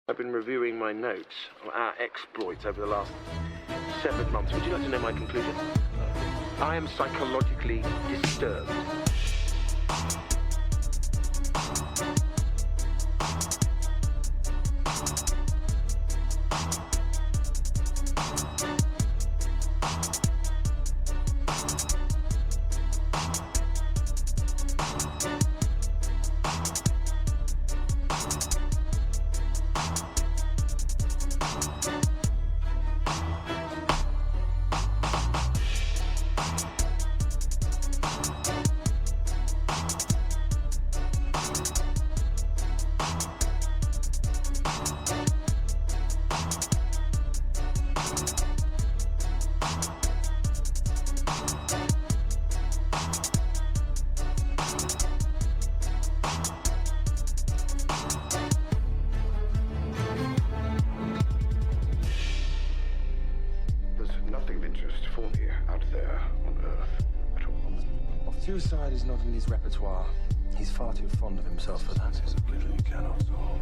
I've been reviewing my notes on our exploits over the last 7 months. Would you like to know my conclusion? I am psychologically disturbed. Suicide is not in his repertoire. He's far too fond of himself for that. It's a pleasure you cannot solve.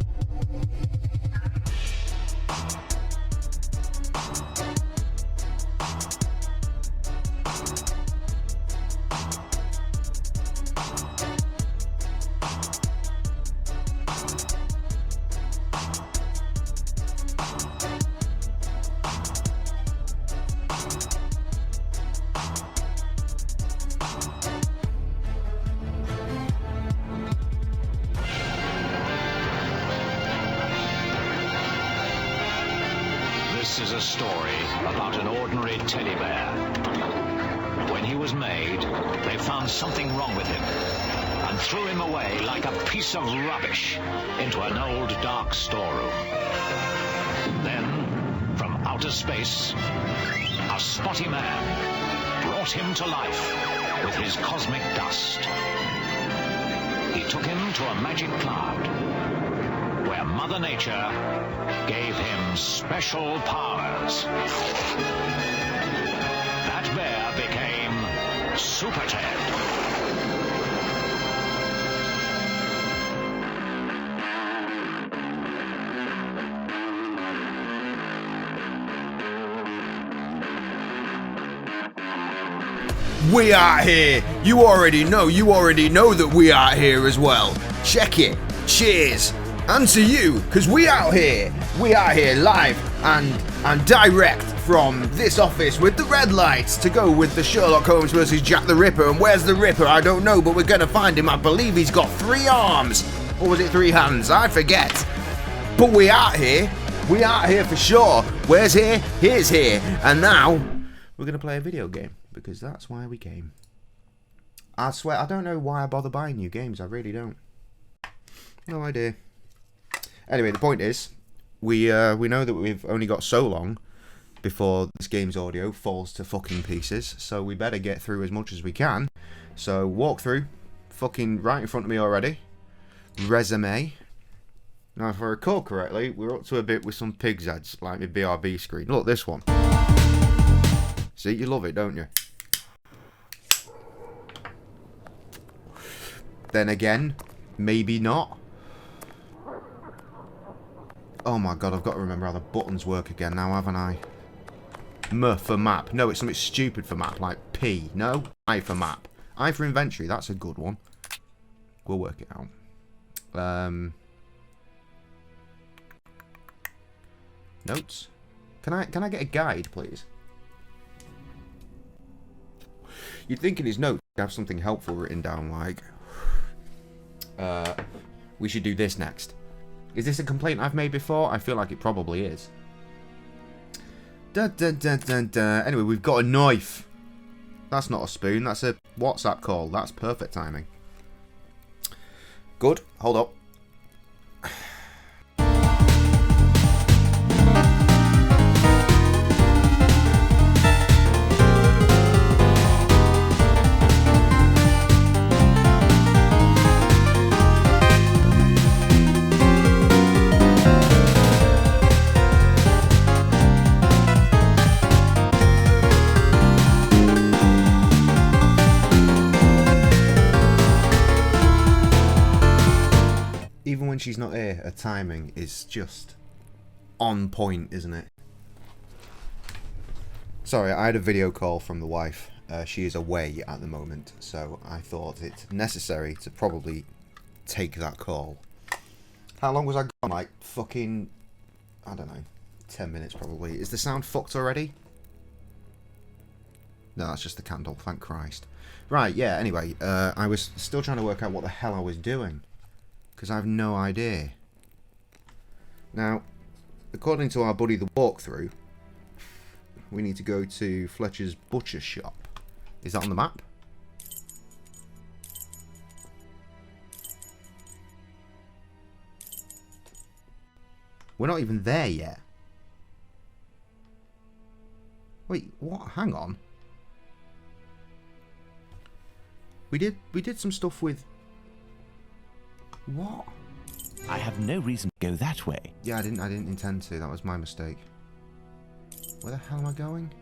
This is a story about an ordinary teddy bear. When he was made, they found something wrong with him and threw him away like a piece of rubbish into an old dark storeroom. Then, from outer space, a spotty man brought him to life with his cosmic dust. He took him to a magic cloud where Mother Nature gave him special powers. That bear became Super Ted. We are here. You already know that we are here as well. Check it. Cheers. And to you, because we out here live and direct from this office with the red lights to go with the Sherlock Holmes versus Jack the Ripper. And where's the Ripper? I don't know, but we're going to find him. I believe he's got 3 arms. Or was it 3 hands? I forget. But we out here for sure. Where's here? Here's here. And now, we're going to play a video game, because that's why we came. I swear, I don't know why I bother buying new games. I really don't. No idea. Anyway, the point is, we know that we've only got so long before this game's audio falls to fucking pieces, so we better get through as much as we can. So, walk through, fucking right in front of me already. Resume. Now, if I recall correctly, we're up to a bit with some pig's heads, like my BRB screen. Look, this one. See, you love it, don't you? Then again, maybe not. Oh my god, I've got to remember how the buttons work again now, haven't I? M for map. No, it's something stupid for map, like P. No? I for map. I for inventory, that's a good one. We'll work it out. Notes? Can I get a guide, please? You'd think in his notes he'd have something helpful written down, like... we should do this next. Is this a complaint I've made before? I feel like it probably is. Dun, dun, dun, dun, dun. Anyway, we've got a knife. That's not a spoon. That's a WhatsApp call. That's perfect timing. Good. Hold up. Even when she's not here, her timing is just on point, isn't it? Sorry, I had a video call from the wife. She is away at the moment, so I thought it necessary to probably take that call. How long was I gone? Like, fucking... I don't know. 10 minutes, probably. Is the sound fucked already? No, that's just the candle, thank Christ. Right, yeah, anyway, I was still trying to work out what the hell I was doing. Because I have no idea. Now, according to our buddy the walkthrough, we need to go to Fletcher's butcher shop. Is that on the map? We're not even there yet. Wait, what? Hang on. We did some stuff with... What? I have no reason to go that way. Yeah, I didn't intend to. That was my mistake. Where the hell am I going?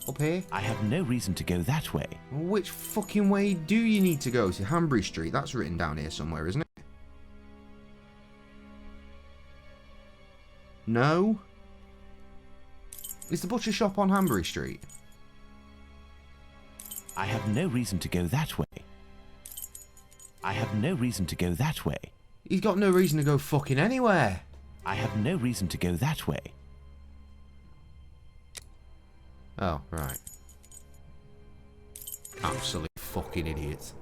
Up here? I have no reason to go that way. Which fucking way do you need to go? To Hanbury Street? That's written down here somewhere, isn't it? No? Is the butcher shop on Hanbury Street? I have no reason to go that way. I have no reason to go that way. He's got no reason to go fucking anywhere. I have no reason to go that way. Oh, right. Absolute fucking idiot.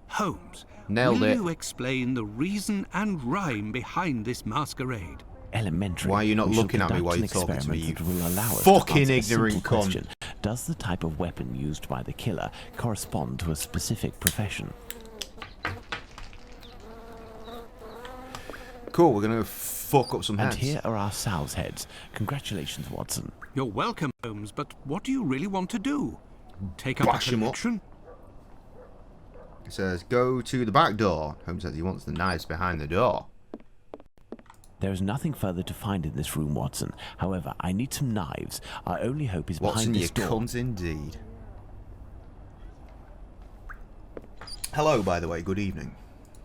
Holmes, Nailed will it. you explain the reason and rhyme behind this masquerade? Elementary. Why are you not We shall looking at me conduct while an you're talking to me, experiment you that will allow us fucking to answer a ignorant simple cunt? question. Does the type of weapon used by the killer correspond to a specific profession? Cool, we're gonna fuck up some heads. And here are our sow's heads. Congratulations, Watson. You're welcome, Holmes, but what do you really want to do? Take up a Bash him up. collection? It says, go to the back door. Holmes says he wants the knives behind the door. There is nothing further to find in this room, Watson. However, I need some knives. Our only hope is Watson, behind you this door. cunt indeed. Hello, by the way, good evening.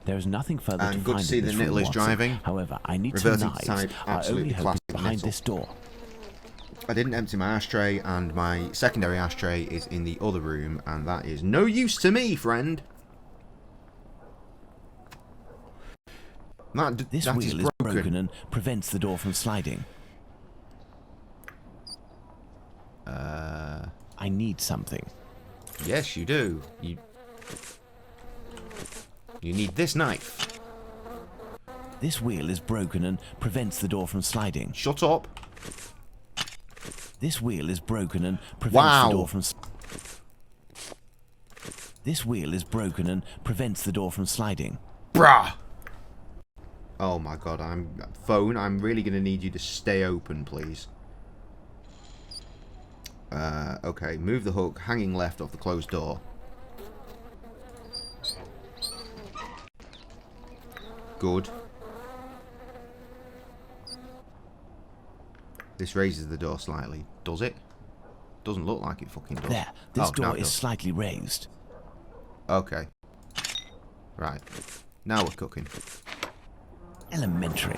There is nothing further And to good find to see in this the room, nittle is Watson. driving. However, I need Reverting some to knives. type, Our absolutely only hope classic is behind nittle. this door. I didn't empty my ashtray, and my secondary ashtray is in the other room, and that is no use to me, friend. This that wheel is broken and prevents the door from sliding. I need something. Yes, you do. You need this knife. This wheel is broken and prevents the door from sliding. Shut up. This wheel is broken and prevents the door from... This wheel is broken and prevents the door from sliding. Bruh! Oh my god, phone, I'm really going to need you to stay open, please. Okay, move the hook, hanging left off the closed door. Good. This raises the door slightly. Does it? Doesn't look like it fucking does. There, this now door it is does. slightly raised. Okay. Right. Now we're cooking. Elementary.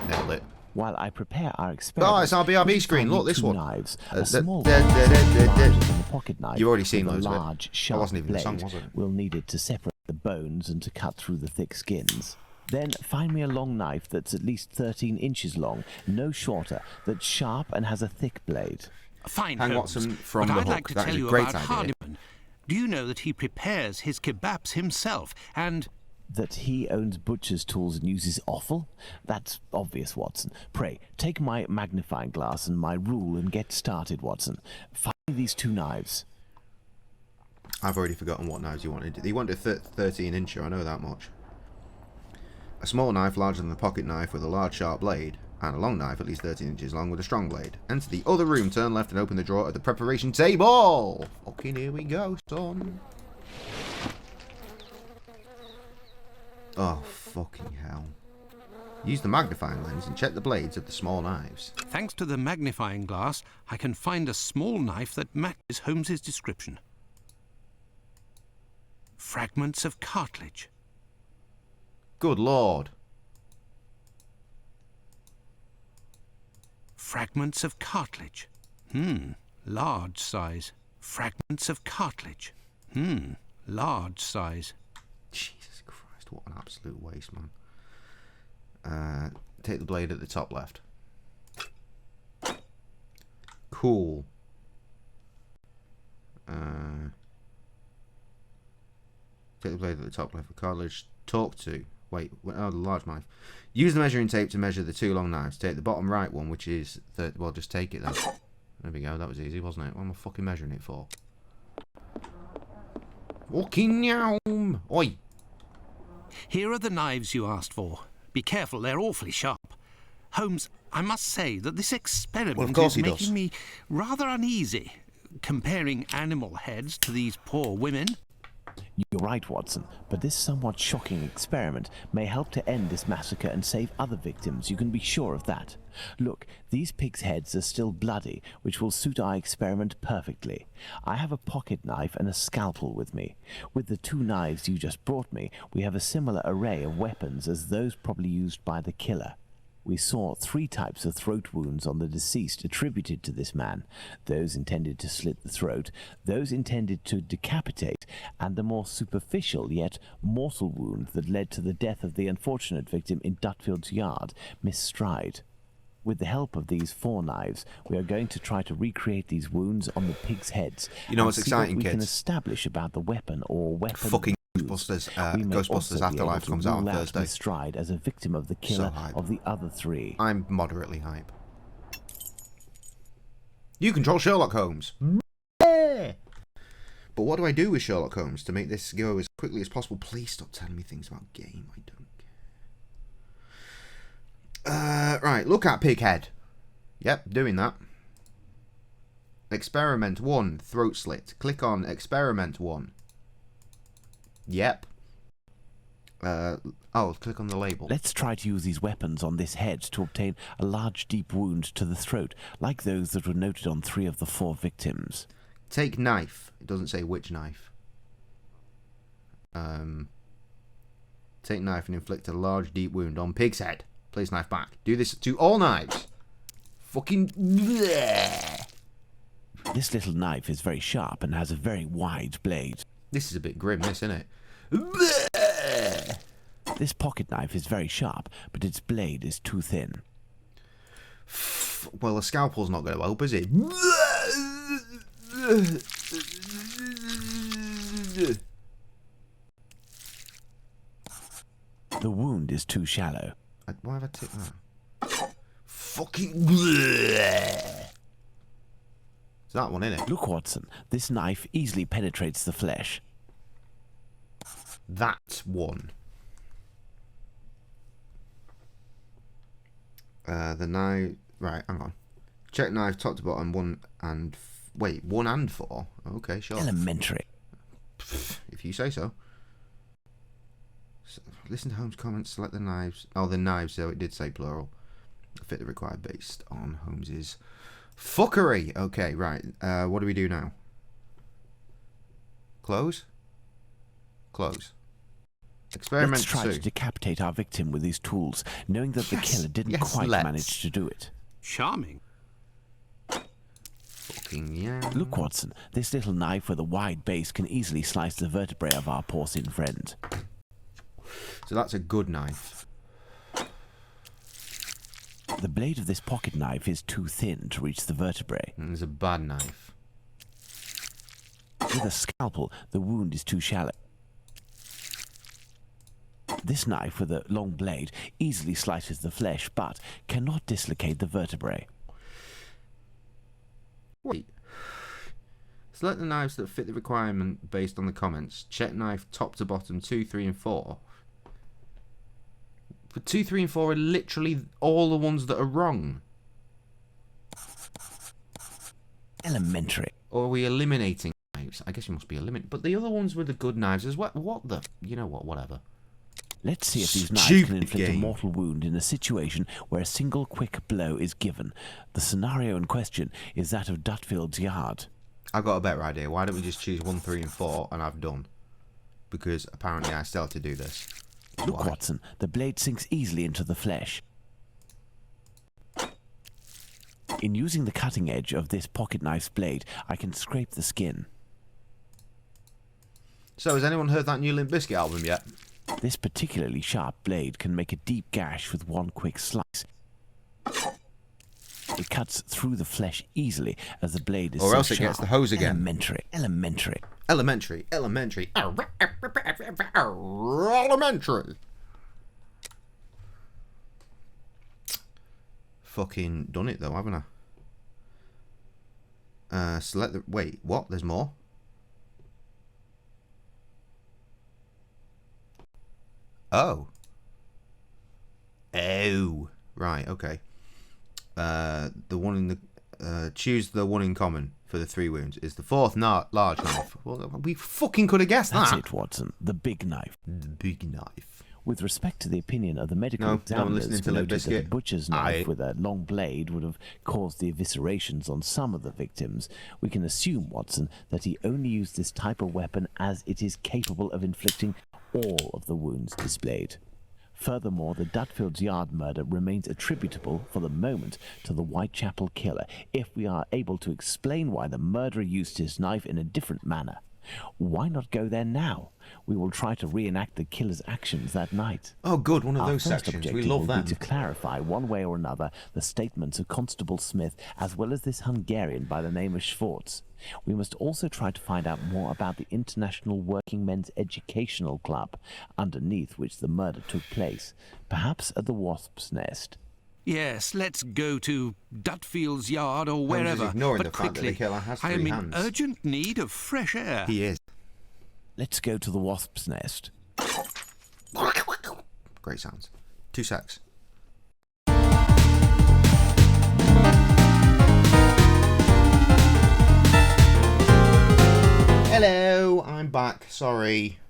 Nailed it. While I prepare our experiment... Oh, it's our BRB we screen. find Look, me this two one. Knives, Uh, a small there, one, there, there, there, larger there. than the pocket knife. You've already seen with loads a of it. large, That sharp wasn't even the blade. song, was it? We'll need it to separate the bones and to cut through the thick skins. Then find me a long knife that's at least 13 inches long, no shorter, that's sharp and has a thick blade. Fine, Hang Holmes, Watson from but the I'd hook. like to That tell is a you great about idea. Hardiman. Do you know that he prepares his kebabs himself, and... That he owns butcher's tools and uses offal? That's obvious, Watson. Pray, take my magnifying glass and my rule and get started, Watson. Find me these two knives. I've already forgotten what knives he wanted. He wanted a 13 incher, I know that much. A small knife larger than the pocket knife with a large sharp blade, and a long knife at least 13 inches long with a strong blade. Enter the other room, turn left and open the drawer at the preparation table. Fucking here we go, son. Oh, fucking hell. Use the magnifying lens and check the blades of the small knives. Thanks to the magnifying glass, I can find a small knife that matches Holmes's description. Fragments of cartilage. Good lord. Fragments of cartilage. Large size. Fragments of cartilage. Large size. Jesus Christ, what an absolute waste, man. Take the blade at the top left. Cool. Take the blade at the top left for cartilage. Talk to. Wait, oh, the large knife. Use the measuring tape to measure the two long knives. Take the bottom right one, which is the. Well, just take it then. There we go. That was easy, wasn't it? What am I fucking measuring it for? Fucking yum! Oi! Here are the knives you asked for. Be careful, they're awfully sharp. Holmes, I must say that this experiment is making me rather uneasy. Comparing animal heads to these poor women. You're right, Watson, but this somewhat shocking experiment may help to end this massacre and save other victims, you can be sure of that. Look, these pigs' heads are still bloody, which will suit our experiment perfectly. I have a pocket knife and a scalpel with me. With the two knives you just brought me, we have a similar array of weapons as those probably used by the killer. We saw 3 types of throat wounds on the deceased attributed to this man, those intended to slit the throat, those intended to decapitate, and the more superficial yet mortal wound that led to the death of the unfortunate victim in Dutfield's yard, Miss Stride. With the help of these 4 knives, we are going to try to recreate these wounds on the pigs' heads. You know what's exciting, kids? We can establish about the weapon or weapon. Fucking Ghostbusters Afterlife comes out on Thursday. Miss Stride as a victim of the killer of the other 3. I'm moderately hype. You control Sherlock Holmes. But what do I do with Sherlock Holmes to make this go as quickly as possible? Please stop telling me things about game. I don't care. Right, look at Pighead. Yep, doing that. Experiment 1, throat slit. Click on Experiment 1. Yep. Click on the label. Let's try to use these weapons on this head to obtain a large deep wound to the throat, like those that were noted on 3 of the 4 victims. Take knife. It doesn't say which knife. Take knife and inflict a large deep wound on pig's head. Place knife back. Do this to all knives. Fucking bleh. This little knife is very sharp and has a very wide blade. This is a bit grim, this, isn't it? Bleh. This pocket knife is very sharp, but its blade is too thin. Well, a scalpel's not going to help, is it? The wound is too shallow. Why have I ticked that? Fucking bleh. It's that one, isn't it? Look, Watson, this knife easily penetrates the flesh. That one. The knife. Right, hang on. Check knife top to bottom. 1 and 1 and 4. Okay, sure. Elementary. If you say so. Listen to Holmes' comments. Select the knives. Oh, the knives. So it did say plural. Fit the required based on Holmes's fuckery. Okay, right. What do we do now? Close. Close. Experiment Let's try 2. to decapitate our victim with these tools, knowing that the killer didn't quite manage to do it. Charming. Fucking yeah. Look, Watson, this little knife with a wide base can easily slice the vertebrae of our porcine friend. So that's a good knife. The blade of this pocket knife is too thin to reach the vertebrae. And there's a bad knife. With a scalpel, the wound is too shallow. This knife with a long blade easily slices the flesh, but cannot dislocate the vertebrae. Wait. Select the knives that fit the requirement based on the comments. Check knife top to bottom 2, 3 and 4. But 2, 3 and 4 are literally all the ones that are wrong. Elementary. Or are we eliminating knives? I guess you must be eliminating. But the other ones were the good knives as well. What the? You know what? Whatever. Let's see if these knives can inflict a mortal wound in a situation where a single quick blow is given. The scenario in question is that of Dutfield's yard. I've got a better idea. Why don't we just choose 1, 3 and 4 and I've done? Because apparently I still have to do this. Look, why? Watson, the blade sinks easily into the flesh. In using the cutting edge of this pocket knife's blade, I can scrape the skin. So, has anyone heard that new Limp Bizkit album yet? This particularly sharp blade can make a deep gash with one quick slice. It cuts through the flesh easily as the blade is or so else it sharp. gets the hose again. Elementary. Fucking done it though, haven't I? Select the... Wait, what? There's more? Oh. Oh. Right, okay. The one in the... choose the one in common for the 3 wounds. Is the 4th large knife. Well, we fucking could have guessed that. That's it, Watson. The big knife. The big knife. With respect to the opinion of the medical examiners, listening to noted Limp that a Bizkit. butcher's knife with a long blade would have caused the eviscerations on some of the victims, we can assume, Watson, that he only used this type of weapon as it is capable of inflicting all of the wounds displayed. Furthermore, the Dutfield's Yard murder remains attributable, for the moment, to the Whitechapel killer, if we are able to explain why the murderer used his knife in a different manner. Why not go there now? We will try to reenact the killer's actions that night. Oh, good, one of those Our first sections. We objective love will them. be to clarify, one way or another, the statements of Constable Smith, as well as this Hungarian by the name of Schwartz. We must also try to find out more about the International Working Men's Educational Club, underneath which the murder took place, perhaps at the Wasp's Nest. Yes, let's go to Dutfield's Yard or wherever. Ignoring but the fact that quickly, the killer has I am 3 in hands. urgent need of fresh air. He is. Let's go to the Wasp's Nest. Great sounds. 2 secs. Hello, I'm back. Sorry.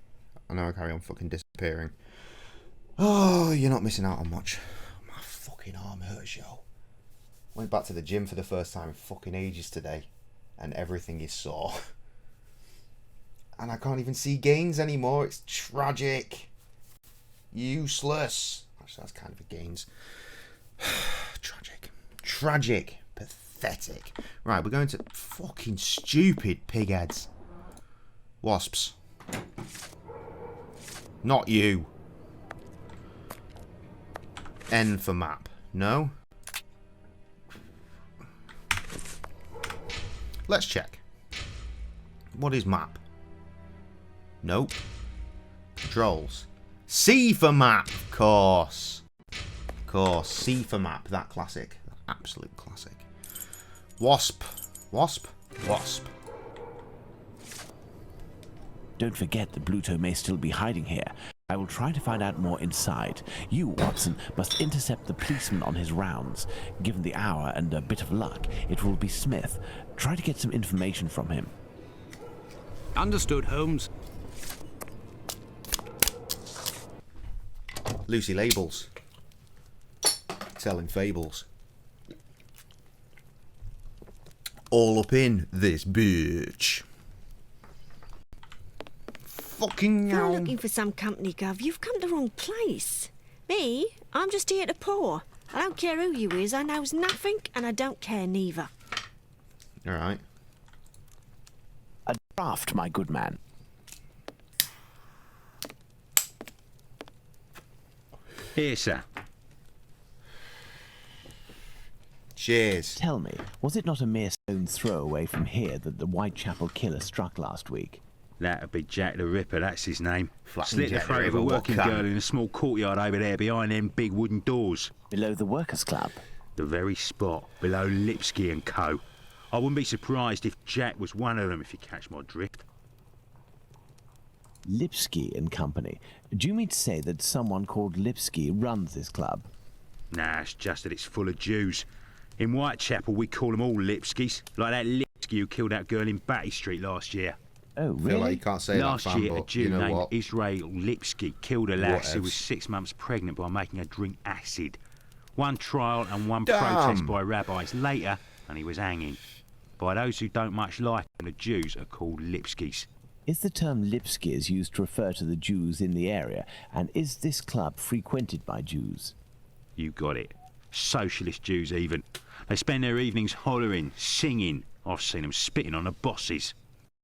I know I carry on fucking disappearing. Oh, you're not missing out on much. My fucking arm hurts, yo. Went back to the gym for the first time in fucking ages today, and everything is sore. And I can't even see gains anymore. It's tragic. Useless. Actually, that's kind of a gains. Tragic. Pathetic. Right, we're going to fucking stupid pigheads. Wasps. Not you. N for map. No? Let's check. What is map? Nope. Controls. C for map, of course. Of course. C for map. That classic. Absolute classic. Wasp. Wasp. Wasp. Don't forget that Bluto may still be hiding here. I will try to find out more inside. You, Watson, must intercept the policeman on his rounds. Given the hour and a bit of luck, it will be Smith. Try to get some information from him. Understood, Holmes. Lucy Labels. Telling fables. All up in this bitch. Fucking You're hell. looking for some company, Gov. You've come to the wrong place. Me? I'm just here to pour. I don't care who you is. I knows nothing, and I don't care neither. Alright. A draft, my good man. Here, sir. Cheers. Tell me, was it not a mere stone's throw away from here that the Whitechapel killer struck last week? That'd be Jack the Ripper, that's his name. Flapping Slit the Jack the throat of Ripper, a what working cunt? girl in a small courtyard over there behind them big wooden doors. Below the Workers' Club. The very spot below Lipsky and Co. I wouldn't be surprised if Jack was one of them, if you catch my drift. Lipsky and Company. Do you mean to say that someone called Lipsky runs this club? Nah, it's just that it's full of Jews. In Whitechapel, we call them all Lipskys, like that Lipsky who killed that girl in Batty Street last year. Oh, I feel really? like you can't say Last that, fam, year, a but Jew you know named what? Israel Lipsky killed a lass who Whatevs. was 6 months pregnant by making her drink acid. One trial and one Damn. protest by rabbis later, and he was hanging. By those who don't much like him, the Jews are called Lipskys. Is the term Lipskys used to refer to the Jews in the area, and is this club frequented by Jews? You got it. Socialist Jews even. They spend their evenings hollering, singing. I've seen them spitting on the bosses.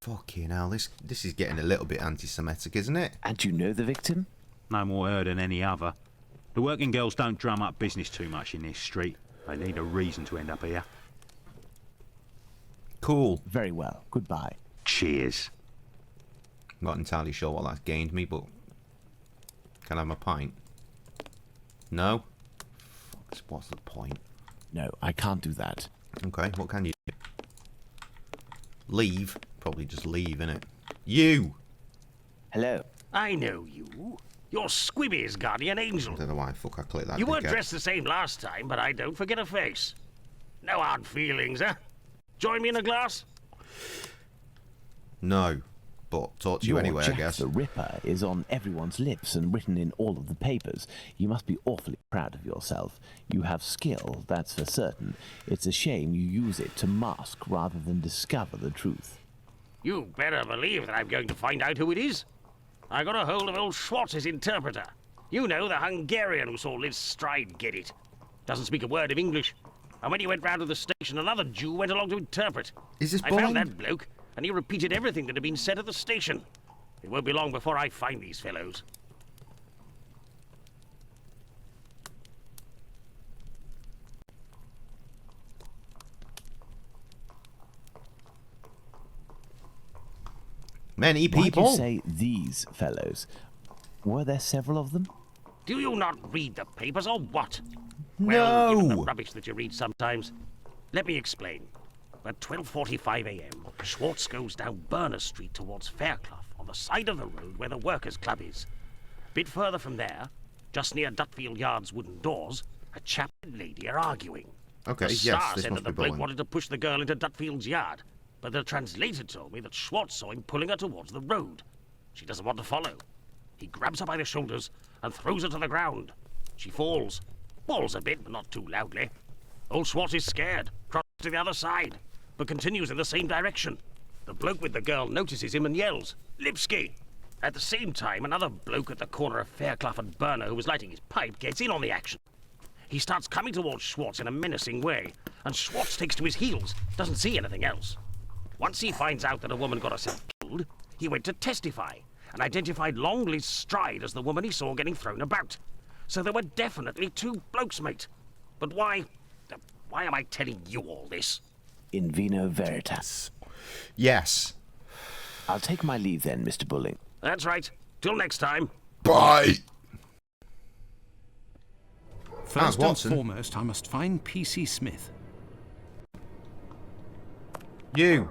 Fucking hell, this is getting a little bit anti-Semitic, isn't it? And you know the victim? No more her than any other. The working girls don't drum up business too much in this street. They need a reason to end up here. Cool. Very well. Goodbye. Cheers. I'm not entirely sure what that's gained me, but... Can I have my pint? No? Fuck, what's the point? No, I can't do that. Okay, what can you do? Leave? Probably just leave, innit? You! Hello. I know you. You're Squibby's guardian angel. I don't know why the fuck I clicked that. You weren't dressed the same last time, but I don't forget a face. No hard feelings, huh? Join me in a glass? No, but talk to you anyway, Jack I guess. the Ripper is on everyone's lips and written in all of the papers. You must be awfully proud of yourself. You have skill, that's for certain. It's a shame you use it to mask rather than discover the truth. You better believe that I'm going to find out who it is. I got a hold of old Schwartz's interpreter. You know, the Hungarian who saw Liz Stride get it. Doesn't speak a word of English. And when he went round to the station, another Jew went along to interpret. Is this I found that bloke, and he repeated everything that had been said at the station. It won't be long before I find these fellows. Many people. Why do you say these fellows? Were there several of them? Do you not read the papers, or what? No. Well, given the rubbish that you read sometimes. Let me explain. At 12:45 a.m., Schwartz goes down Burner Street towards Fairclough, on the side of the road where the Workers' Club is. A bit further from there, just near Dutfield Yard's wooden doors, a chap and lady are arguing. Okay, the yes, Star this said must that the be bloke Bowen. wanted to push the girl into Dutfield's yard, but the translator told me that Schwartz saw him pulling her towards the road. She doesn't want to follow. He grabs her by the shoulders and throws her to the ground. She falls a bit, but not too loudly. Old Schwartz is scared, crosses to the other side, but continues in the same direction. The bloke with the girl notices him and yells, "Lipsky!" At the same time, another bloke at the corner of Fairclough and Burner who was lighting his pipe gets in on the action. He starts coming towards Schwartz in a menacing way, and Schwartz takes to his heels, doesn't see anything else. Once he finds out that a woman got herself killed, he went to testify and identified Long Liz Stride as the woman he saw getting thrown about. So there were definitely two blokes, mate. But why am I telling you all this? In vino veritas. Yes. I'll take my leave then, Mr. Bulling. That's right. Till next time. Bye. First and Watson. foremost, I must find P.C. Smith. You.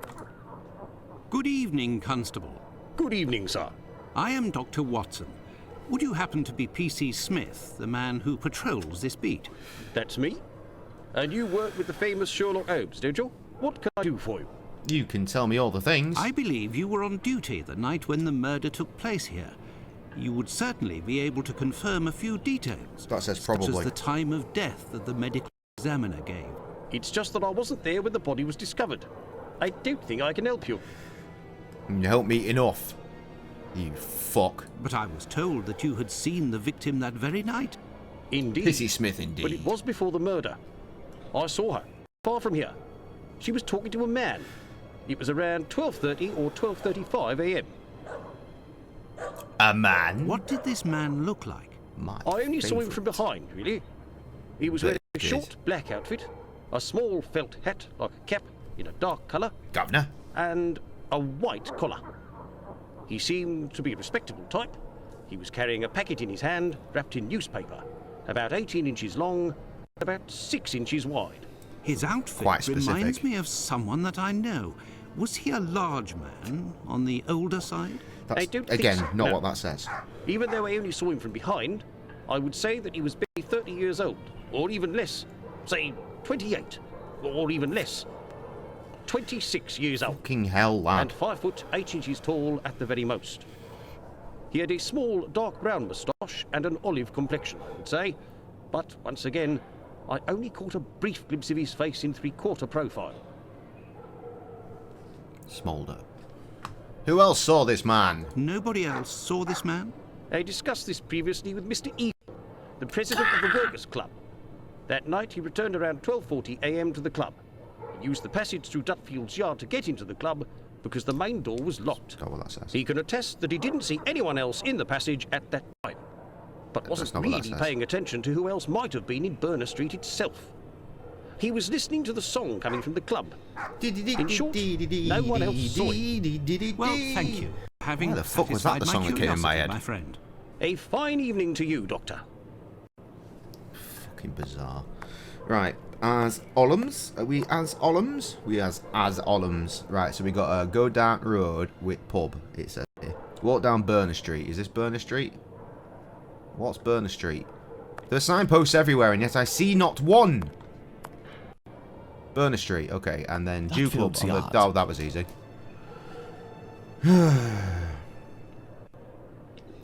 Good evening, Constable. Good evening, sir. I am Dr. Watson. Would you happen to be P.C. Smith, the man who patrols this beat? That's me. And you work with the famous Sherlock Holmes, don't you? What can I do for you? You can tell me all the things. I believe you were on duty the night when the murder took place here. You would certainly be able to confirm a few details. That says Such probably. as the time of death that the medical examiner gave. It's just that I wasn't there when the body was discovered. I don't think I can help you. You help me enough. You fuck. But I was told that you had seen the victim that very night. Indeed. Pissy Smith, indeed. But it was before the murder. I saw her, far from here. She was talking to a man. It was around 12:30 or 12:35 a.m. A man? What did this man look like? My I only saw him favourite. from behind, really. He was wearing a Very short black outfit, a small felt hat like a cap in a dark colour, Governor? and a white collar. He seemed to be a respectable type. He was carrying a packet in his hand, wrapped in newspaper, about 18 inches long, about 6 inches wide. His outfit Quite specific. reminds me of someone that I know. Was he a large man, on the older side? That's, I don't think again, so, not no. what that says. Even though I only saw him from behind, I would say that he was barely 30 years old, or even less. Say 28, or even less. 26 years old. Fucking hell, lad. And 5 foot 8 inches tall at the very most. He had a small dark brown moustache and an olive complexion, I would say. But once again, I only caught a brief glimpse of his face in three-quarter profile. Smolder. Who else saw this man? Nobody else saw this man? I discussed this previously with Mr. Eagle, the president of the Workers' Club. That night, he returned around 12:40 a.m. to the club. He used the passage through Dutfield's yard to get into the club because the main door was locked. That's not what that says. He can attest that he didn't see anyone else in the passage at that time, but wasn't really paying attention to who else might have been in Burner Street itself. He was listening to the song coming from the club. In short, no one else saw it. Well, thank you. Why the fuck was that the song that came in my head? My friend. A fine evening to you, Doctor. Fucking bizarre. Right, as Ollams? Are we as Ollams? We as Ollams. Right, so we got a go down road with pub, it says here. Walk down Burner Street. Is this Burner Street? What's Burner Street? There are signposts everywhere, and yet I see not one. Burner Street, okay, and then Dew Club. Oh, that was easy. In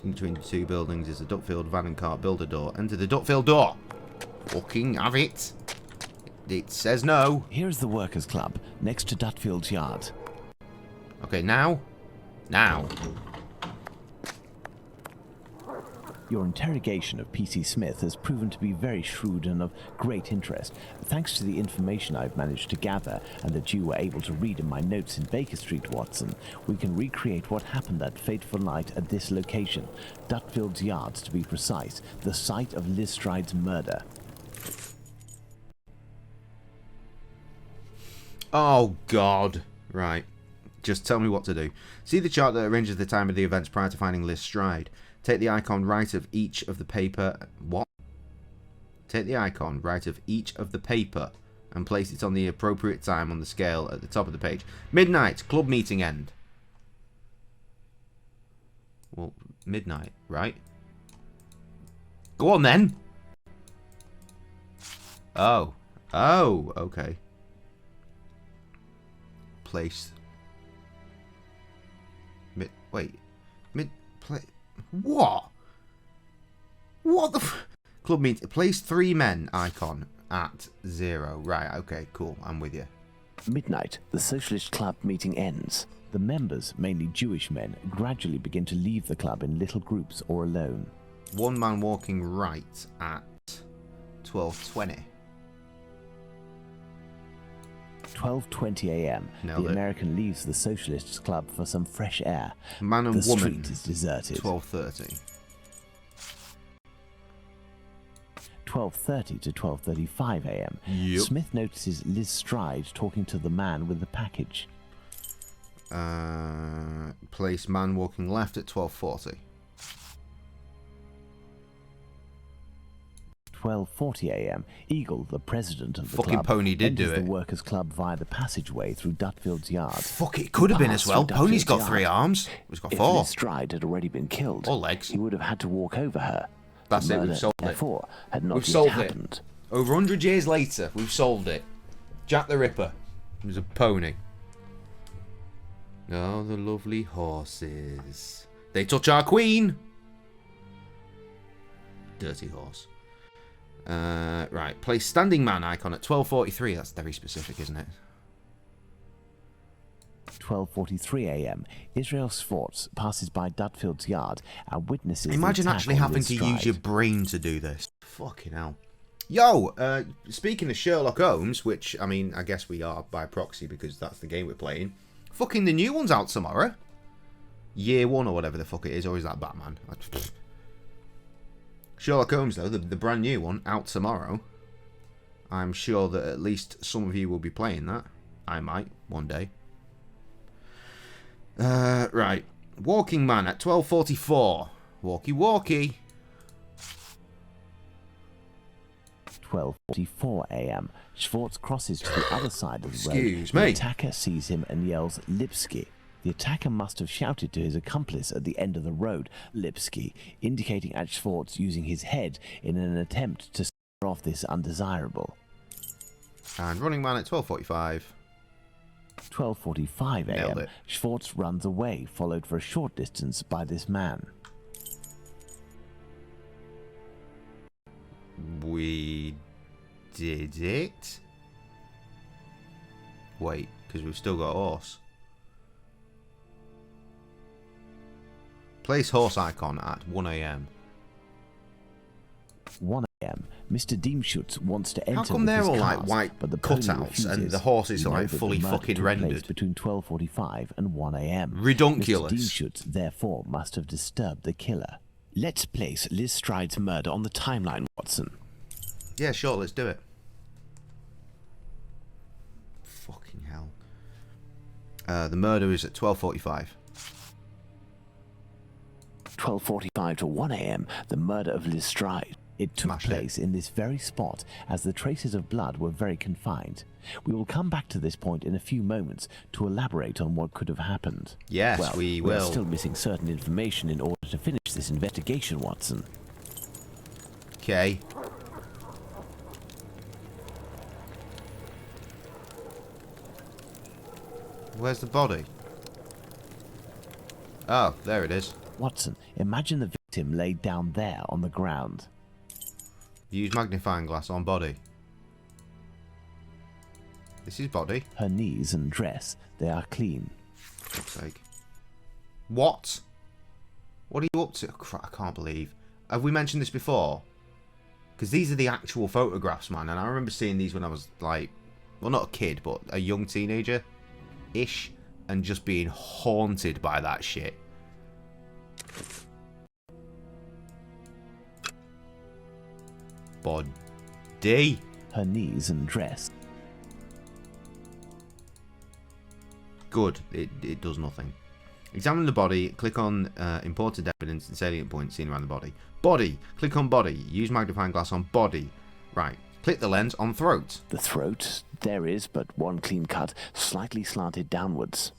between the two buildings is the Dutfield van and cart builder door. Enter the Dutfield door. Fucking have it. It says no. Here's the Workers' Club, next to Dutfield's yard. Okay, now. Now. Your interrogation of P.C. Smith has proven to be very shrewd and of great interest. Thanks to the information I've managed to gather and that you were able to read in my notes in Baker Street, Watson, we can recreate what happened that fateful night at this location, Dutfield's Yards to be precise, the site of Liz Stride's murder. Oh, God. Right. Just tell me what to do. See the chart that arranges the time of the events prior to finding Liz Stride. Take the icon right of each of the paper... What? Take the icon right of each of the paper and place it on the appropriate time on the scale at the top of the page. Midnight, club meeting end. Well, midnight, right? Go on, then. Oh. Oh, okay. Place... What? What the club means place 3 men icon at 0. Right, okay, cool. I'm with you. Midnight, the Socialist Club meeting ends. The members, mainly Jewish men, gradually begin to leave the club in little groups or alone. One man walking right at 12:20. 12:20 a.m. The American leaves the Socialists Club for some fresh air. Man and the woman. The street is deserted. 12:30. 12:30 to 12:35 a.m. Yep. Smith notices Liz Stride talking to the man with the package. Place man walking left at 12:40. 12:40 a.m. Eagle, the president of the fucking club, Pony did do enters it. The Workers' Club via the passageway through Dutfield's yard. Fuck, it could have been as well. Pony's got 3 arms. He's got 4. If Liz Stride had already been killed, or legs, he would have had to walk over her. That's it. We've solved it. Therefore, had not we've yet solved happened. it. Over 100 years later, we've solved it. Jack the Ripper was a pony. Oh, the lovely horses. They touch our queen. Dirty horse. Right, place standing man icon at 12:43. That's very specific, isn't it? 12:43 a.m. Israel Swartz passes by Dutfield's yard and witnesses. Imagine actually having to use your brain to do this. Fucking hell. Yo, speaking of Sherlock Holmes, which, I mean, I guess we are by proxy because that's the game we're playing. Fucking the new one's out tomorrow. Year 1 or whatever the fuck it is, or is that Batman? Sherlock Holmes, though, the brand new one, out tomorrow. I'm sure that at least some of you will be playing that. I might, one day. Right. Walking man at 12:44. Walkie. 12:44 a.m. Schwartz crosses to the other side of the road. Excuse me. The attacker sees him and yells, Lipsky. The attacker must have shouted to his accomplice at the end of the road, Lipsky, indicating at Schwartz using his head in an attempt to scare off this undesirable. And running man at 12:45. 12:45 a.m. Schwartz runs away, followed for a short distance by this man. We did it? Wait, because we've still got a horse. Place horse icon at 1 a.m. 1 a.m. Mr. Diemschutz wants to enter. How come with they're his all cars, like white but the pony cutouts refuses. and the horses are We know like that fully the murder fucking took place rendered? between 12:45 and 1 a.m. Redunculous. Mr. Diemschutz, therefore, must have disturbed the killer. Let's place Liz Stride's murder on the timeline, Watson. Yeah, sure, let's do it. Fucking hell. The murder is at 12:45. 12:45 to 1 a.m., the murder of Liz Stride. It took place in this very spot, as the traces of blood were very confined. We will come back to this point in a few moments to elaborate on what could have happened. Yes, well, we we're will. still missing certain information in order to finish this investigation, Watson. Okay. Where's the body? Oh, there it is. Watson, imagine the victim laid down there on the ground. Use magnifying glass on body. This is body. Her knees and dress, they are clean. For fuck's sake. What? What are you up to? Oh, I can't believe. Have we mentioned this before? Because these are the actual photographs, man. And I remember seeing these when I was like, well, not a kid, but a young teenager-ish. And just being haunted by that shit. Body. Her knees and dress. Good. It does nothing. Examine the body. Click on important evidence and salient points seen around the body. Body. Click on body. Use magnifying glass on body. Right. Click the lens on throat. The throat. There is but one clean cut, slightly slanted downwards.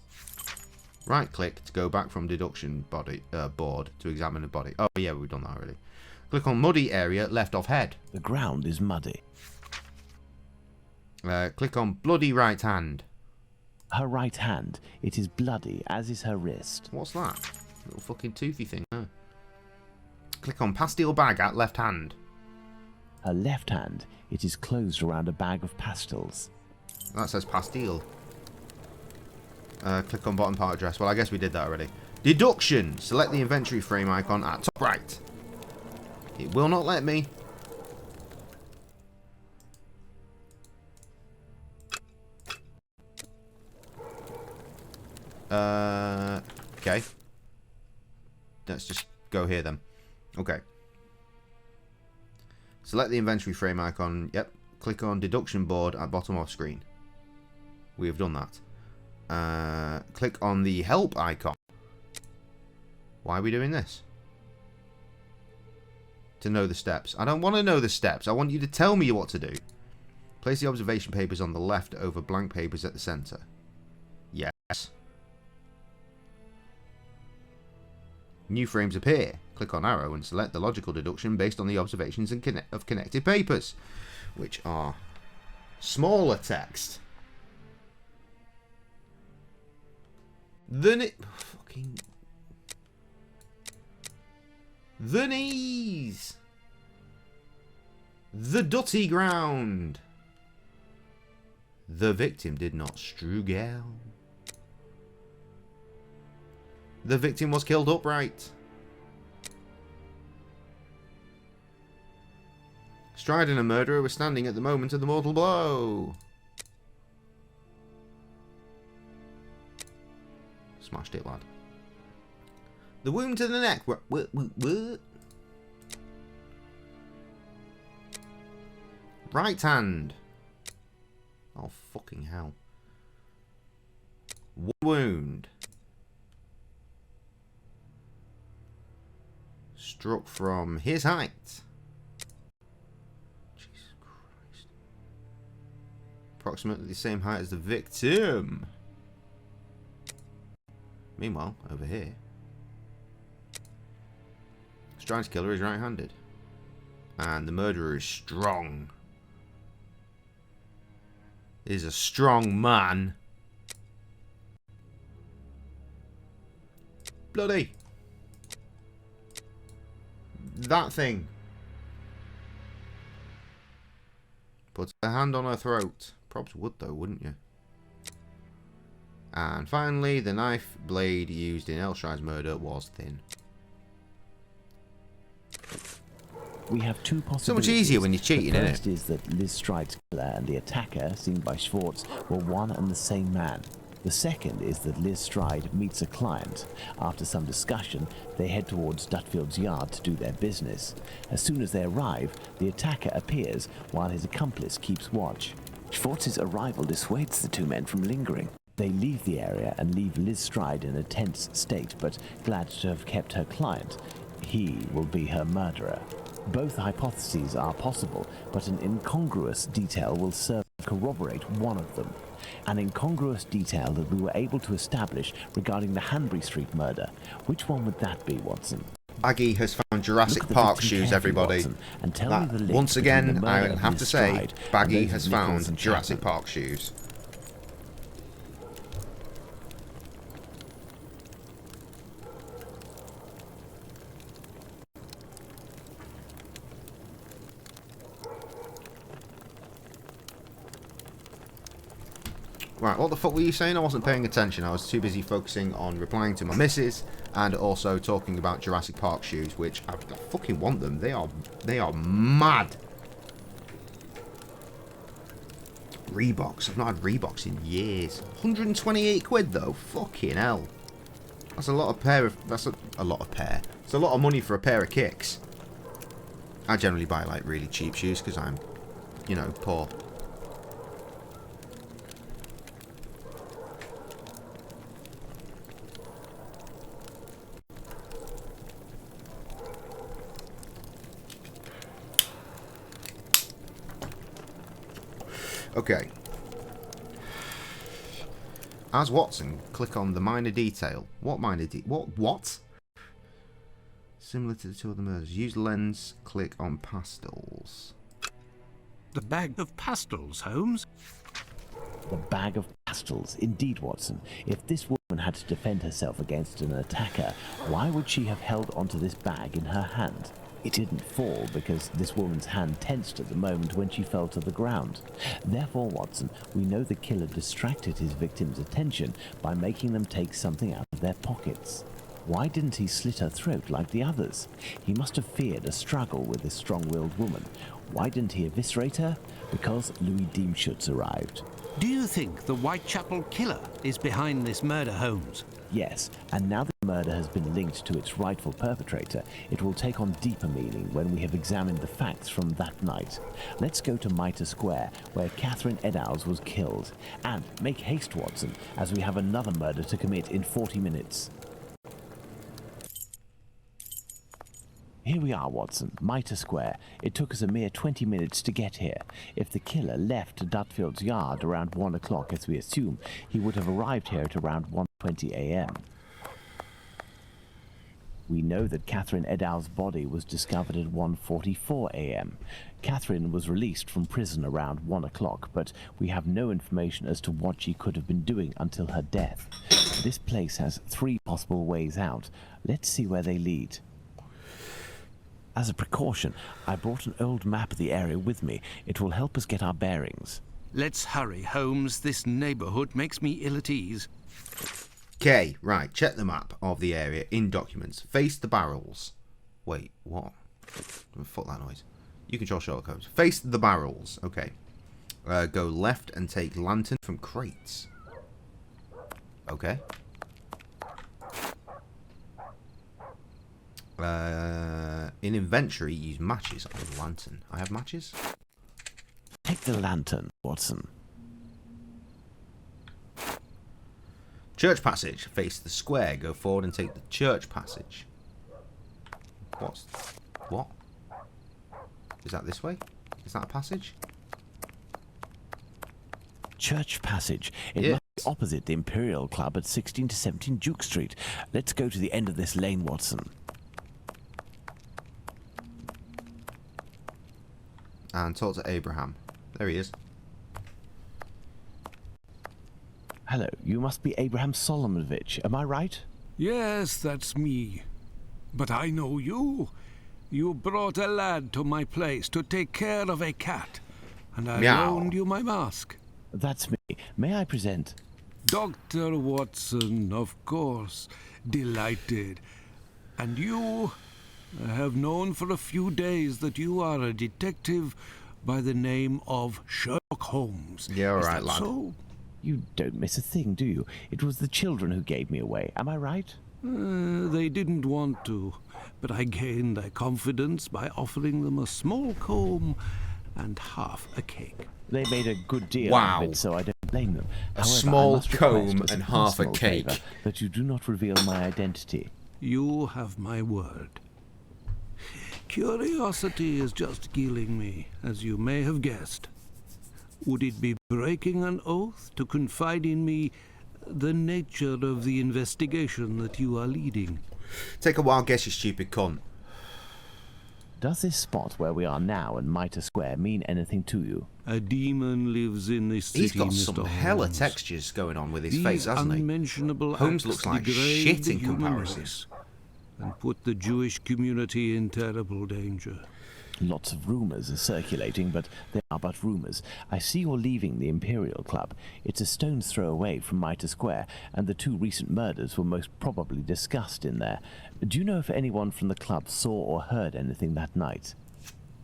Right click to go back from deduction body board to examine the body. Oh yeah, we've done that already. Click on muddy area left of head. The ground is muddy. Click on bloody right hand. Her right hand. It is bloody, as is her wrist. What's that? Little fucking toothy thing. Huh? Click on pastille bag at left hand. Her left hand. It is closed around a bag of pastils. That says pastille. Click on bottom part of dress. Well, I guess we did that already. Deduction. Select the inventory frame icon at top right. It will not let me. Okay. Let's just go here then. Okay. Select the inventory frame icon. Yep. Click on deduction board at bottom of screen. We have done that. Click on the help icon. Why are we doing this? To know the steps. I don't want to know the steps. I want you to tell me what to do. Place the observation papers on the left over blank papers at the center. Yes. New frames appear. Click on arrow and select the logical deduction based on the observations and of connected papers, which are smaller text. Then it fucking the knees, the dutty ground. The victim did not struggle. The victim was killed upright. Stride and a murderer were standing at the moment of the mortal blow. Smashed it, lad. The wound to the neck. What? Right hand. Oh, fucking hell. One wound. Struck from his height. Jesus Christ. Approximately the same height as the victim. Meanwhile, over here, Stride's killer is right-handed. And the murderer is strong. Is a strong man. Bloody. That thing. Puts a hand on her throat. Probs would though, wouldn't you? And finally, the knife blade used in Elstride's murder was thin. We have two possibilities. So much easier when you're cheating, the isn't first is that Liz Stride's killer and the attacker, seen by Schwartz, were one and the same man. The second is that Liz Stride meets a client. After some discussion, they head towards Dutfield's yard to do their business. As soon as they arrive, the attacker appears while his accomplice keeps watch. Schwartz's arrival dissuades the two men from lingering. They leave the area and leave Liz Stride in a tense state, but glad to have kept her client. He will be her murderer. Both hypotheses are possible, but an incongruous detail will serve to corroborate one of them. An incongruous detail that we were able to establish regarding the Hanbury Street murder. Which one would that be, Watson? Baggy has found Jurassic Park shoes, everybody. Watson, and tell me the link once again, between the I murder of have Liz to say, Stride Baggy and those has of Nichols found and Jurassic Chapman. Park shoes. Right, what the fuck were you saying? I wasn't paying attention. I was too busy focusing on replying to my missus and also talking about Jurassic Park shoes, which I fucking want them. They are mad. Reeboks. I've not had Reeboks in years. 128 quid though. Fucking hell. That's a lot of pair of. That's a lot of pair. It's a lot of money for a pair of kicks. I generally buy like really cheap shoes because I'm, you know, poor. Okay. As Watson, click on the minor detail. What minor what? Similar to the two other murders. Use lens, click on pastels. The bag of pastels, Holmes. The bag of pastels, indeed, Watson. If this woman had to defend herself against an attacker, why would she have held onto this bag in her hand? It didn't fall because this woman's hand tensed at the moment when she fell to the ground. Therefore, Watson, we know the killer distracted his victim's attention by making them take something out of their pockets. Why didn't he slit her throat like the others? He must have feared a struggle with this strong-willed woman. Why didn't he eviscerate her? Because Louis Diemschutz arrived. Do you think the Whitechapel killer is behind this murder, Holmes? Yes, and now that the murder has been linked to its rightful perpetrator, it will take on deeper meaning when we have examined the facts from that night. Let's go to Mitre Square, where Catherine Eddowes was killed. And make haste, Watson, as we have another murder to commit in 40 minutes. Here we are, Watson, Mitre Square. It took us a mere 20 minutes to get here. If the killer left Dutfield's yard around 1 o'clock, as we assume, he would have arrived here at around 1:20 a.m. We know that Catherine Eddowes' body was discovered at 1:44 a.m. Catherine was released from prison around 1 o'clock, but we have no information as to what she could have been doing until her death. This place has 3 possible ways out. Let's see where they lead. As a precaution, I brought an old map of the area with me. It will help us get our bearings. Let's hurry, Holmes. This neighbourhood makes me ill at ease. Okay, right. Check the map of the area in documents. Face the barrels. Wait, what? Fuck that noise. You control Sherlock Holmes. Face the barrels. Okay. Go left and take lantern from crates. Okay. In inventory, use matches on lantern. I have matches. Take the lantern, Watson. Church passage. Face the square. Go forward and take the church passage. What? Is that this way? Is that a passage? Church passage. It must be opposite the Imperial Club at 16 to 17 Duke Street. Let's go to the end of this lane, Watson. And talk to Abraham. There he is. Hello, you must be Abraham Solomonovich, am I right? Yes, that's me. But I know you. You brought a lad to my place to take care of a cat, and I loaned you my mask. That's me. May I present? Dr. Watson, of course. Delighted. And you, I have known for a few days that you are a detective by the name of Sherlock Holmes. Yeah, all Is right, that lad. so? You don't miss a thing, do you? It was the children who gave me away. Am I right? They didn't want to, but I gained their confidence by offering them a small comb and half a cake. They made a good deal Wow. of it, so I don't blame them. A However, I small must request comb as and half a personal cake. favour that you do not reveal my identity. You have my word. Curiosity is just killing me, as you may have guessed. Would it be breaking an oath to confide in me the nature of the investigation that you are leading? Take a wild guess, you stupid cunt. Does this spot where we are now in Mitre Square mean anything to you? A demon lives in this city, He's got Mr. some hella Holmes. textures going on with his These face, hasn't he? unmentionable Holmes acts looks like degrade shit the in human comparison. race and put the Jewish community in terrible danger. Lots of rumours are circulating, but they are but rumours. I see you're leaving the Imperial Club. It's a stone's throw away from Mitre Square, and the 2 recent murders were most probably discussed in there. Do you know if anyone from the club saw or heard anything that night?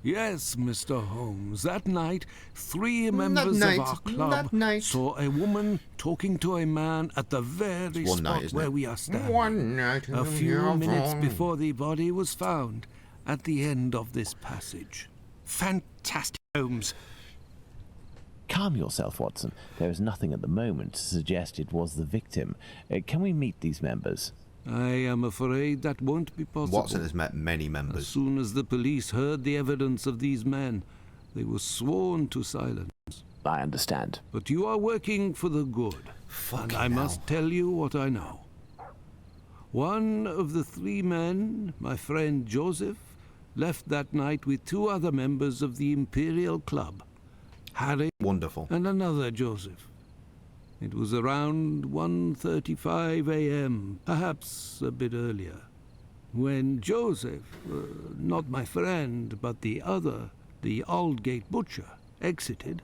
Yes, Mr. Holmes. That night, 3 members of our club saw a woman talking to a man at the very One night, spot isn't where it? we are standing. One night in a the few minutes afternoon. before the body was found, at the end of this passage. Fantastic, Holmes. Calm yourself, Watson. There is nothing at the moment to suggest it was the victim. Can we meet these members? I am afraid that won't be possible. Watson has met many As members. soon as the police heard the evidence of these men, they were sworn to silence. I understand. But you are working for the good, and I must tell you what I know. One of the 3 men, my friend Joseph, left that night with 2 other members of the Imperial Club, Harry Wonderful. and another Joseph. It was around 1:35 a.m., perhaps a bit earlier, when Joseph, not my friend, but the other, the Aldgate butcher, exited.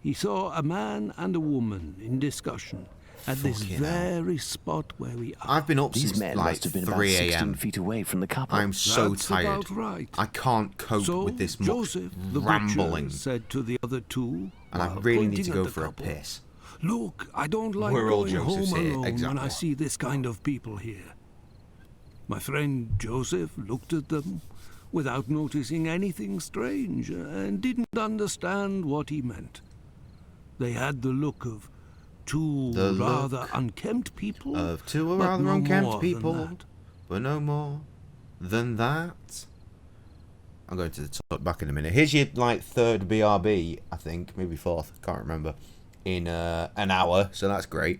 He saw a man and a woman in discussion at this Fucking very spot where we are. I've been up These since men like must have been 3 about 16 a.m. feet away from the couple. I'm so That's tired. about right. I can't cope So with this much Joseph, the rambling. butcher, said to the other 2, And I while really need pointing to at go the for couple, a piss. "Look, I don't like We're all going home Josephs here, alone exactly. when I see this kind of people here." My friend Joseph looked at them without noticing anything strange and didn't understand what he meant. They had the look of 2 The rather look unkempt people. Of 2 but rather no unkempt more than people, that. but no more than that. I'm going to the top back in a minute. Here's your like 3rd BRB, I think, maybe 4th, can't remember, in an hour, so that's great.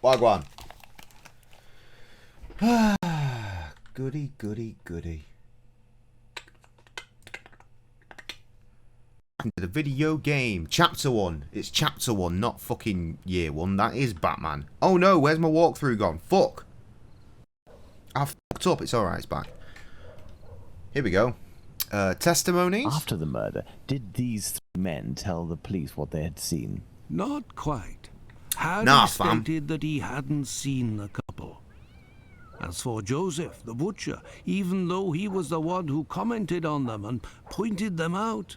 Wagwan. Goody, goody, goody. Into the video game. Chapter 1. It's Chapter 1, not fucking Year 1. That is Batman. Oh no, where's my walkthrough gone? Fuck. I've fucked up. It's alright, it's back. Here we go. Testimonies? After the murder, did these 3 men tell the police what they had seen? Not quite. Harry Fam. stated that he hadn't seen the couple. As for Joseph, the butcher, even though he was the one who commented on them and pointed them out,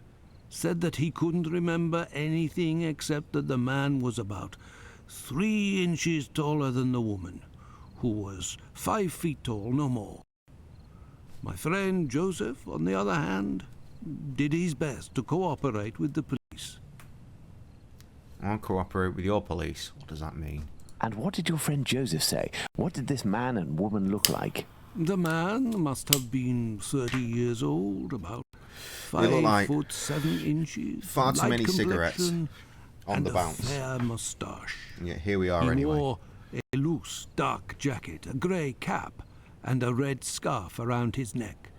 said that he couldn't remember anything except that the man was about 3 inches taller than the woman, who was 5 feet tall, no more. My friend Joseph, on the other hand, did his best to cooperate with the police. I'll cooperate with your police. What does that mean? And what did your friend Joseph say? What did this man and woman look like? The man must have been 30 years old, about They look like 5'7" far too light many cigarettes complexion, on and the bounce. A fair moustache. Yeah, here we are He anyway. wore a loose, dark jacket, a grey cap, and a red scarf around his neck.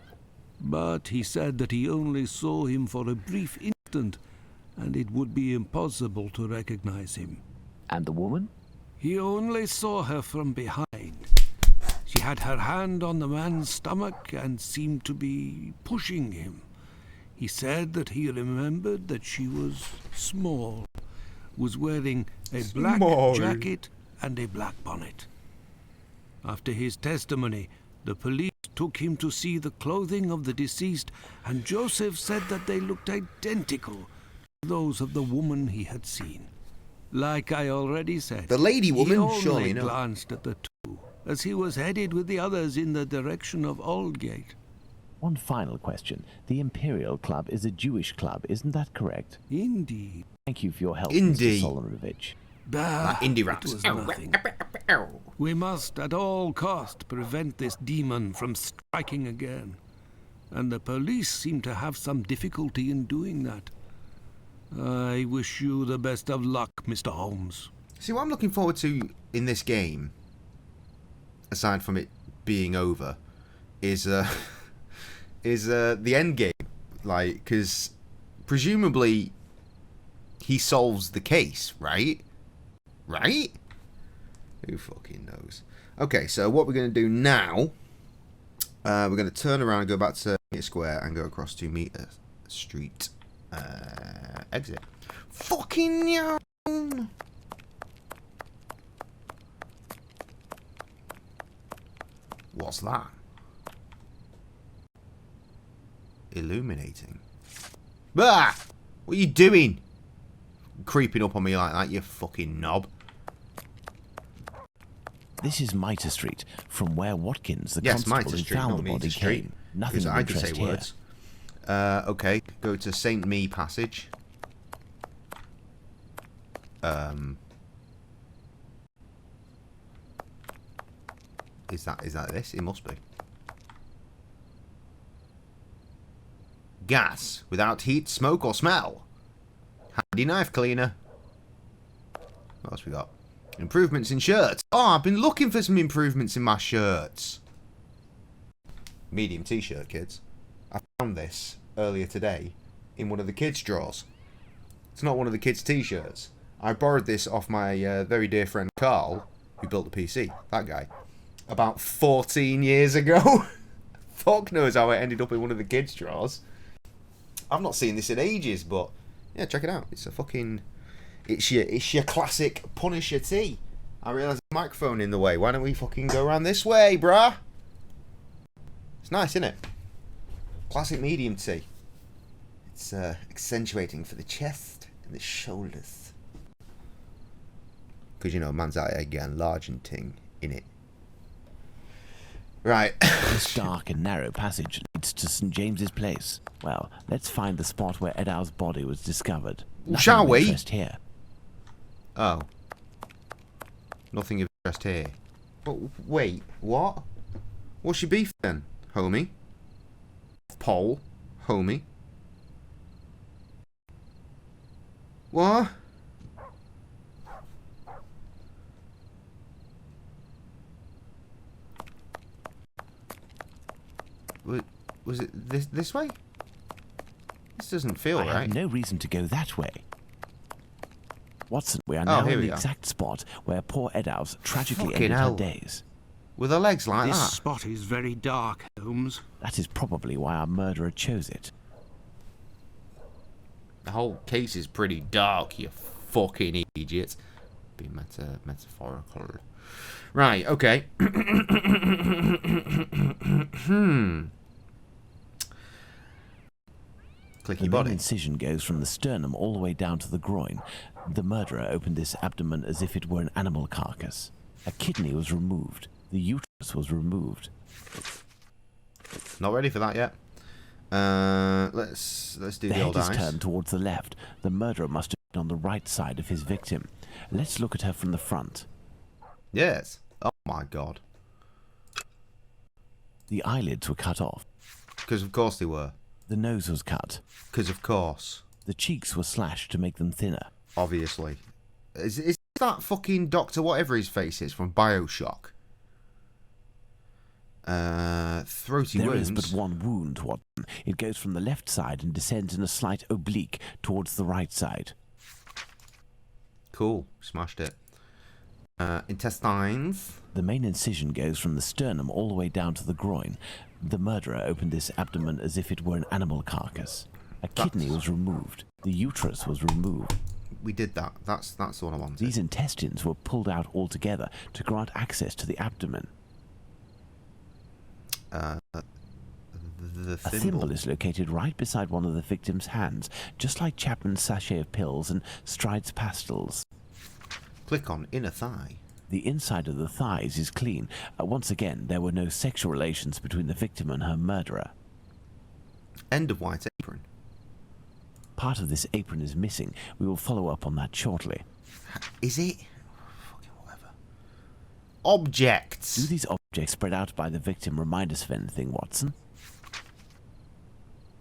But he said that he only saw him for a brief instant, and it would be impossible to recognize him. And the woman? He only saw her from behind. She had her hand on the man's stomach and seemed to be pushing him. He said that he remembered that she was small, was wearing a black jacket and a black bonnet. After his testimony, the police took him to see the clothing of the deceased, and Joseph said that they looked identical to those of the woman he had seen. Like I already said, the lady woman, he surely only no. glanced at the two as he was headed with the others in the direction of Aldgate. One final question. The Imperial Club is a Jewish club, isn't that correct? Indeed. Thank you for your help, Indeed. Mr. Solomonovich. Indie raps. It was nothing. We must at all cost prevent this demon from striking again. And the police seem to have some difficulty in doing that. I wish you the best of luck, Mr. Holmes. See, what I'm looking forward to in this game, aside from it being over, is the end game. Like, because presumably he solves the case, right? Right? Who fucking knows? Okay, so what we're going to do now, we're going to turn around and go back to Meter Square and go across to Meter Street. Exit. Fucking yawn! What's that? Illuminating. Bah! What are you doing? Creeping up on me like that, you fucking knob. This is Mitre Street, from where Watkins, the yes, constable Mitre who Street, found not the body, Meter Street. came. Nothing of I can say interest here. words. Okay, go to St. Me Passage. Is that this? It must be. Gas, without heat, smoke or smell. Handy knife cleaner. What else we got? Improvements in shirts. Oh, I've been looking for some improvements in my shirts. Medium t-shirt, kids. I found this earlier today in one of the kids' drawers. It's not one of the kids' t-shirts. I borrowed this off my very dear friend Carl, who built the PC. That guy. About 14 years ago. Fuck knows how it ended up in one of the kids' drawers. I've not seen this in ages, but yeah, check it out. It's a fucking... It's your classic Punisher tee. I realise there's a microphone in the way. Why don't we fucking go around this way, bruh? It's nice, isn't it? Classic medium tee. It's accentuating for the chest and the shoulders. Because, you know, man's out here getting large and ting in it. Right. This dark and narrow passage leads to St. James's Place. Well, let's find the spot where Edow's body was discovered. Nothing Shall of we? interest here. Oh. Nothing of interest here. But wait, what? What's your beef then, homie? Pole, homie. What? Was it this way? This doesn't feel right. I have no reason to go that way. Watson, we are now in the exact spot where poor Eddowes tragically ended her days. With her legs like that? This spot is very dark, Holmes. That is probably why our murderer chose it. The whole case is pretty dark, you fucking idiot. Be metaphorical. Right, okay. Clicky body. The incision goes from the sternum all the way down to the groin. The murderer opened this abdomen as if it were an animal carcass. A kidney was removed. The uterus was removed. Not ready for that yet. Let's do the old eyes. The head is turned towards the left. The murderer must have been on the right side of his victim. Let's look at her from the front. Yes. Oh my god. The eyelids were cut off. Because of course they were. The nose was cut. Because of course. The cheeks were slashed to make them thinner. Obviously. Is that fucking Doctor whatever his face is from BioShock? 3 throaty There wounds. is but one wound, Watson. It goes from the left side and descends in a slight oblique towards the right side. Cool. Smashed it. Intestines. The main incision goes from the sternum all the way down to the groin. The murderer opened this abdomen as if it were an animal carcass. A kidney was removed. The uterus was removed. We did that. That's all I wanted. These intestines were pulled out altogether to grant access to the abdomen. The A thimble is located right beside one of the victim's hands, just like Chapman's sachet of pills and Stride's pastils. Click on inner thigh. The inside of the thighs is clean. Once again, there were no sexual relations between the victim and her murderer. End of white apron. Part of this apron is missing. We will follow up on that shortly. Is it? Fucking whatever. Objects. Do these objects spread out by the victim remind us of anything, Watson?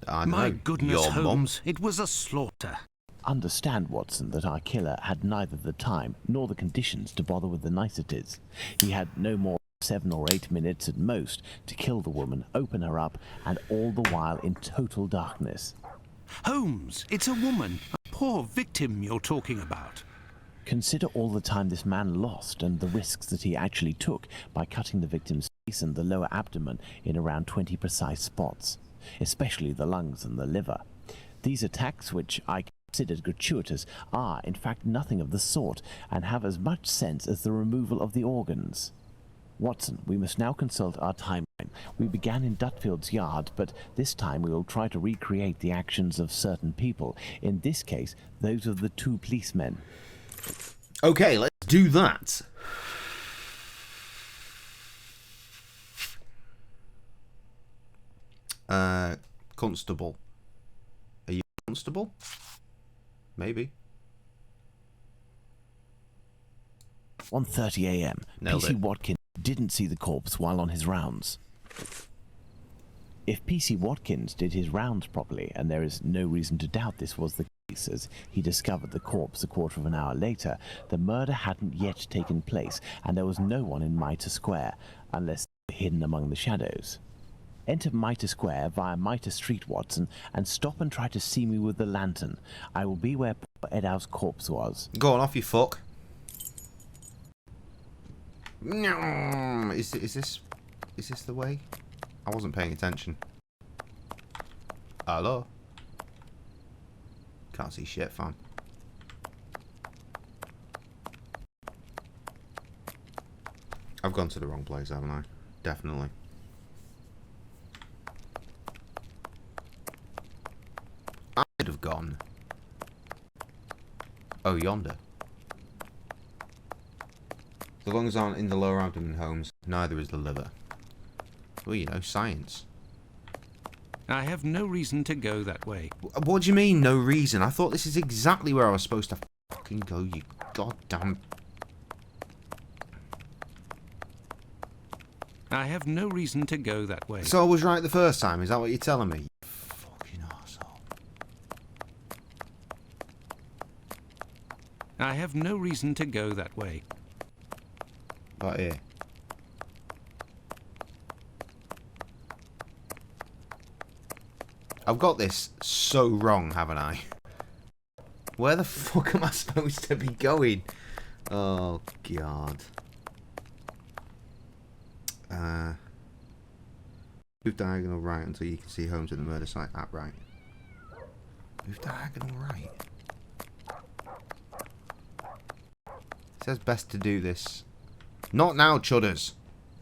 My goodness, Holmes, it was a slaughter. Understand, Watson, that our killer had neither the time nor the conditions to bother with the niceties. He had no more than 7 or 8 minutes at most to kill the woman, open her up, and all the while in total darkness. Holmes, it's a woman, a poor victim you're talking about. Consider all the time this man lost and the risks that he actually took by cutting the victim's face and the lower abdomen in around 20 precise spots, especially the lungs and the liver. These attacks, which I considered gratuitous, are in fact nothing of the sort and have as much sense as the removal of the organs. Watson, we must now consult our timeline. We began in Dutfield's yard, but this time we will try to recreate the actions of certain people, in this case those of the 2 policemen. Okay, let's do that. Constable. Are you constable? Maybe. 1:30 a.m. PC Watkins didn't see the corpse while on his rounds. If PC Watkins did his rounds properly, and there is no reason to doubt this was the case, as he discovered the corpse a quarter of an hour later, the murder hadn't yet taken place, and there was no one in Mitre Square, unless they were hidden among the shadows. Enter Mitre Square via Mitre Street, Watson, and stop and try to see me with the lantern. I will be where poor Edow's corpse was. Go on, off you fuck. Is this the way? I wasn't paying attention. Hello? Can't see shit, fam. I've gone to the wrong place, haven't I? Definitely. I'd have gone. Oh, yonder. The lungs aren't in the lower abdomen, Holmes. Neither is the liver. Well, you know, science. I have no reason to go that way. What do you mean, no reason? I thought this is exactly where I was supposed to fucking go, you goddamn... I have no reason to go that way. So I was right the first time, is that what you're telling me? You fucking arsehole. I have no reason to go that way. Right here. I've got this so wrong, haven't I? Where the fuck am I supposed to be going? Oh, God. Move diagonal right until you can see Holmes at the murder site. At right. Move diagonal right. It says best to do this. Not now, chudders.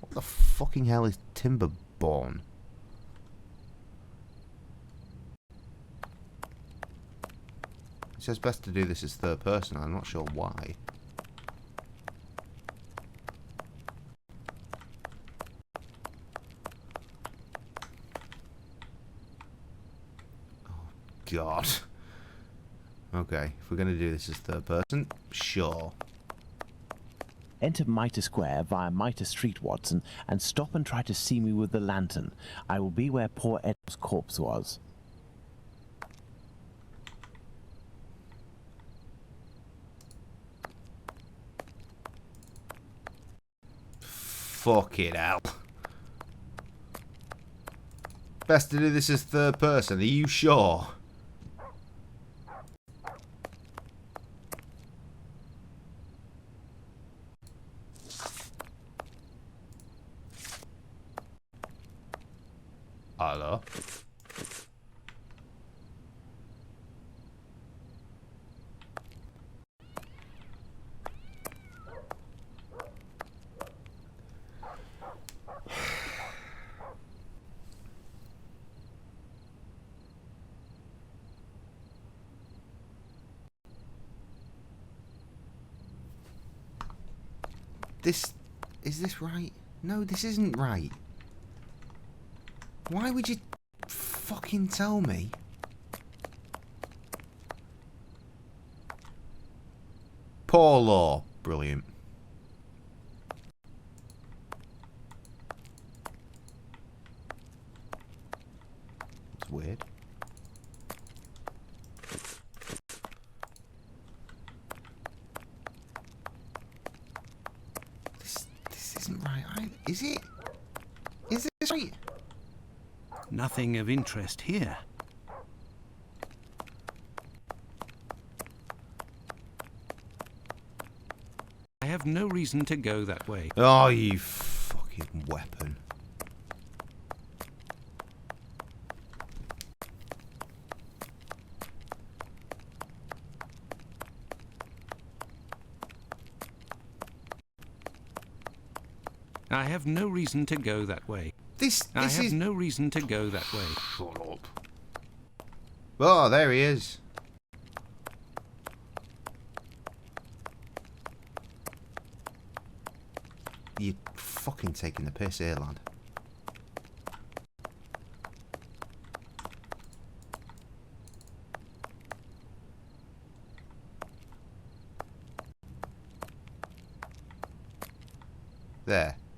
What the fucking hell is Timberborn? It says best to do this as third person. I'm not sure why. Oh, God. Okay, if we're going to do this as third person, sure. Enter Mitre Square via Mitre Street, Watson, and stop and try to see me with the lantern. I will be where poor Ed's corpse was. Fuck it hell. Best to do this as third person. Are you sure? Hello? Is this right? No, this isn't right. Why would you fucking tell me? Poor law. Brilliant. It's weird. This isn't right either. Is it? Is this right? Nothing of interest here. I have no reason to go that way. Oh, you fucking weapon. I have no reason to go that way. I have no reason to go that way. Shut up. Oh, there he is. You're fucking taking the piss here, lad.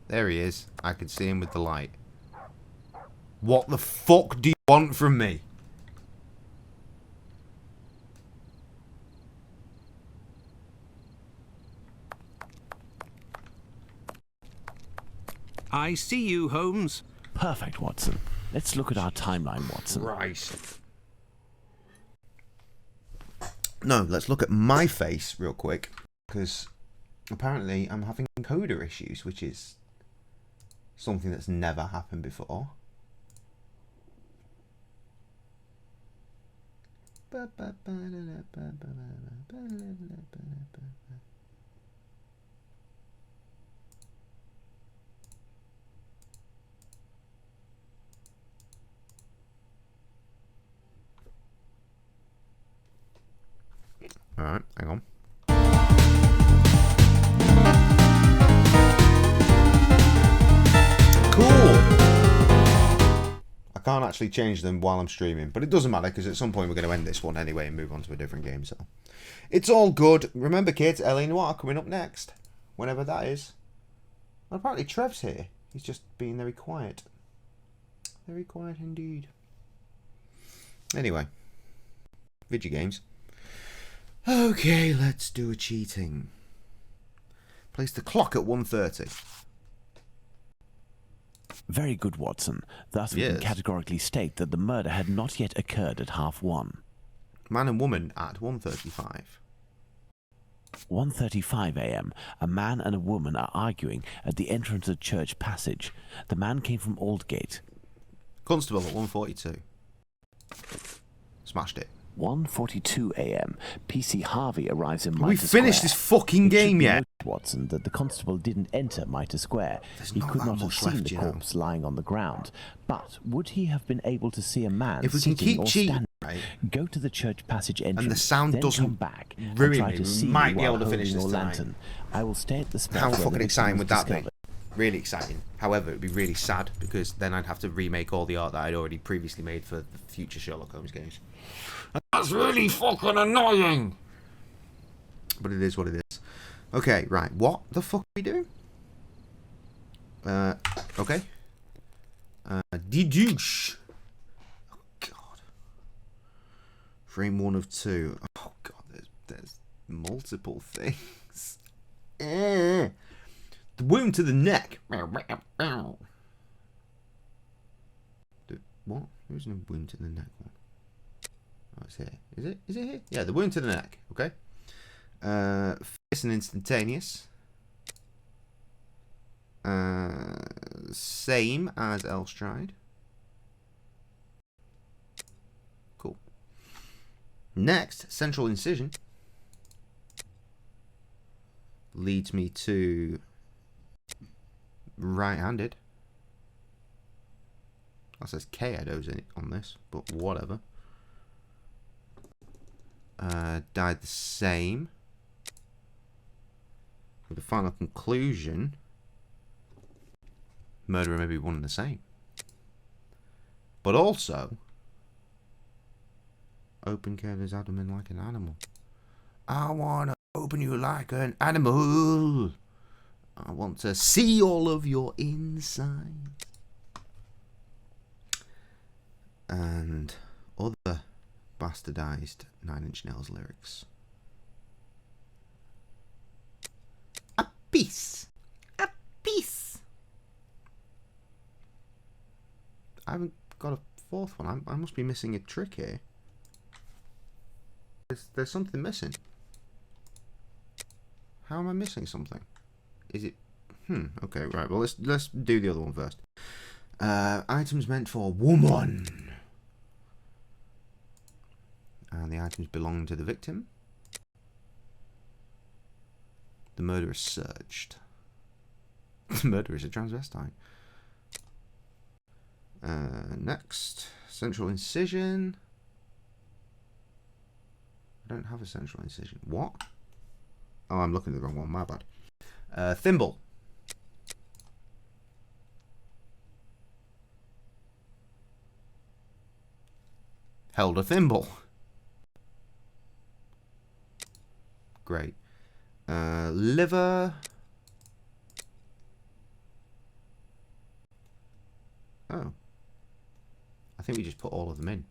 There he is. I can see him with the light. What the fuck do you want from me? I see you, Holmes. Perfect, Watson. Let's look at our timeline, Watson. Right. No, let's look at my face real quick, because apparently I'm having encoder issues, which is something that's never happened before. Alright, hang on. Cool! I can't actually change them while I'm streaming, but it doesn't matter because at some point we're going to end this one anyway and move on to a different game, so it's all good. Remember, kids, Ellie Noir coming up next, whenever that is. Well, apparently Trev's here. He's just being very quiet. Very quiet indeed. Anyway, video games. Okay, let's do a cheating. Place the clock at 1:30. Very good, Watson. Thus we can categorically state that the murder had not yet occurred at 1:30. Man and woman at 1:35. 1:35 a.m. A man and a woman are arguing at the entrance of Church Passage. The man came from Aldgate. Constable at 1:42. Smashed it. 1:42 a.m. PC Harvey arrives in Mitre We finished Square. this fucking game yet. Noted, Watson, that the constable didn't enter Mitre Square. He could not have seen the corpse lying on the ground. But would he have been able to see a man if we can sitting keep or cheating, standing? right? Go to the Church Passage entrance, and the sound then doesn't come back ruin and try me. to see We might be while able to finish holding this your tonight. lantern. I will stay at the spot. How where the fucking victim exciting was would that be? discovered. Really exciting. However, it would be really sad because then I'd have to remake all the art that I'd already previously made for the future Sherlock Holmes games. That's really fucking annoying. But it is what it is. Okay, right. What the fuck are we doing? Okay. Deduce. Oh, God. Frame 1 of 2. Oh, God. There's multiple things. The wound to the neck. What? Where's the wound to the neck one? Oh, it's here. Is it? Is it here? Yeah, the wound to the neck. Okay. Fierce and instantaneous. Same as Elstride. Cool. Next, central incision leads me to right-handed. That says K-Edos on this, but whatever. Died the same. With the final conclusion, murderer may be one and the same. But also, open Kayla's abdomen like an animal. I want to open you like an animal. I want to see all of your inside. And other bastardized Nine Inch Nails lyrics. A piece. A piece. I haven't got a fourth one. I must be missing a trick here. There's something missing. How am I missing something? Is it... okay, right. Well, let's do the other one first. Items meant for woman. And the items belong to the victim. The murderer is searched. The murderer is a transvestite. Next, central incision. I don't have a central incision. What? Oh, I'm looking at the wrong one. My bad. Thimble. Held a thimble. Great. Liver. Oh. I think we just put all of them in.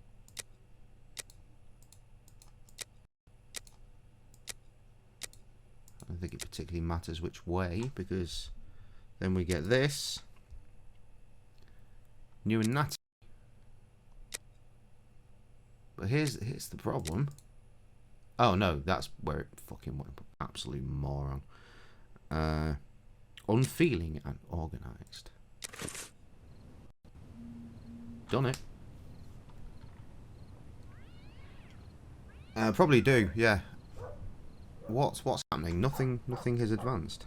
I don't think it particularly matters which way, because then we get this. New and natty. But here's the problem. Oh no, that's where it fucking went. Absolute moron. Unfeeling and organised. Done it. Probably do, yeah. What's happening? Nothing has advanced.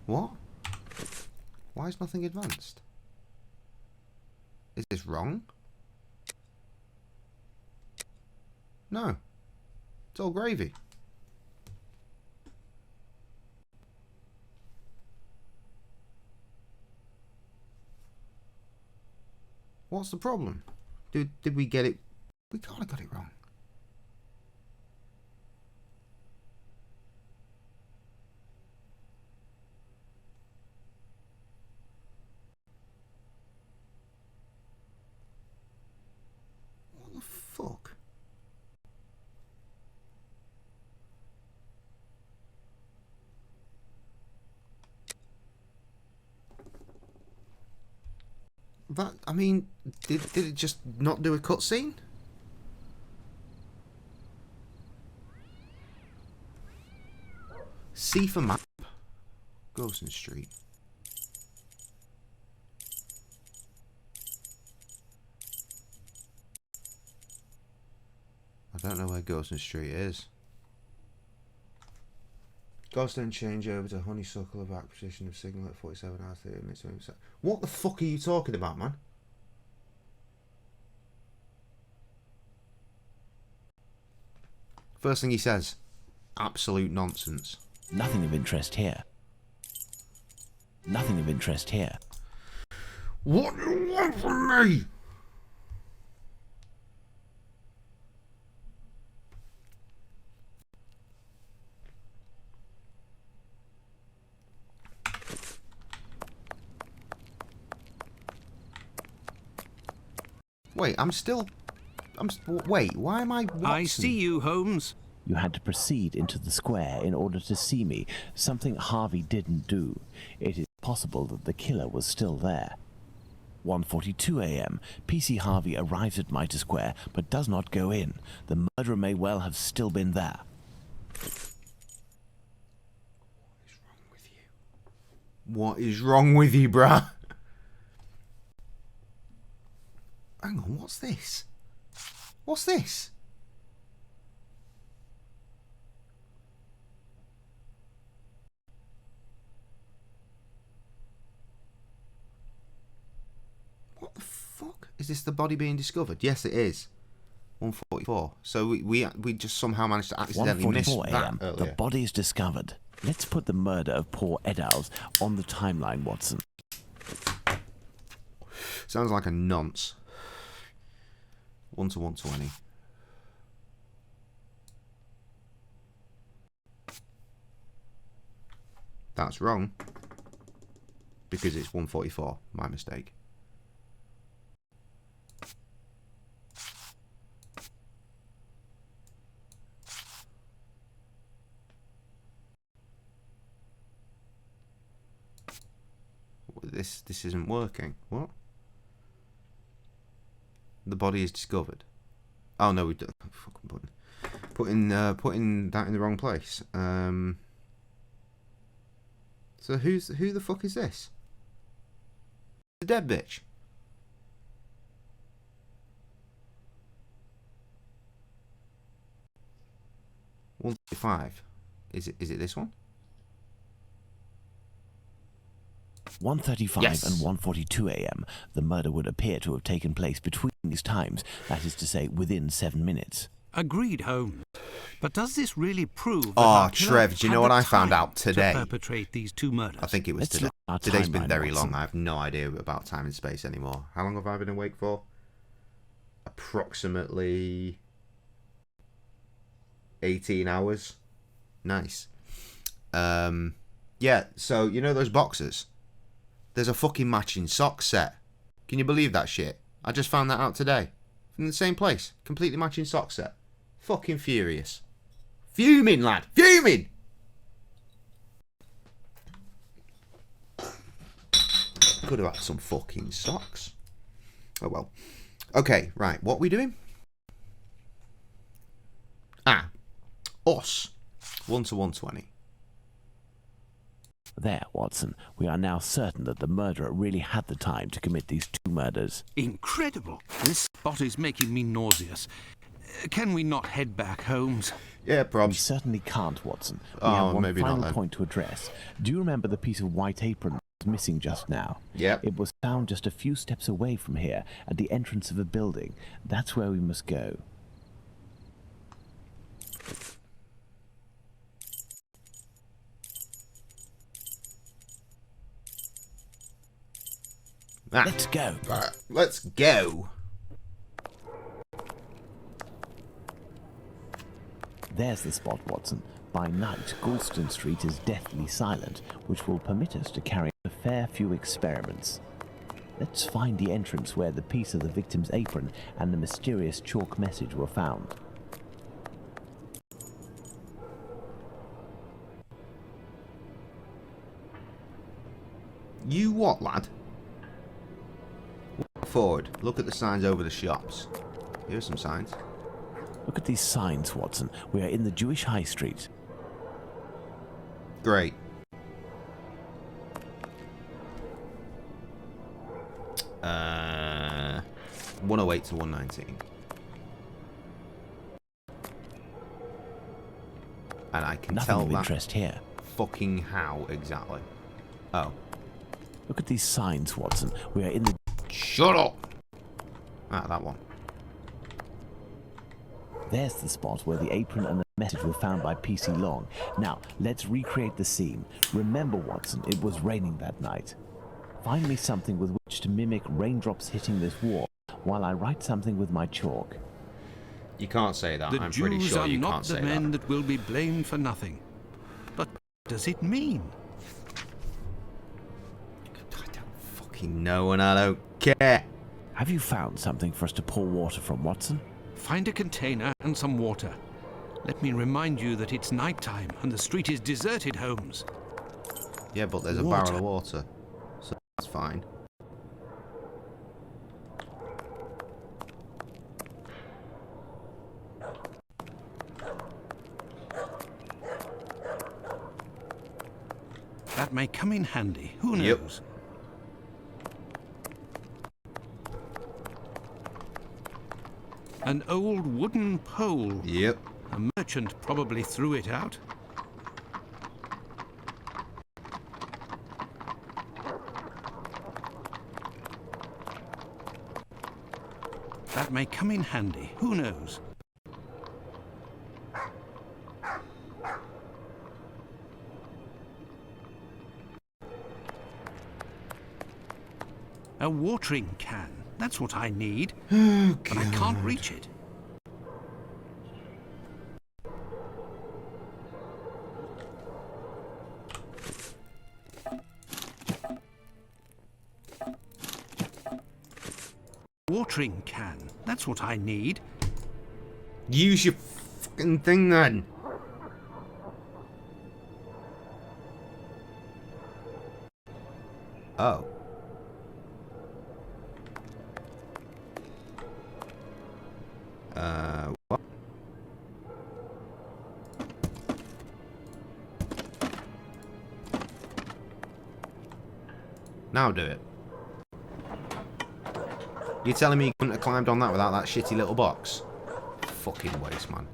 What? Why is nothing advanced? Is this wrong? No. It's all gravy. What's the problem? Did we get it? We kind of got it wrong. What the fuck? That, I mean, did it just not do a cutscene? C for map. Gosden Street. I don't know where Gosden Street is. Gosden change over to honeysuckle of acquisition of signal at 47 hours 30 minutes. What the fuck are you talking about, man? First thing he says, absolute nonsense. Nothing of interest here. Nothing of interest here. What do you want from me? Wait, wait, why am I Watson? I see you, Holmes. You had to proceed into the square in order to see me, something Harvey didn't do. It is possible that the killer was still there. 1:42 a.m. PC Harvey arrives at Mitre Square but does not go in. The murderer may well have still been there. What is wrong with you, bruh? Hang on, what's this? What's this? What the fuck? Is this the body being discovered? Yes, it is. 1:44. So we just somehow managed to accidentally miss 1:44 a.m. that The earlier. body is discovered. Let's put the murder of poor Eddowes on the timeline, Watson. Sounds like a nonce. 1 to 120. That's wrong. Because it's 1:44. My mistake. This isn't working. What? The body is discovered. Oh no, we do. Fucking putting that in the wrong place. So who the fuck is this? The dead bitch. $135. Is it this one? 1:35 Yes. and 1:42 a.m. The murder would appear to have taken place between these times, that is to say, within 7 minutes. Agreed, Holmes. But does this really prove that Oh, our killer Trev, do you had know what the I found time out today? to perpetrate these two murders? I think it was Let's today. look at our Today's been timeline, very Watson. long. I have no idea about time and space anymore. How long have I been awake for? Approximately 18 hours. Nice. Yeah, so you know those boxers? There's a fucking matching sock set. Can you believe that shit? I just found that out today. From the same place. Completely matching sock set. Fucking furious. Fuming, lad. Fuming! Could have had some fucking socks. Oh well. Okay, right. What are we doing? Us. 1 to 120. There, Watson. We are now certain that the murderer really had the time to commit these two murders. Incredible. This spot is making me nauseous. Can we not head back, Holmes? Yeah, We probs. certainly can't, Watson. We Oh, have one maybe not final then. point to address. Do you remember the piece of white apron that was missing just now? Yep. It was found just a few steps away from here, at the entrance of a building. That's where we must go. Let's go. Right, let's go. There's the spot, Watson. By night, Galston Street is deathly silent, which will permit us to carry out a fair few experiments. Let's find the entrance where the piece of the victim's apron and the mysterious chalk message were found. You what, lad? Walk forward. Look at the signs over the shops. Here are some signs. Look at these signs, Watson. We are in the Jewish High Street. Great. Uh, 108 to 119. And I can Nothing tell of that interest here. fucking how exactly. Oh. Look at these signs, Watson. We are in the... Shut up! Ah, that one. There's the spot where the apron and the message were found by PC Long. Now, let's recreate the scene. Remember, Watson, it was raining that night. Find me something with which to mimic raindrops hitting this wall while I write something with my chalk. You can't say that. The I'm pretty Jews sure are you not can't the say men that. that will be blamed for nothing. But what does it mean? I don't fucking know and I don't care. Have you found something for us to pour water from, Watson? Find a container and some water. Let me remind you that it's night time and the street is deserted, Holmes. Yeah, but there's a Water. barrel of water. So that's fine. may come in handy. Who knows? An old wooden pole. Yep. A merchant probably threw it out. That may come in handy. Who knows? A watering can. That's what I need. Oh, but I can't reach it. Watering can. That's what I need. Use your fucking thing then. Oh. What? Now do it. You're telling me you couldn't have climbed on that without that shitty little box? Fucking waste, man.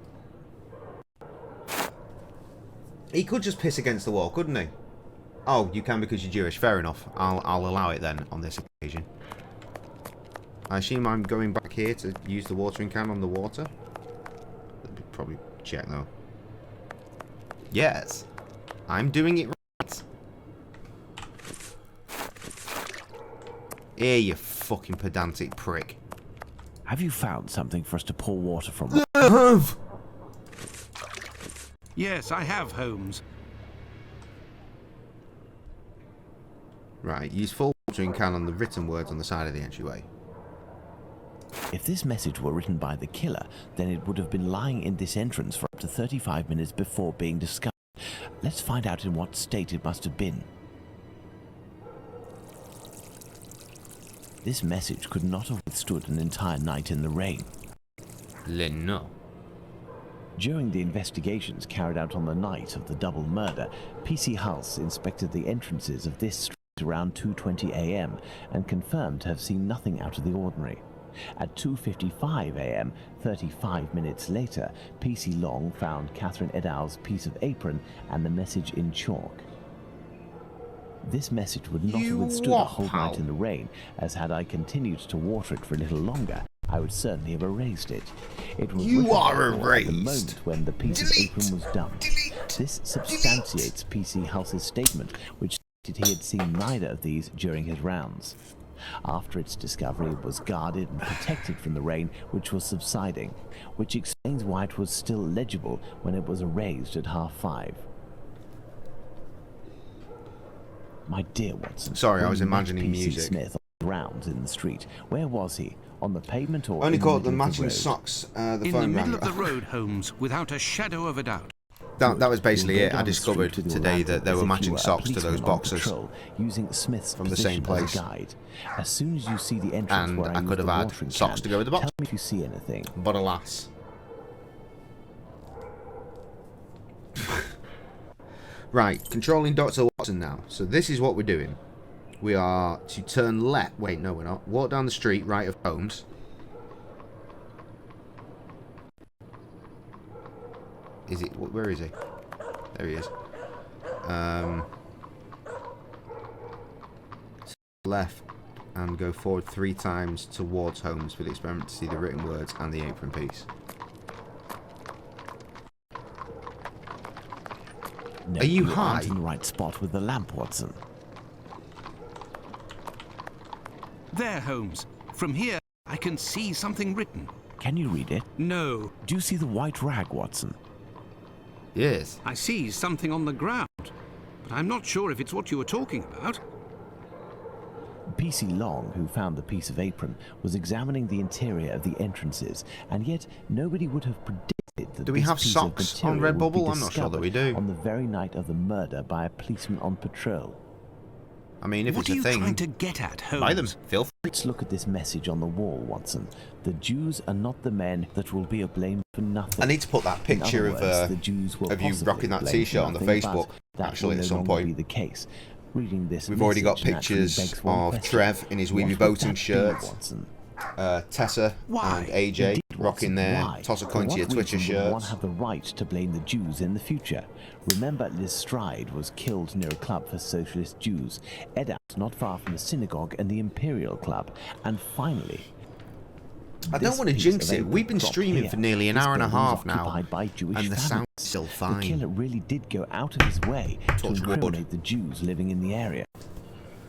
He could just piss against the wall, couldn't he? Oh, you can because you're Jewish. Fair enough. I'll allow it then on this occasion. I assume I'm going back here to use the watering can on the water. Probably check though. Yes, I'm doing it right. Here, you fucking pedantic prick. Have you found something for us to pour water from? I have. Yes, I have, Holmes. Right, use full watering can on the written words on the side of the entryway. If this message were written by the killer, then it would have been lying in this entrance for up to 35 minutes before being discovered. Let's find out in what state it must have been. This message could not have withstood an entire night in the rain. No. During the investigations carried out on the night of the double murder, PC Hulse inspected the entrances of this street around 2:20 a.m. and confirmed to have seen nothing out of the ordinary. At 2:55 a.m., 35 minutes later, PC Long found Catherine Edow's piece of apron and the message in chalk. This message would not have withstood a whole night in the rain, as had I continued to water it for a little longer, I would certainly have erased it. It was You are at the erased. moment when the piece of apron was dumped. This substantiates PC Hulse's statement, which stated he had seen neither of these during his rounds. After its discovery, it was guarded and protected from the rain, which was subsiding, which explains why it was still legible when it was erased at 5:30. My dear Watson, Sorry, I when was you met imagining PC music. Smith on rounds in the street. Where was he? On the pavement or Only in caught the the middle of matching road? socks. The In the phone middle rang. of the road, Holmes, without a shadow of a doubt. That was basically You'll it. go I down the discovered street with your today lantern that there as were if matching you a socks to those policeman on boxes patrol, using Smith's from the same position as place. a guide. As soon as you see the entrance And where I used could have the had watering socks can, to go with the box. Tell me if you see anything. But alas. Right, controlling Dr. Watson now. So this is what we're doing. We are to turn left. Wait, no, we're not. Walk down the street right of Holmes. Is it? Where is he? There he is. Left and go forward 3 times towards Holmes for the experiment to see the written words and the apron piece. No, Are you aren't high? in the right spot with the lamp, Watson. There, Holmes. From here, I can see something written. Can you read it? No. Do you see the white rag, Watson? Yes. I see something on the ground, but I'm not sure if it's what you were talking about. PC Long, who found the piece of apron, was examining the interior of the entrances, and yet nobody would have predicted that Do we this have piece socks of on material would be Redbubble? I'm not sure that we discovered do. on the very night of the murder by a policeman on patrol. I mean, if What it's are a you thing, trying to get at, Holmes? buy them. Feel free. Let's look at this message on the wall, Watson. The Jews are not the men that will be blamed for nothing. I need to put that picture In other words, the of Jews will you possibly rocking that blame for T-shirt on the nothing, Facebook, but that actually, will at no some longer point. be the case. Reading this We've already got message naturally pictures begs one of question. Trev in his What Weeby would Boating that be, shirt. Watson? Tessa and AJ Indeed, rocking Watson, their why? toss a For coin to your what Twitcher reason would one shirts. have the right to blame the Jews in the future? Remember, Liz Stride was killed near a club for socialist Jews, Edat not far from the synagogue and the Imperial Club, and finally... I don't want to jinx it. We've been streaming for nearly an hour and a half now, by Jewish and the families. sound's still fine. The killer really did go out of his way to incriminate the Jews living in the area.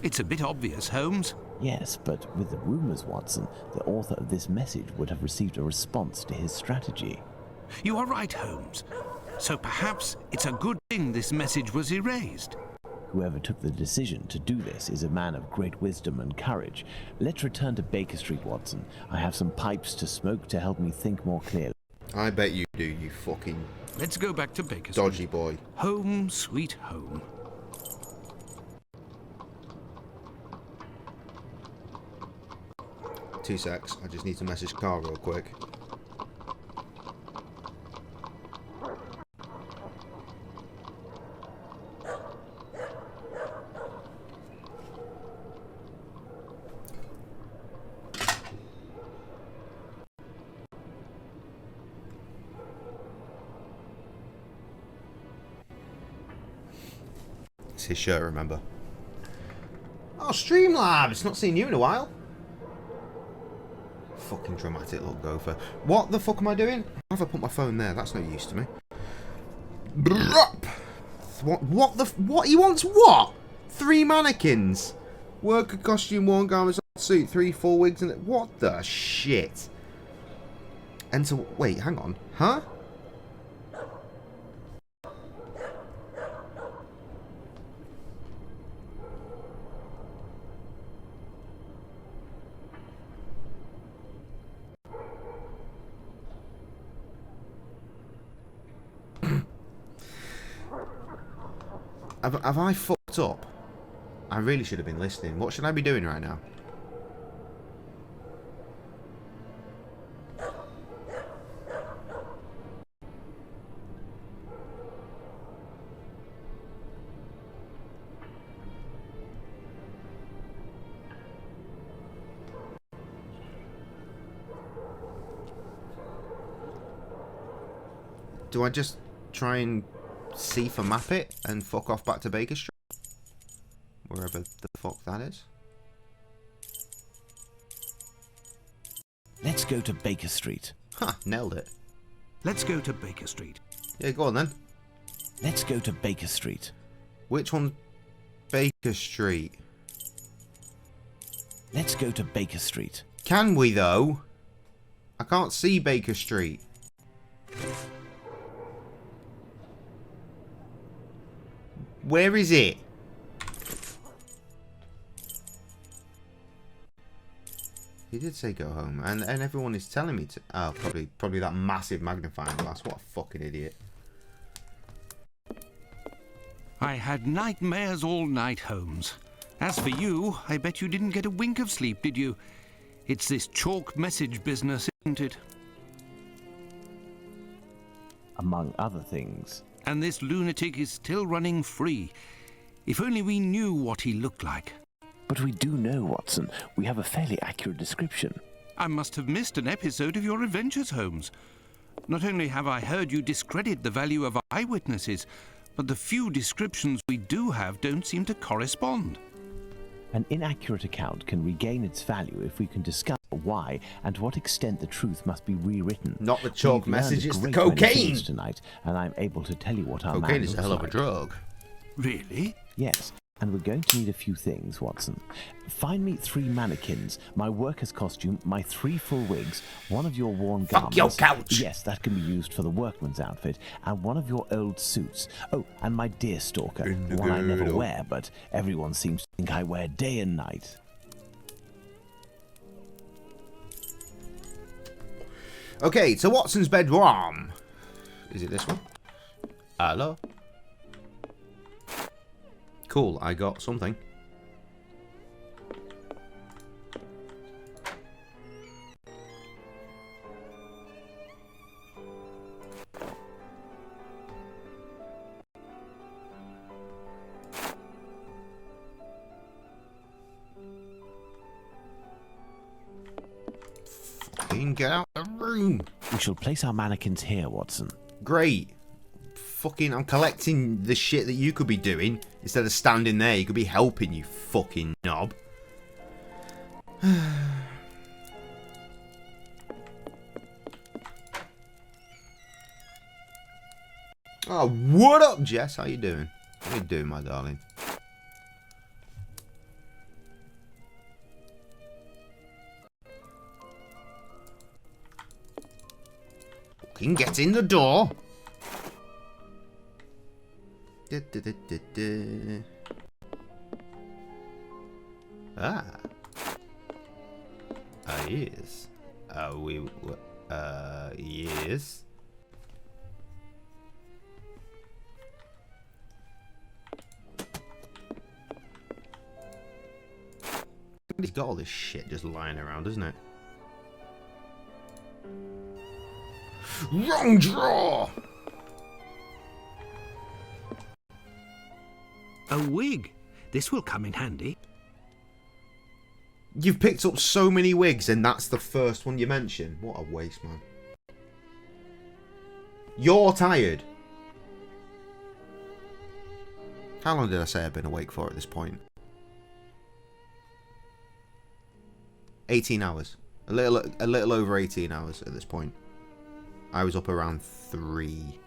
It's a bit obvious, Holmes. Yes, but with the rumours, Watson, the author of this message would have received a response to his strategy. You are right, Holmes. So perhaps it's a good thing this message was erased. Whoever took the decision to do this is a man of great wisdom and courage. Let's return to Baker Street, Watson. I have some pipes to smoke to help me think more clearly. I bet you do, you fucking... Let's go back to Baker Street. Dodgy boy. Home, sweet home. 2 secs, I just need to message Carl real quick. It's his shirt, remember? Oh, Streamlabs! Not seen you in a while. Fucking dramatic little gopher. What the fuck am I doing? How have I put my phone there? That's no use to me. What? He wants what? 3 mannequins. Worker costume, 1 garment, suit, 3 full wigs, and what the shit? And so, wait, hang on. Huh? Have I fucked up? I really should have been listening. What should I be doing right now? Do I just try and see for map it and fuck off back to Baker Street? Wherever the fuck that is. Let's go to Baker Street. Ha, nailed it. Let's go to Baker Street. Yeah, go on then. Let's go to Baker Street. Which one? Baker Street. Let's go to Baker Street. Can we though? I can't see Baker Street. Where is it? He did say go home, and everyone is telling me to. Oh, probably that massive magnifying glass. What a fucking idiot! I had nightmares all night, Holmes. As for you, I bet you didn't get a wink of sleep, did you? It's this chalk message business, isn't it? Among other things. And this lunatic is still running free. If only we knew what he looked like. But we do know, Watson. We have a fairly accurate description. I must have missed an episode of your adventures, Holmes. Not only have I heard you discredit the value of eyewitnesses, but the few descriptions we do have don't seem to correspond. An inaccurate account can regain its value if we can discover why and to what extent the truth must be rewritten. Not the chalk message, it's the We've learned a great many cocaine! things tonight, and I'm able to tell you what our man Cocaine is a looks hell of a like. drug. Really? Yes, and we're going to need a few things, Watson. Find me 3 mannequins, my worker's costume, my 3 full wigs, 1 of your worn garments. Fuck your couch! Yes, that can be used for the workman's outfit, and 1 of your old suits. Oh, and my deer stalker, one I never wear, but everyone seems to think I wear day and night. Okay, to Watson's bedroom. Is it this one? Hello? Cool, I got something. Fucking get out of the room. We shall place our mannequins here, Watson. Great. Fucking, I'm collecting the shit that you could be doing. Instead of standing there, you could be helping, you fucking knob. Oh, what up, Jess? How you doing? How you doing, my darling? Fucking get in the door. Ah. Yes. Yes. He's got all this shit just lying around, isn't it? Wrong draw! A wig. This will come in handy. You've picked up so many wigs and that's the first one you mention. What a waste, man. You're tired. How long did I say I've been awake for at this point? 18 hours. A little over 18 hours at this point. I was up around 3,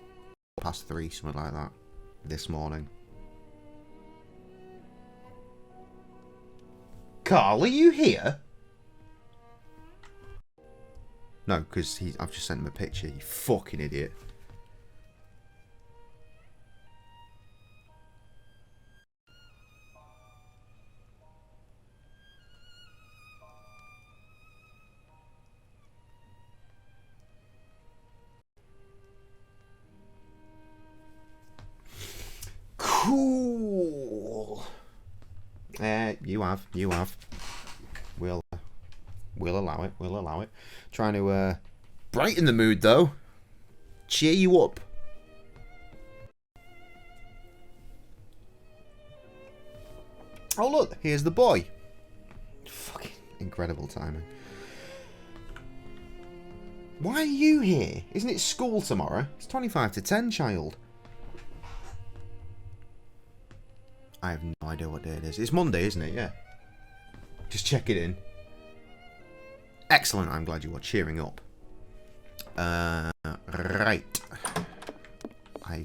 something like that, this morning. Carl, are you here? No, because I've just sent him a picture, you fucking idiot. Cool. You have. We'll allow it. We'll allow it. Trying to brighten the mood though. Cheer you up. Oh look, here's the boy. Fucking incredible timing. Why are you here? Isn't it school tomorrow? It's 25 to 10, child. I have no idea what day it is. It's Monday, isn't it? Yeah. Just check it in. Excellent. I'm glad you are cheering up. Right. I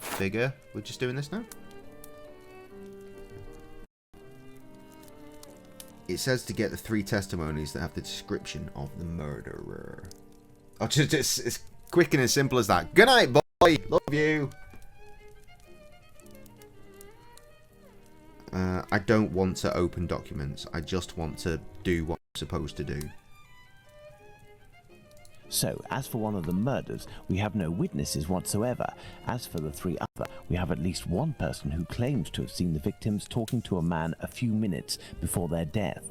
figure we're just doing this now. It says to get the 3 testimonies that have the description of the murderer. Oh, just it's quick and as simple as that. Good night, boy. Love you. I don't want to open documents. I just want to do what I'm supposed to do. So, as for one of the murders, we have no witnesses whatsoever. As for the 3 other, we have at least one person who claims to have seen the victims talking to a man a few minutes before their death.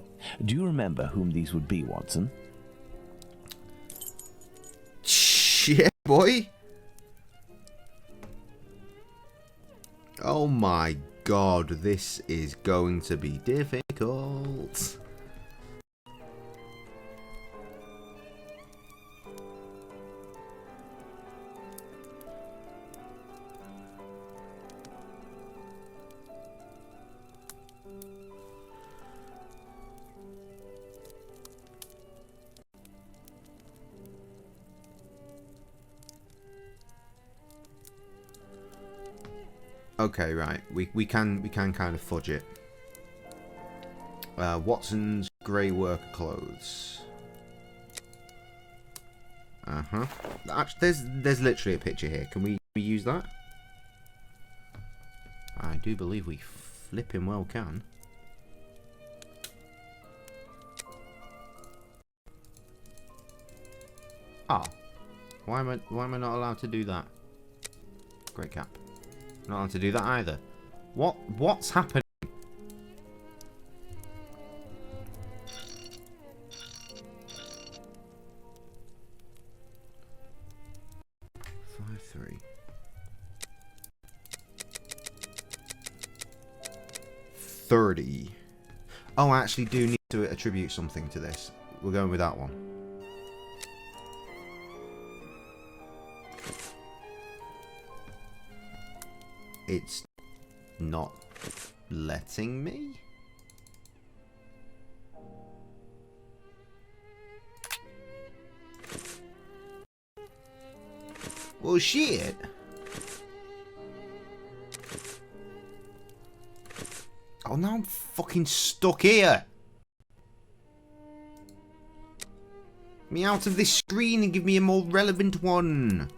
Do you remember whom these would be, Watson? Shit, boy. Oh my God, this is going to be difficult. Okay, right. We can kind of fudge it. Watson's grey worker clothes. Actually, there's literally a picture here. Can we use that? I do believe we flipping well can. Ah, why am I not allowed to do that? Great cap. Not allowed to do that either. What's happening? $5.3. 30. Oh, I actually do need to attribute something to this. We're going with that one. it's not letting me. Well, shit. Oh, now I'm fucking stuck here. Get me out of this screen and give me a more relevant one.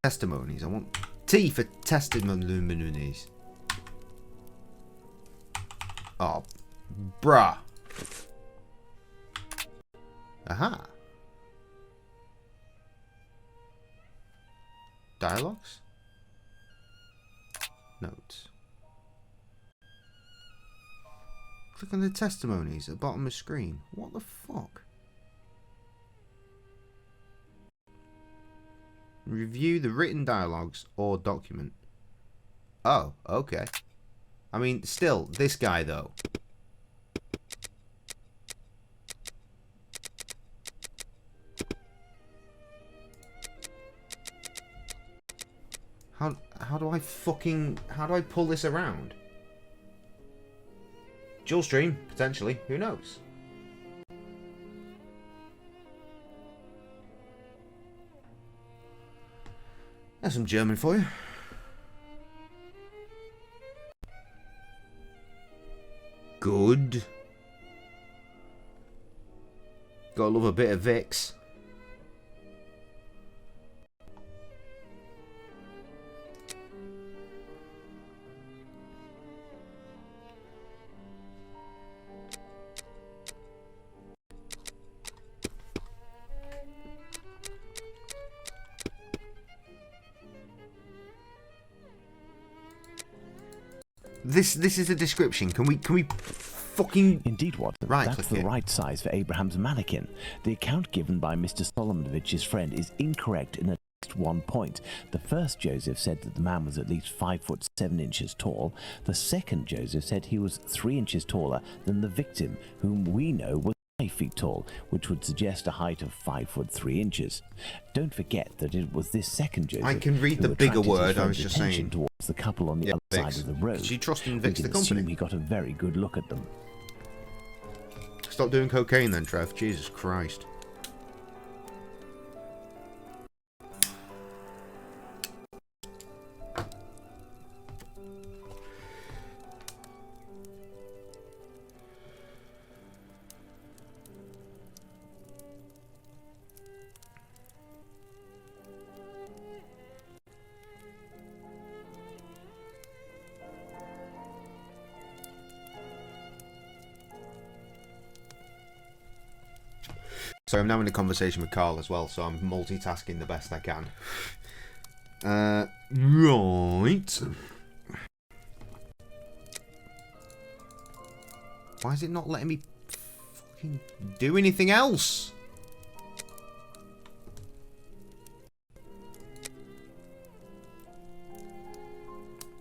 Testimonies. I want T for testimonies. Oh, bruh. Aha. Dialogues? Notes. Click on the testimonies at the bottom of the screen. What the fuck? Review the written dialogues or document. Oh, okay. I mean, still, this guy though. How do I pull this around? Dual stream, potentially, who knows? That's some German for you. Good. Gotta love a bit of Vicks. This is a description. Can we fucking... Indeed, Watson. Right, that's the right size for Abraham's mannequin. The account given by Mr. Solomonovich's friend is incorrect in at least one point. The first Joseph said that the man was at least 5 foot 7 inches tall. The second Joseph said he was 3 inches taller than the victim, whom we know was 5 feet tall, which would suggest a height of 5 foot 3 inches. Don't forget that it was this second Joseph. I can read the bigger word. I was just saying towards the couple on the other side of the road. Did you trust in Vicks the company? He got a very good look at them. Stop doing cocaine then, Trev. Jesus Christ. So I'm now in a conversation with Carl as well, so I'm multitasking the best I can. Right. Why is it not letting me fucking do anything else?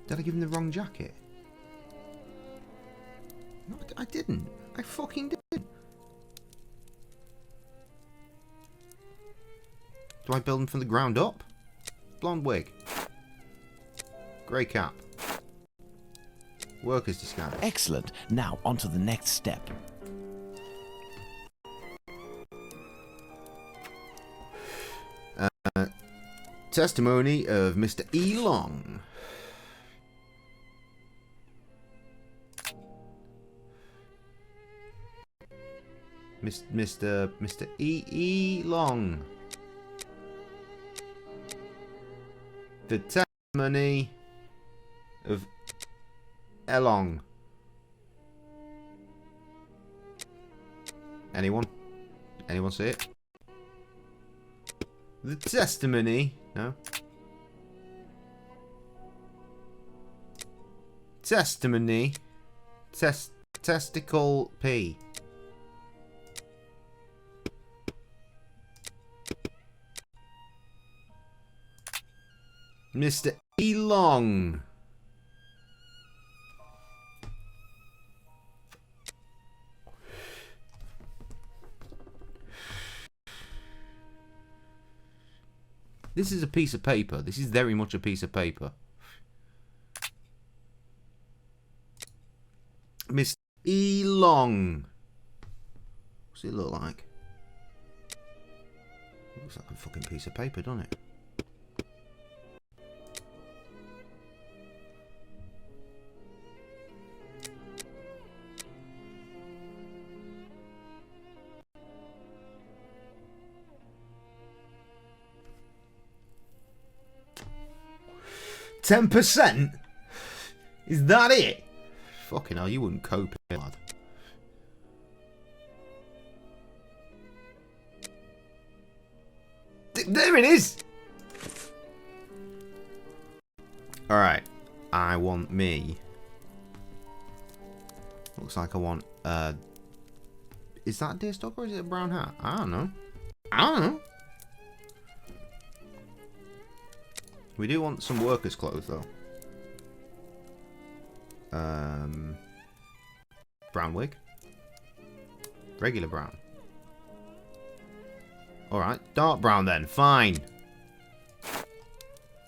Did I give him the wrong jacket? No, I didn't. I fucking didn't. Do I build him from the ground up? Blonde wig. Grey cap. Worker's disguise. Excellent. Now, on to the next step. Testimony of Mr. E. Long. Mr. E. Long. The testimony of Elong. Anyone? Anyone see it? The testimony. No. Testimony. Testicle P. Mr. E. Long. This is a piece of paper. This is very much a piece of paper Miss Elong. What's it look like? Looks like a fucking piece of paper, doesn't it? $10%? Is that it? Fucking hell, you wouldn't cope, lad. There it is! Alright. I want me. Looks like I want, is that a deerstalker or is it a brown hat? I don't know. I don't know. We do want some workers' clothes, though. Brown wig. Regular brown. Alright, dark brown then. Fine.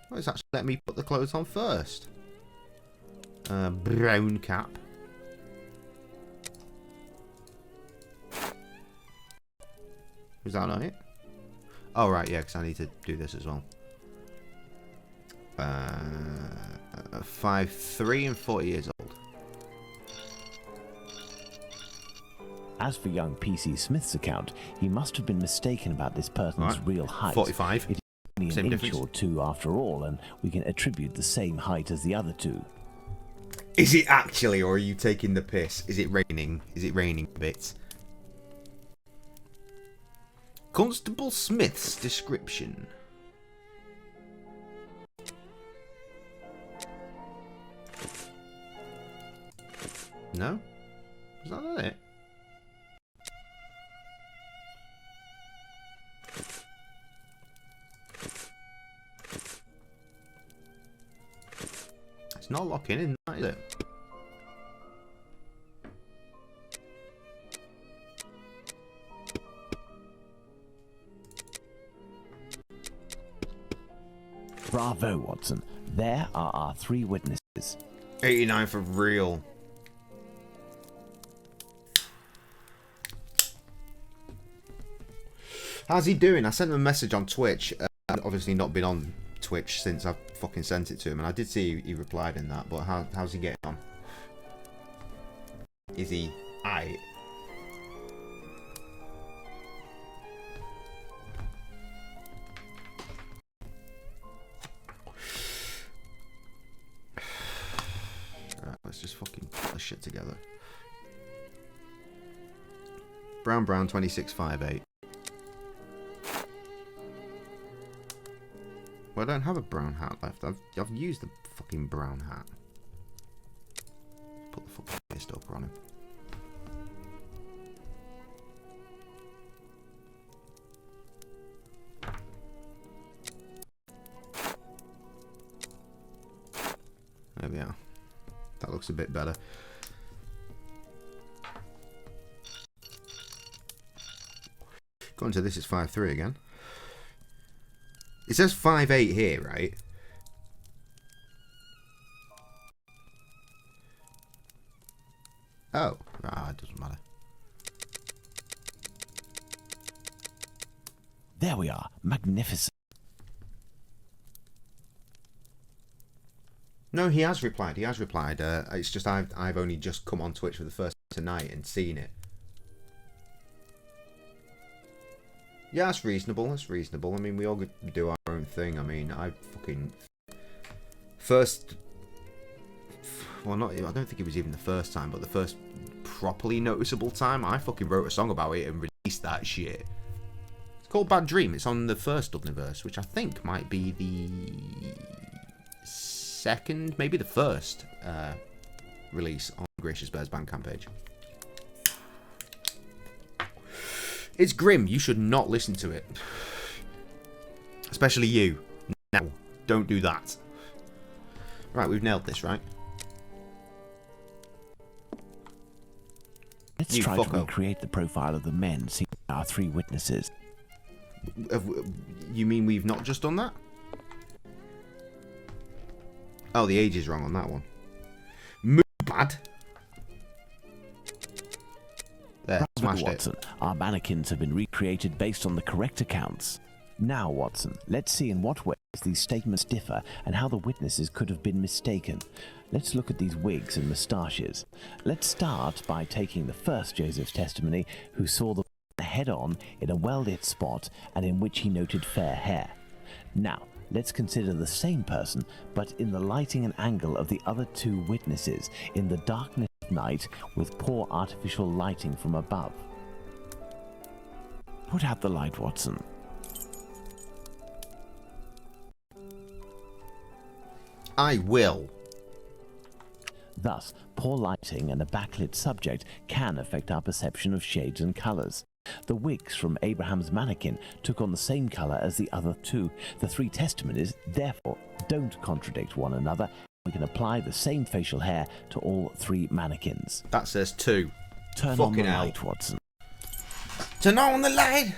Well, it's actually let me put the clothes on first. Brown cap. Was that not it? Oh, right, yeah, because I need to do this as well. 5'3" and 40 years old. As for young PC Smith's account, he must have been mistaken about this person's real height. 45. It's only Same an difference. inch or two after all, and we can attribute the same height as the other two. Is it actually, or are you taking the piss? Is it raining? Is it raining a bit? Constable Smith's description. No? Is that not it? It's not locking in, is it? Bravo, Watson. There are our 3 witnesses. 89 for real. How's he doing? I sent him a message on Twitch. I've obviously not been on Twitch since I fucking sent it to him, and I did see he replied in that, but how's he getting on? Is he aight? Right, let's just fucking put this shit together. Brown 2658. Well, I don't have a brown hat left. I've used the fucking brown hat. Put the fucking deerstalker on him. There we are. That looks a bit better. Going to this is 5'3" again. It says 5'8" here, right? Oh, it doesn't matter. There we are. Magnificent. No, he has replied. He has replied. It's just I've only just come on Twitch for the first time tonight and seen it. Yeah, that's reasonable. That's reasonable. I mean, we all do our own thing. I mean, I fucking well, not. I don't think it was even the first time, but the first properly noticeable time, I fucking wrote a song about it and released that shit. It's called Bad Dream. It's on the first Dubniverse, which I think might be the second, maybe the first release on Gracious Bear's Bandcamp page. It's grim. You should not listen to it. Especially you. No, don't do that. Right, we've nailed this, right? Let's try to recreate the profile of the men seen by our 3 witnesses. You mean we've not just done that? Oh, the age is wrong on that one. Mubad. There, Bravo, smashed Watson. it. Our mannequins have been recreated based on the correct accounts. Now, Watson, let's see in what ways these statements differ and how the witnesses could have been mistaken. Let's look at these wigs and moustaches. Let's start by taking the first Joseph's testimony, who saw the head-on in a well-lit spot and in which he noted fair hair. Now, let's consider the same person, but in the lighting and angle of the other two witnesses, in the darkness of night with poor artificial lighting from above. Put out the light, Watson. I will. Thus, poor lighting and a backlit subject can affect our perception of shades and colours. The wigs from Abraham's mannequin took on the same colour as the other two. The three testimonies, therefore, don't contradict one another. We can apply the same facial hair to all three mannequins. That says 2. Turn on the light, Watson. Turn on the light!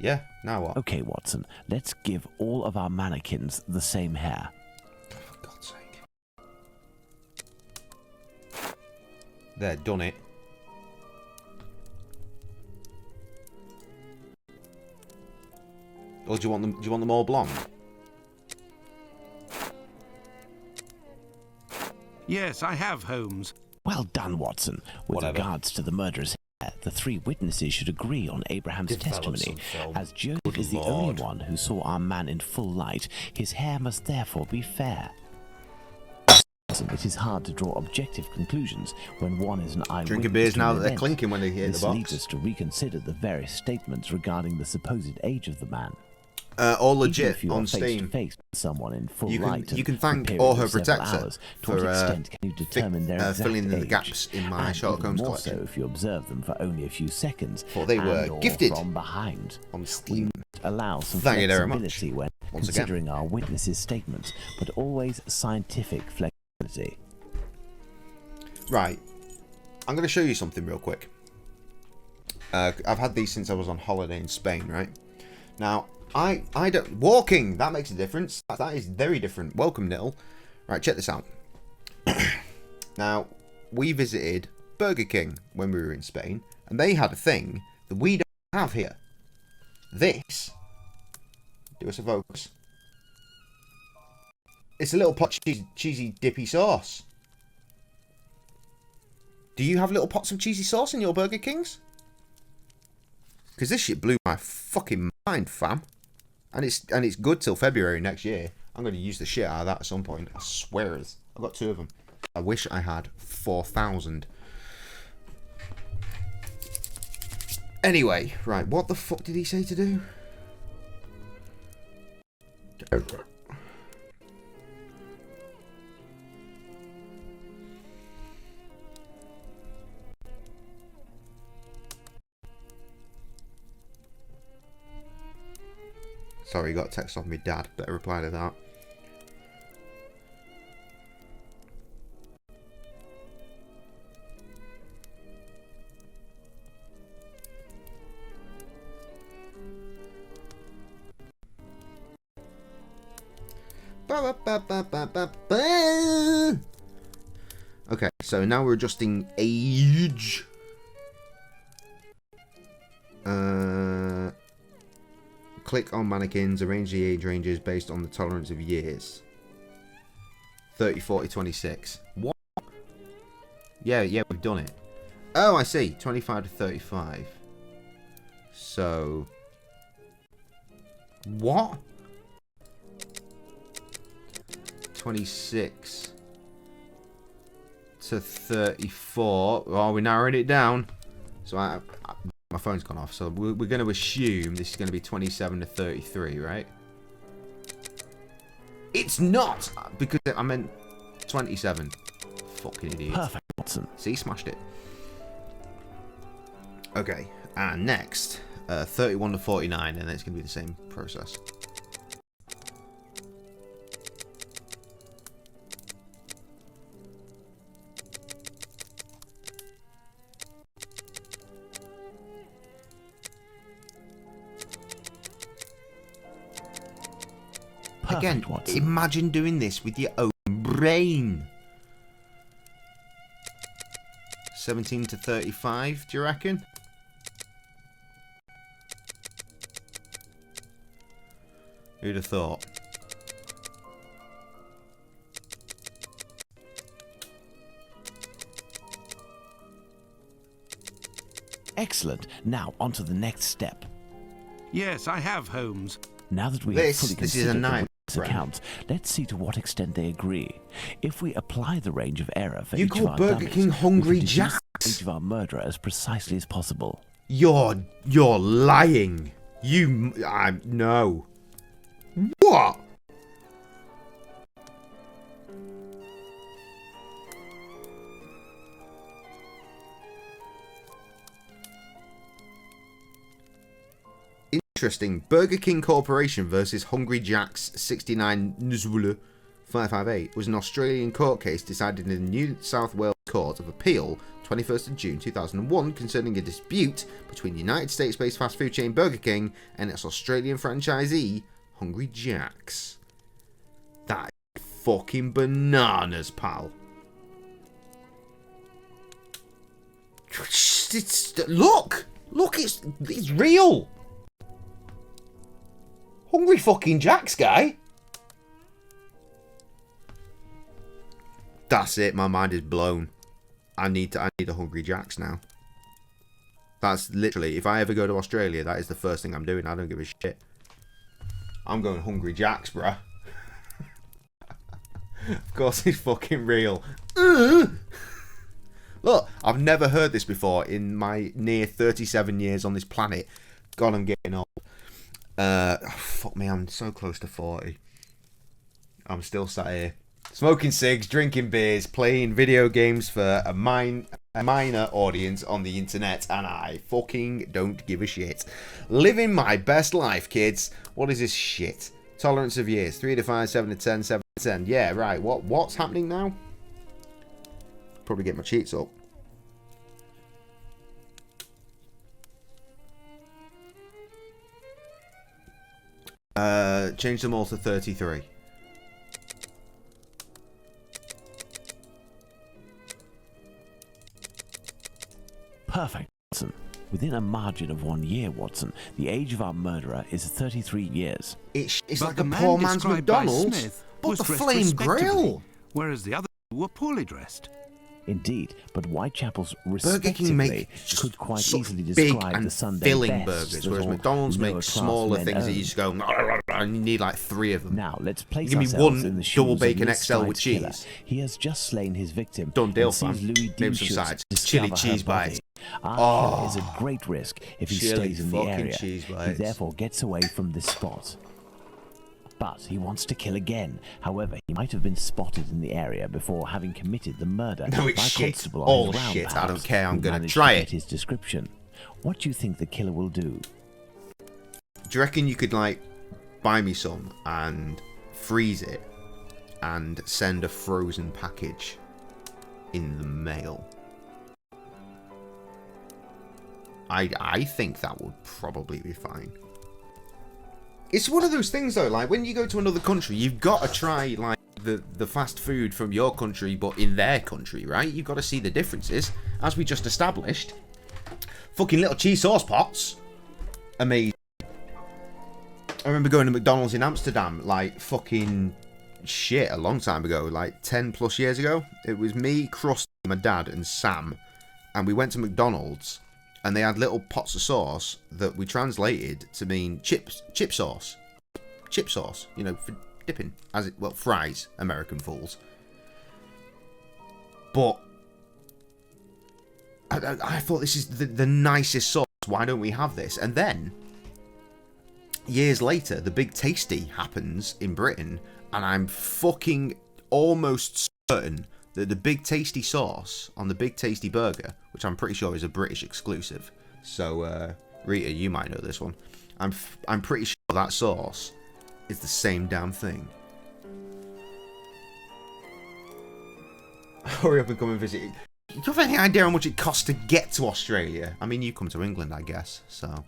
Yeah, now what? Okay, Watson, let's give all of our mannequins the same hair. For God's sake. There, done it. Or do you want them all blonde? Yes, I have, Holmes. Well done, Watson. With regards to the murderer's hair, the three witnesses should agree on Abraham's testimony. As Joseph is the only one who saw our man in full light, his hair must therefore be fair. It is hard to draw objective conclusions when one is an eyewitness. Drinking beers now that they're event. clinking when they hit the box. This leads us to reconsider the various statements regarding the supposed age of the man. All legit if you on are face Steam. to face with someone in full You light can thank for a Or period Her of several Protector hours, to for what extent can you determine their exact filling in the age? gaps in my And Sherlock even Holmes more collection. so if you observe them for only a few seconds. For they were and/or gifted from behind. on Steam. Allow some Thank you very much. flexibility when Once considering our witnesses' statements, but always scientific flexibility. Right. I'm going to show you something real quick. I've had these since I was on holiday in Spain, right? Now, I don't... Walking! That makes a difference. That is very different. Welcome, Nil. Right, check this out. Now, we visited Burger King when we were in Spain, and they had a thing that we don't have here. This. Do us a focus. It's a little pot cheesy dippy sauce. Do you have little pots of cheesy sauce in your Burger Kings? Because this shit blew my fucking mind, fam. And it's good till February next year. I'm going to use the shit out of that at some point. I swear it is. I've got 2 of them. I wish I had 4,000. Anyway, right. What the fuck did he say to do? Sorry, got a text off my dad. Better reply to that. Okay, so now we're adjusting age. Click on mannequins, arrange the age ranges based on the tolerance of years. 30, 40, 26. What? Yeah, we've done it. Oh, I see. 25 to 35. So... What? 26 to 34. Oh, we're narrowing it down. So my phone's gone off. So we're going to assume this is going to be 27 to 33, right? It's not! Because I meant 27. Fucking idiot. Perfect, Watson. See, smashed it. Okay, and next, 31 to 49, and it's going to be the same process. Again, Watson. imagine doing this with your own brain. 17 to 35, do you reckon? Who'd have thought? Excellent. Now, on to the next step. Yes, I have, Holmes. Now that we have fully this is a considered the nightmare. witness' accounts, let's see to what extent they agree. If we apply the range of error for You each of call our Burger dummies, King Hungry we can deduce Jacks? the age of our murderer as precisely as possible. You're lying. No. What? Interesting. Burger King Corporation versus Hungry Jack's 69 Nzwulu 558 was an Australian court case decided in the New South Wales Court of Appeal 21st of June 2001 concerning a dispute between United States-based fast food chain Burger King and its Australian franchisee Hungry Jack's. That is fucking bananas, pal. Look, it's real. Hungry fucking Jack's, guy. That's it. My mind is blown. I need a Hungry Jack's now. That's literally, if I ever go to Australia, that is the first thing I'm doing. I don't give a shit. I'm going Hungry Jack's, bruh. Of course it's fucking real. Look, I've never heard this before in my near 37 years on this planet. God, I'm getting old. Fuck me, I'm so close to 40. I'm still sat here. Smoking cigs, drinking beers, playing video games for a minor audience on the internet, and I fucking don't give a shit. Living my best life, kids. What is this shit? Tolerance of years, 3 to 5, 7 to 10, 7 to 10. Yeah, right. What's happening now? Probably get my cheats up. Change them all to 33. Perfect, Watson. Within a margin of 1 year, Watson, the age of our murderer is 33 years. It's like a poor man's McDonald's, but the Flame Grill. Whereas the other were poorly dressed. Indeed, but Whitechapel's Burger King respectively could quite easily describe the Sunday filling best, burgers, whereas McDonald's makes smaller things that you just go, and you need like 3 of them. Now let's place Give me ourselves one in the shoes double of bacon Miss XL with Slide's killer. cheese. He has just slain his victim. Done deal, and sees fam. Louis Name some Deschutes sides. discover Chili her cheese body. bites. Our killer is at great risk if he Chili stays in the fucking area. cheese He bites. therefore gets away from this spot. But he wants to kill again. However, he might have been spotted in the area before having committed the murder No, it's by a shit. constable on All his round, shit. I perhaps, don't care. I'm who gonna managed try to it. get his description. What do you think the killer will do? Do you reckon you could like buy me some and freeze it and send a frozen package in the mail? I think that would probably be fine. It's one of those things though, like when you go to another country, you've got to try like the fast food from your country but in their country, right? You've got to see the differences, as we just established. Fucking little cheese sauce pots. Amazing. I remember going to McDonald's in Amsterdam, like fucking shit, a long time ago, like 10 plus years ago. It was me, Krusty, my dad, and Sam. And we went to McDonald's, and they had little pots of sauce that we translated to mean chip sauce. Chip sauce, you know, for dipping. Fries, American fools. But I thought this is the nicest sauce. Why don't we have this? And then years later, the Big Tasty happens in Britain, and I'm fucking almost certain that the Big Tasty sauce on the Big Tasty burger, which I'm pretty sure is a British exclusive, so Rita, you might know this one. I'm pretty sure that sauce is the same damn thing. Hurry up and come and visit. Do you have any idea how much it costs to get to Australia? I mean, you come to England, I guess, so.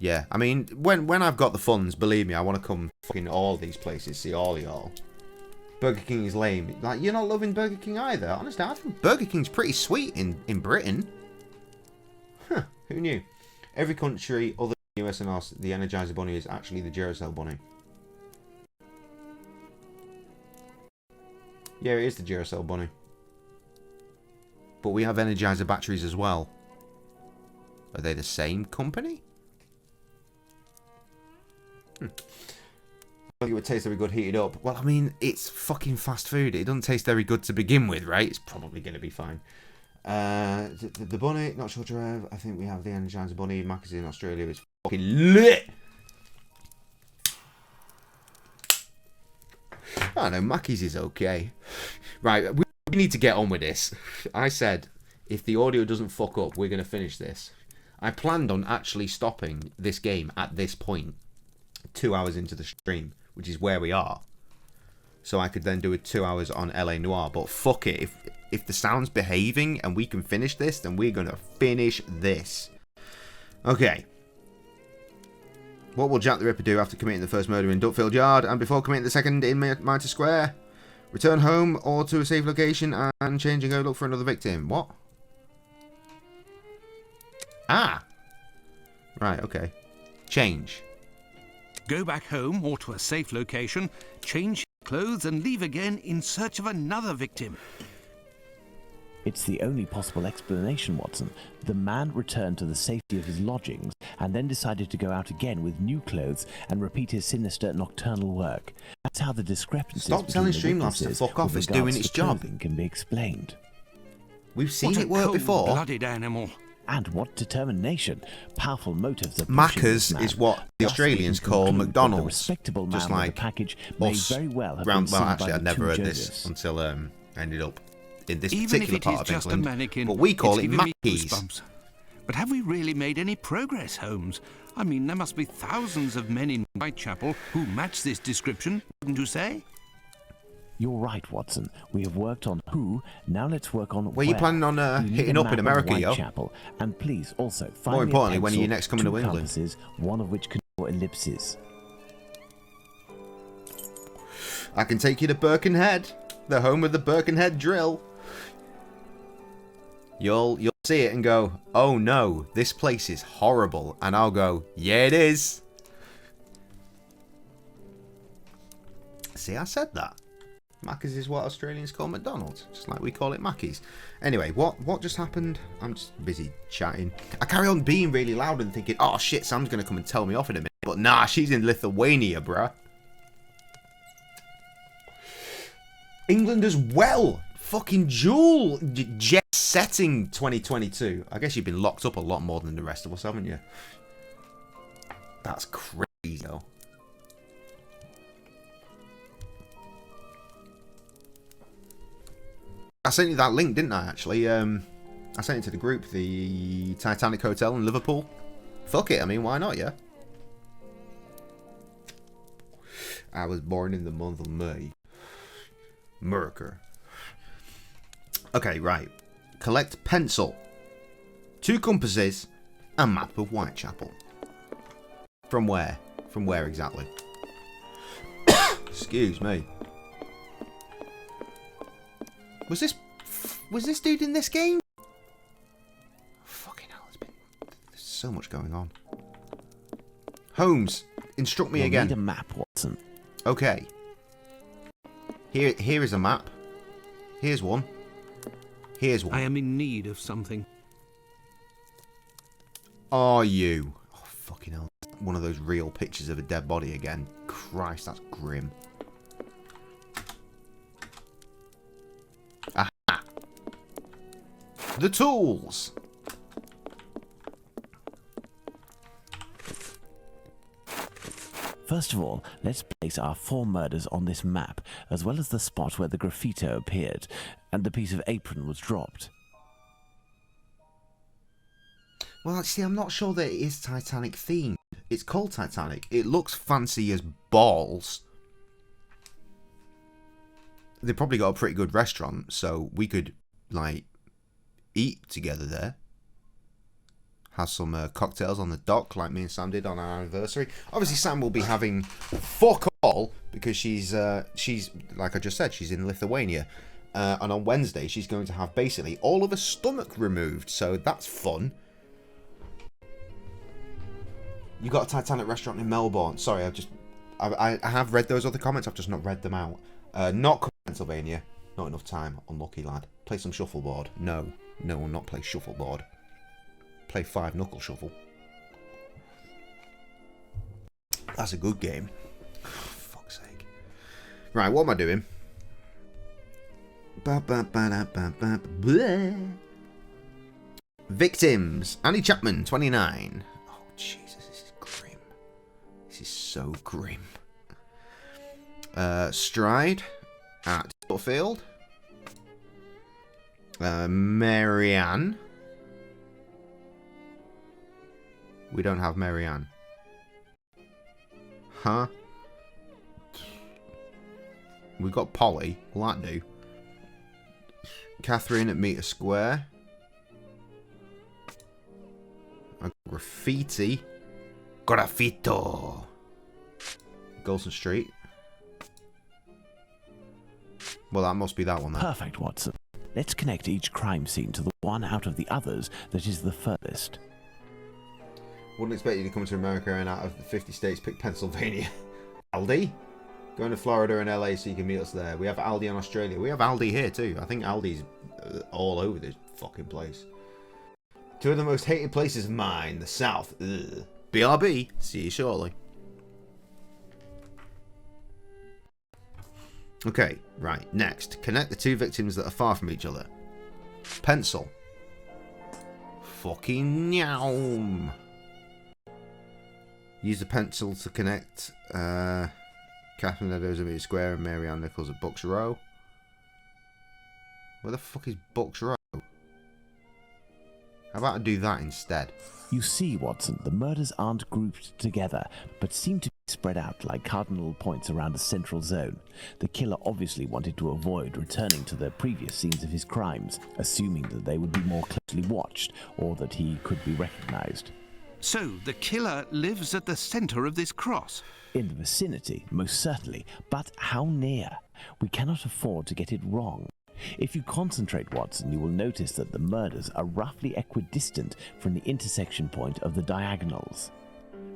Yeah, I mean, when I've got the funds, believe me, I want to come fucking all these places, see all y'all. Burger King is lame. Like, you're not loving Burger King either. Honestly, I think Burger King's pretty sweet in Britain. Huh, who knew? Every country other than the US and us, the Energizer Bunny is actually the Duracell Bunny. Yeah, it is the Duracell Bunny. But we have Energizer batteries as well. Are they the same company? I think it would taste very good heated up. Well, I mean, it's fucking fast food. It doesn't taste very good to begin with, right? It's probably going to be fine. The bunny, not sure to have. I think we have the Energizer Bunny. Macca's in Australia is fucking lit. I don't know, Mackey's is okay. Right, we need to get on with this. I said, if the audio doesn't fuck up, we're going to finish this. I planned on actually stopping this game at this point, 2 hours into the stream, which is where we are. So I could then do a 2 hours on LA Noire, but fuck it. If the sound's behaving and we can finish this, then we're going to finish this. Okay. What will Jack the Ripper do after committing the first murder in Duckfield Yard and before committing the second in Mitre Square? Return home or to a safe location and change and go look for another victim. What? Ah. Right, okay. Change. Go back home or to a safe location, change clothes and leave again in search of another victim. It's the only possible explanation, Watson. The man returned to the safety of his lodgings and then decided to go out again with new clothes and repeat his sinister nocturnal work. That's how the discrepancies Stop telling Streamlabs to fuck off. It's doing its job. Can be explained. We've seen it work before. Blooded animal. And what determination! Powerful motives are Macca's is what the Australians call McDonald's. Respectable just man like with the package may very well have been well, actually, I'd never heard Josephs. this until I ended up in this Even particular if it part is of just England. a mannequin, But we call it it's giving me Mackies. goosebumps. But have we really made any progress, Holmes? I mean, there must be thousands of men in Whitechapel who match this description, wouldn't you say? You're right, Watson. We have worked on who. Now let's work on Where you planning on hitting up in America, yo? And please also find More me importantly, a when are pencil, you next coming to 2 England? compasses, one of which can draw ellipses. I can take you to Birkenhead, the home of the Birkenhead drill. You'll see it and go, oh no, this place is horrible. And I'll go, yeah, it is. See, I said that. Macca's is what Australians call McDonald's, just like we call it Mackey's. Anyway, what just happened? I'm just busy chatting. I carry on being really loud and thinking, oh shit, Sam's going to come and tell me off in a minute. But nah, she's in Lithuania, bruh. England as well. Fucking Jewel jet setting 2022. I guess you've been locked up a lot more than the rest of us, haven't you? That's crazy, though. I sent you that link, didn't I, actually? I sent it to the group, the Titanic Hotel in Liverpool. Fuck it, I mean, why not, yeah? I was born in the month of May. Merker. Okay, right. Collect pencil. 2 compasses. A map of Whitechapel. From where? From where exactly? Excuse me. Was this dude in this game? Fucking hell, there's so much going on. Holmes, instruct me again. Need a map, Watson. Okay. Here is a map. Here's one. Here's one. I am in need of something. Are you? Oh, fucking hell. One of those real pictures of a dead body again. Christ, that's grim. Aha. The tools. First of all, let's place our 4 murders on this map, as well as the spot where the graffito appeared, and the piece of apron was dropped. Well, see, I'm not sure that it is Titanic themed. It's called Titanic. It looks fancy as balls. They've probably got a pretty good restaurant, so we could, like, eat together there. has some cocktails on the dock, like me and Sam did on our anniversary. Obviously, Sam will be having fuck all because she's like I just said, she's in Lithuania, and on Wednesday she's going to have basically all of her stomach removed. So that's fun. You got a Titanic restaurant in Melbourne. Sorry, I have read those other comments. I've just not read them out. Not Pennsylvania. Not enough time. Unlucky lad. Play some shuffleboard. No, will not play shuffleboard. Play 5-knuckle shuffle. That's a good game. Oh, fuck's sake. Right, what am I doing? Victims. Annie Chapman, 29. Oh, Jesus, this is grim. This is so grim. Stride at Butterfield. Marianne. We don't have Marianne. Huh? We got Polly. Will that do? Catherine at Meter Square. Graffiti. Graffito. Golson Street. Well, that must be that one then. Perfect, Watson. Let's connect each crime scene to the one out of the others that is the furthest. Wouldn't expect you to come to America and out of the 50 states pick Pennsylvania. Aldi? Going to Florida and LA so you can meet us there. We have Aldi in Australia. We have Aldi here too. I think Aldi's all over this fucking place. Two of the most hated places of mine. The South. Ugh. BRB. See you shortly. Okay, right. Next. Connect the two victims that are far from each other. Pencil. Fucking nyam. Use the pencil to connect Catherine Meadows at Meter Square and Mary Ann Nichols at Bucks Row. Where the fuck is Bucks Row? How about I do that instead? You see, Watson, the murders aren't grouped together, but seem to be spread out like cardinal points around a central zone. The killer obviously wanted to avoid returning to the previous scenes of his crimes, assuming that they would be more closely watched or that he could be recognized. So, the killer lives at the centre of this cross? In the vicinity, most certainly, but how near? We cannot afford to get it wrong. If you concentrate, Watson, you will notice that the murders are roughly equidistant from the intersection point of the diagonals.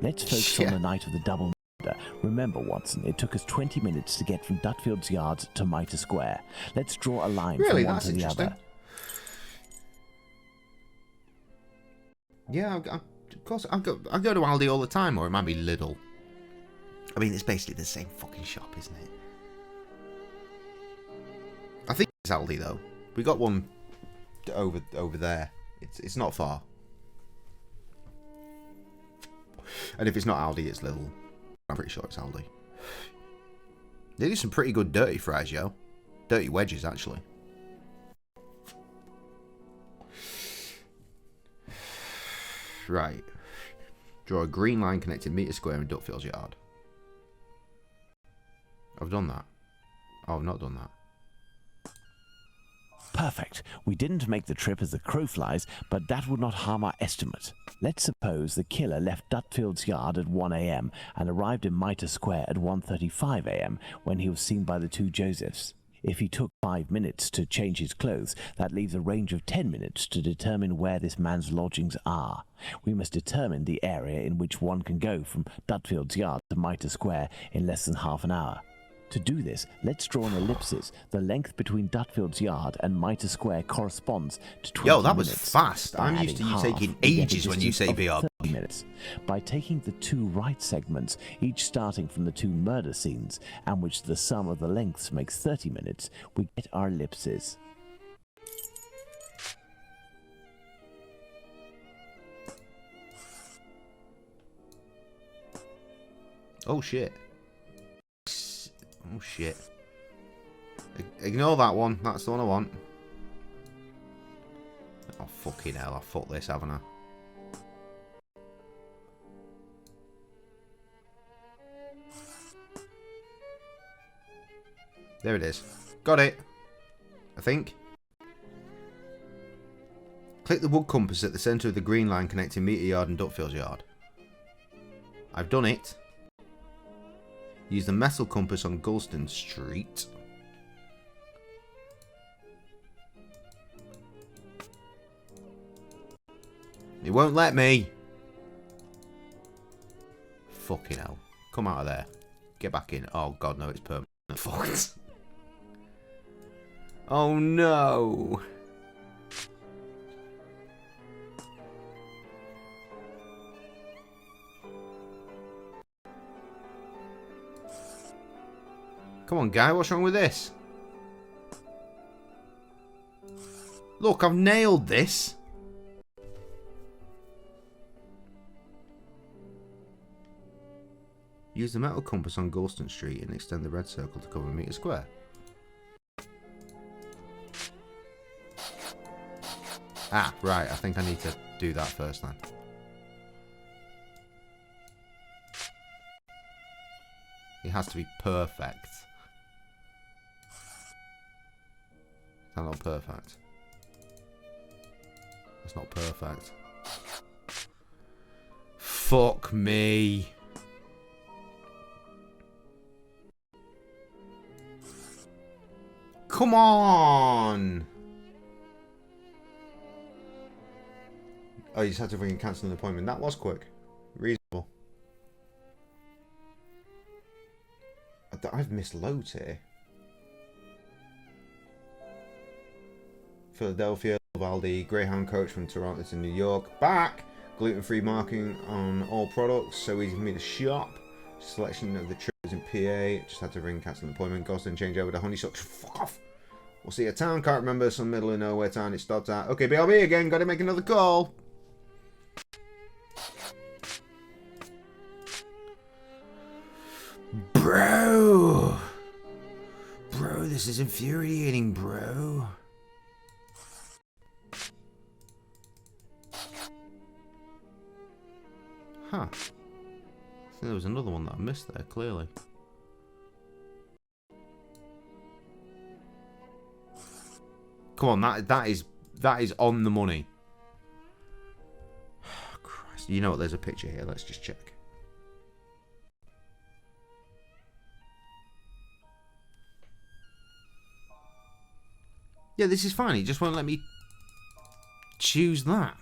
Let's focus on the night of the double murder. Remember, Watson, it took us 20 minutes to get from Dutfield's Yard to Mitre Square. Let's draw a line from one to the other. Yeah, of course, I go to Aldi all the time, or it might be Lidl. I mean, it's basically the same fucking shop, isn't it? I think it's Aldi though. We got one over there. It's not far. And if it's not Aldi, it's Lidl. I'm pretty sure it's Aldi. They do some pretty good dirty fries, yo. Dirty wedges, actually. Right. Draw a green line connecting Meter Square and Dutfield's Yard. I've done that. Oh, I've not done that. Perfect. We didn't make the trip as the crow flies, but that would not harm our estimate. Let's suppose the killer left Dutfield's Yard at 1 a.m. and arrived in Mitre Square at 1:35 a.m. when he was seen by the two Josephs. If he took 5 minutes to change his clothes, that leaves a range of 10 minutes to determine where this man's lodgings are. We must determine the area in which one can go from Dutfield's Yard to Mitre Square in less than half an hour. To do this, let's draw an ellipsis. The length between Dutfield's Yard and Mitre Square corresponds to 20 minutes. Yo, that was fast. I'm used to you taking ages when you say BRB. 30 minutes. By taking the two right segments, each starting from the two murder scenes, and which the sum of the lengths makes 30 minutes, we get our ellipses. Oh shit. Oh shit. Ignore that one. That's the one I want. Oh fucking hell, I fucked this, haven't I? There it is. Got it. I think. Click the wood compass at the centre of the green line connecting Meter Yard and Duckfields Yard. I've done it. Use the metal compass on Gulston Street. It won't let me. Fucking hell. Come out of there. Get back in. Oh god, no, it's permanent. Fucked. Oh no. Come on, guy, what's wrong with this? Look, I've nailed this. Use the metal compass on Gulston Street and extend the red circle to cover a metre square. Ah, right, I think I need to do that first then. It has to be perfect. That's not perfect. That's not perfect. Fuck me. Come on! Oh, you just had to ring and cancel an appointment. That was quick. Reasonable. I've missed loads here. Philadelphia, Valdi, Greyhound coach from Toronto to New York. Back! Gluten-free marking on all products, so easy for me to shop. Selection of the trips in PA. Just had to ring and cancel an appointment. Gosling change over to Honeysuckle. Fuck off! We'll see a town. Can't remember some middle of nowhere town it stopped at. Okay, BRB again. Gotta make another call. Bro! Bro, this is infuriating, bro. Huh. I think there was another one that I missed there, clearly. Come on, that is on the money. Oh, Christ. You know what, there's a picture here, let's just check. Yeah, this is fine. He just won't let me choose that.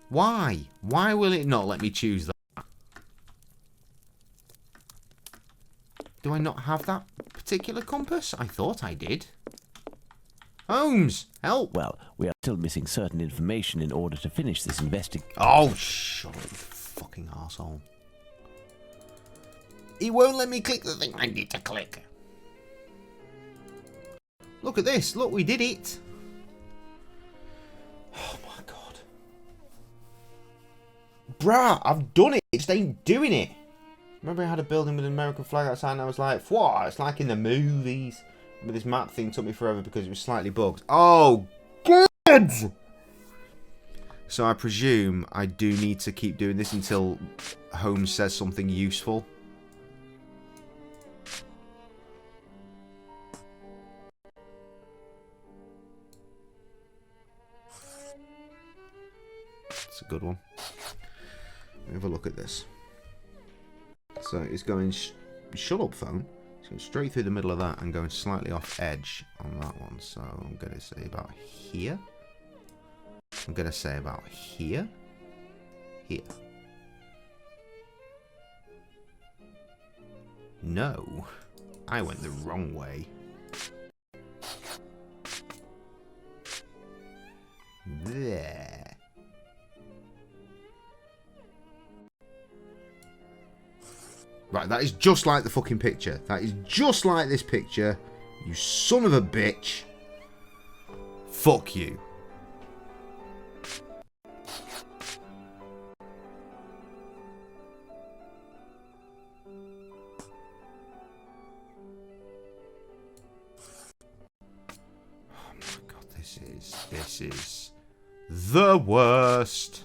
Why? Why will it not let me choose that? Do I not have that particular compass? I thought I did. Holmes, help! Well, we are still missing certain information in order to finish this investigation. Oh, shut up, you fucking arsehole. He won't let me click the thing I need to click. Look at this. Look, we did it. Oh, my God. Bruh, I've done it. It just ain't doing it. Remember I had a building with an American flag outside and I was like, what? It's like in the movies. But this map thing took me forever because it was slightly bugged. Oh, good! So I presume I do need to keep doing this until Holmes says something useful. It's a good one. Let me have a look at this. So it's going shut up phone. It's going straight through the middle of that and going slightly off edge on that one. So I'm going to say about here. I'm going to say about here. Here. No. I went the wrong way. There. Right, that is just like the fucking picture. That is just like this picture. You son of a bitch. Fuck you. Oh my God, this is the worst.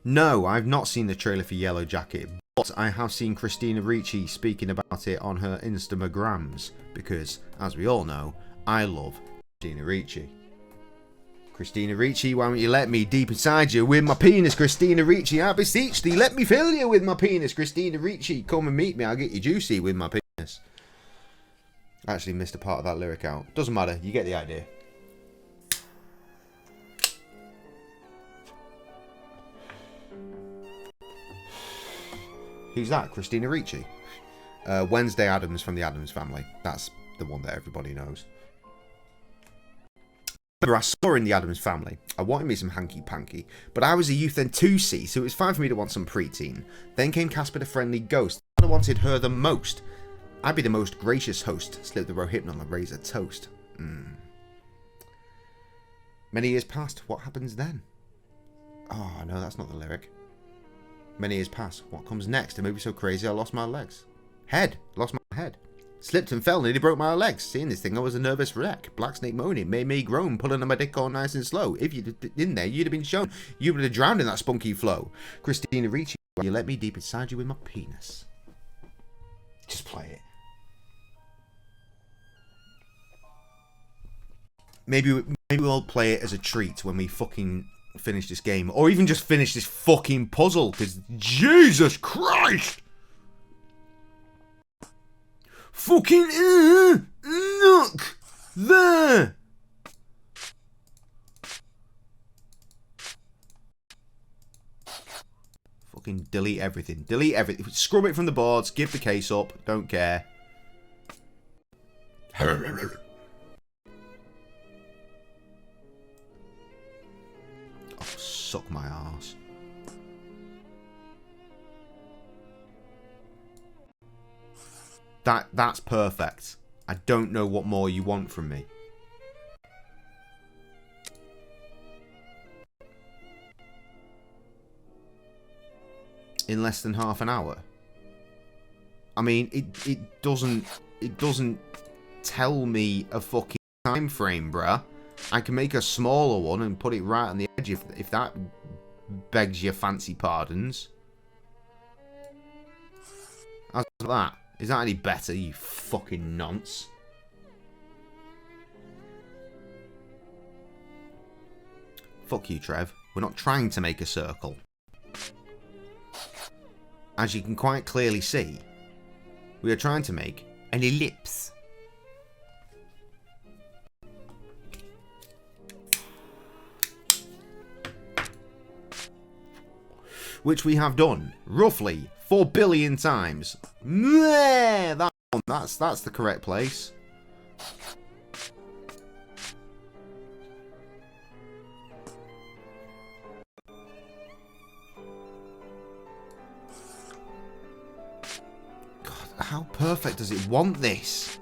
No, I've not seen the trailer for Yellow Jacket, but I have seen Christina Ricci speaking about it on her Instagrams, because, as we all know, I love Christina Ricci. Christina Ricci, why won't you let me deep inside you with my penis, Christina Ricci? I beseech thee, let me fill you with my penis, Christina Ricci. Come and meet me, I'll get you juicy with my penis. I actually missed a part of that lyric out. Doesn't matter, you get the idea. Who's that? Christina Ricci? Wednesday Addams from the Addams Family. That's the one that everybody knows. Remember, I saw her in the Addams Family. I wanted me some hanky-panky, but I was a youth then too, see, so it was fine for me to want some preteen. Then came Casper the Friendly Ghost. I wanted her the most. I'd be the most gracious host. Slip the Rohypnol and raise a toast. Many years passed. What happens then? Oh, no, that's not the lyric. Many years pass. What comes next? A movie so crazy I lost my legs. Head. Lost my head. Slipped and fell, nearly broke my legs. Seeing this thing, I was a nervous wreck. Black snake moaning, made me groan, pulling on my dick all nice and slow. If you'd been in there, you'd have been shown. You would have drowned in that spunky flow. Christina Ricci, you let me deep inside you with my penis. Just play it. Maybe we'll play it as a treat when we fucking finish this game. Or even just finish this fucking puzzle. Because Jesus Christ! Fucking look there. Fucking delete everything. Delete everything. Scrub it from the boards. Give the case up. Don't care. Oh, suck my arse. That's perfect. I don't know what more you want from me. In less than half an hour. I mean, it doesn't tell me a fucking time frame, bruh. I can make a smaller one and put it right on the edge if that begs your fancy pardons. How's that? Is that any better, you fucking nonce? Fuck you, Trev. We're not trying to make a circle. As you can quite clearly see, we are trying to make an ellipse. Which we have done, roughly, 4 billion times. That one, that's the correct place. God, how perfect does it want this?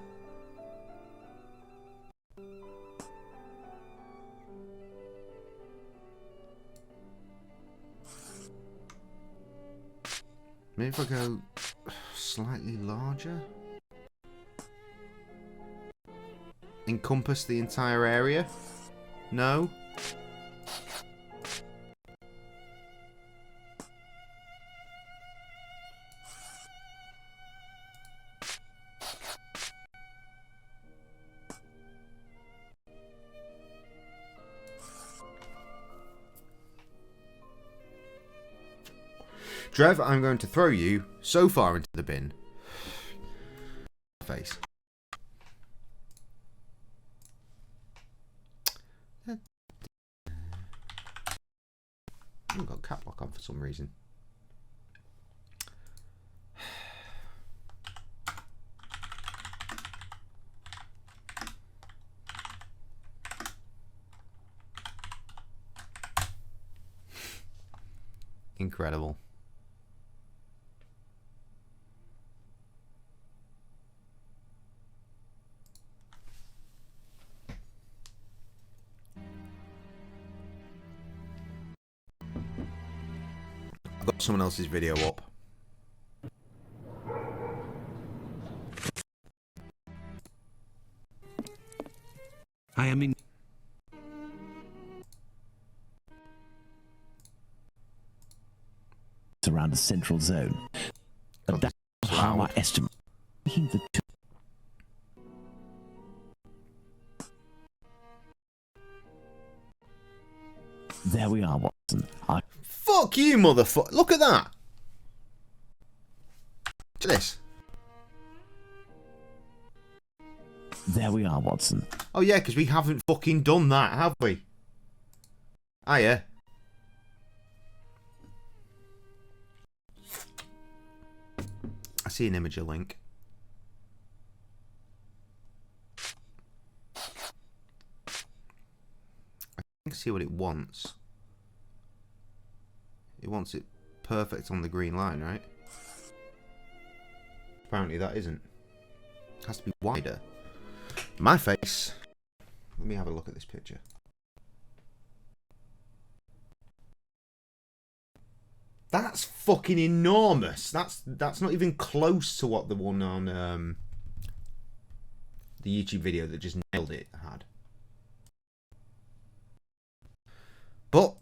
Maybe if I go slightly larger? Encompass the entire area? No? Trev, I'm going to throw you so far into the bin. Face. I haven't got cap lock on for some reason. Incredible. Got someone else's video up. I am in. around a central zone. But that's how I estimate the two. There we are, Watson. Fuck you, motherfucker. Look at that. Look at this. There we are, Watson. Oh, yeah, because we haven't fucking done that, have we? Ah, yeah. I see an image of Link. I can see what it wants. It wants it perfect on the green line, right? Apparently that isn't. It has to be wider. My face. Let me have a look at this picture. That's fucking enormous. That's not even close to what the one on the YouTube video that just nailed it had. But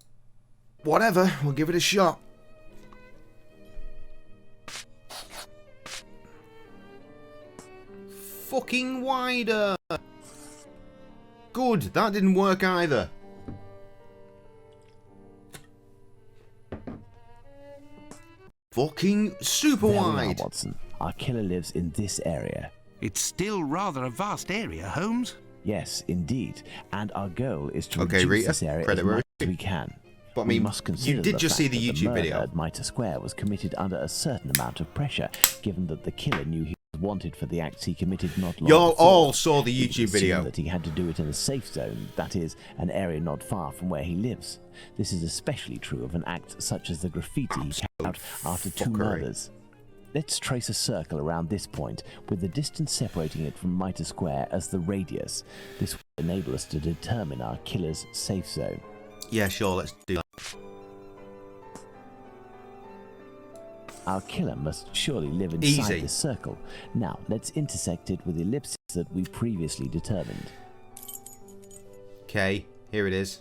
whatever, we'll give it a shot. Fucking wider. Good, that didn't work either. Fucking super wide. Watson. Our killer lives in this area. It's still rather a vast area, Holmes. Yes, indeed. And our goal is to Okay, reduce Rita, this area as much as we can. But I mean, we must consider you did just see the YouTube video. At Mitre Square was committed under a certain amount of pressure, given that the killer knew he was wanted for the acts he committed not long Y'all before. all saw the YouTube video. That he had to do it in a safe zone, that is, an area not far from where he lives. This is especially true of an act such as the graffiti he carried out after two murders. Let's trace a circle around this point, with the distance separating it from Mitre Square as the radius. This will enable us to determine our killer's safe zone. Yeah, sure, let's do that. Our killer must surely live inside Easy. this circle. Now, let's intersect it with ellipses that we previously determined. Okay, here it is.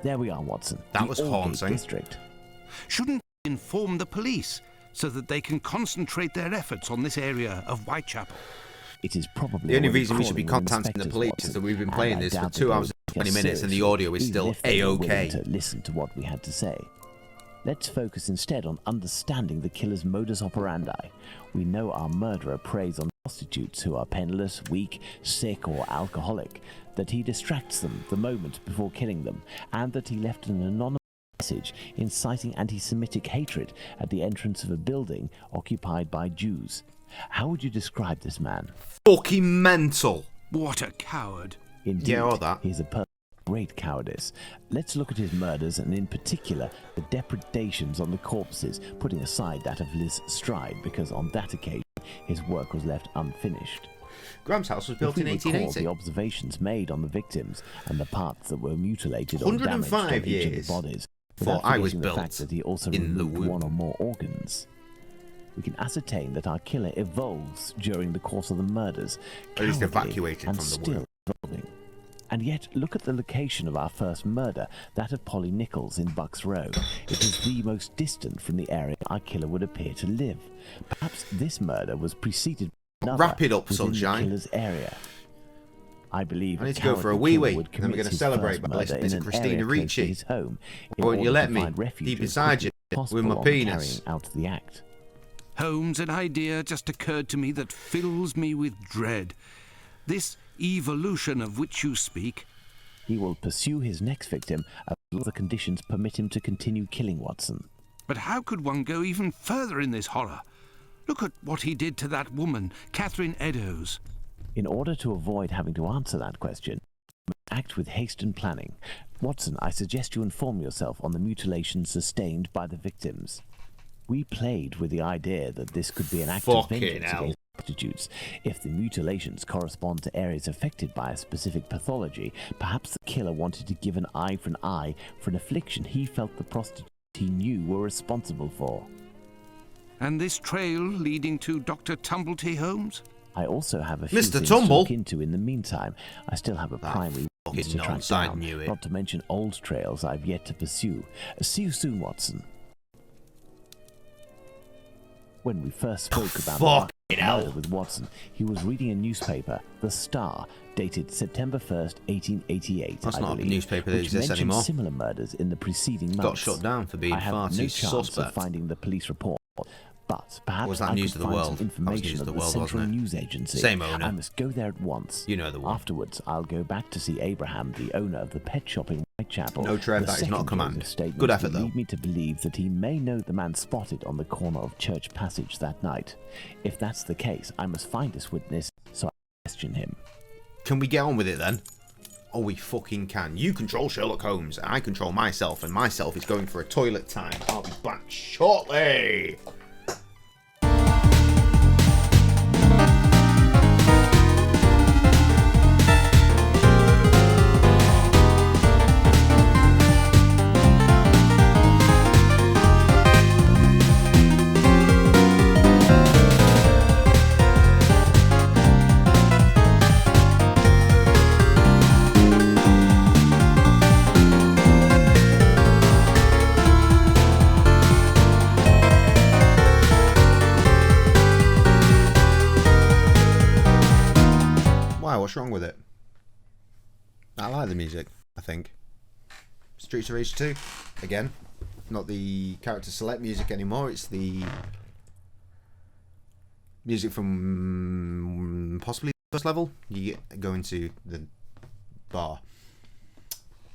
There we are, Watson. That was haunting. District. Shouldn't we inform the police so that they can concentrate their efforts on this area of Whitechapel? It is probably the only reason we should be contacting the police is that we've been playing this for 2 hours and 20 minutes and the audio is still A-OK. To listen to what we had to say. Let's focus instead on understanding the killer's modus operandi. We know our murderer preys on prostitutes who are penniless, weak, sick or alcoholic, that he distracts them the moment before killing them, and that he left an anonymous message inciting anti-Semitic hatred at the entrance of a building occupied by Jews. How would you describe this man? Fucking mental. What a coward. Indeed, yeah, all that. He's a person of great cowardice. Let's look at his murders and in particular the depredations on the corpses, putting aside that of Liz Stride because on that occasion his work was left unfinished. Graham's house was built in 1880. The observations made on the victims and the parts that were mutilated or damaged on each of the bodies, before I was built the fact that he also removed one or more organs. We can ascertain that our killer evolves during the course of the murders, at least evacuated and from the still womb. evolving. And yet, look at the location of our first murder, that of Polly Nichols in Bucks Row. It is the most distant from the area our killer would appear to live. Perhaps this murder was preceded by another Wrap it up, within sunshine. the killer's area. I believe I need to go for a wee-wee, and then we're going to celebrate by murder listening to in an Christina area close to Ricci. his home, in Won't you order let to me find refuge deep as inside quickly you as with my possible on penis? carrying out the act. Holmes, an idea just occurred to me that fills me with dread. This evolution of which you speak. He will pursue his next victim as long as the conditions permit him to continue killing Watson. But how could one go even further in this horror? Look at what he did to that woman, Catherine Eddowes. In order to avoid having to answer that question, act with haste and planning. Watson, I suggest you inform yourself on the mutilations sustained by the victims. We played with the idea that this could be an act of vengeance against prostitutes. If the mutilations correspond to areas affected by a specific pathology, perhaps the killer wanted to give an eye for an affliction he felt the prostitutes he knew were responsible for. And this trail leading to Dr. Tumblety Holmes? I also have a few Mr. things Tumble. to look into in the meantime. I still have a primary fucking to track nonce, I down, knew it. not to mention old trails I've yet to pursue. See you soon, Watson. When we first spoke about the murder with Watson, he was reading a newspaper, The Star, dated September 1st, 1888. That's I not believe, a newspaper that which exists mentioned anymore. similar murders in the preceding months. Got shut down for being I have far no too chance suspect. of finding the police report, but perhaps Was that I News could of the find World? some That was News information of of the the World, Central wasn't it? News Agency. Same owner. I must go there at once. You know the one. Afterwards, I'll go back to see Abraham, the owner of the pet shop in Whitechapel. No, Trev, The that is not a second command. Joseph statement Good effort, would though. lead me to believe that he may know the man spotted on the corner of Church Passage that night. If that's the case, I must find this witness so I can question him. Can we get on with it then? Oh, we fucking can. You control Sherlock Holmes, and I control myself, and myself is going for a toilet time. I'll be back shortly. What's wrong with it? I like the music, I think. Streets of Rage 2, again. Not the character select music anymore, it's the music from possibly the first level. You go into the bar.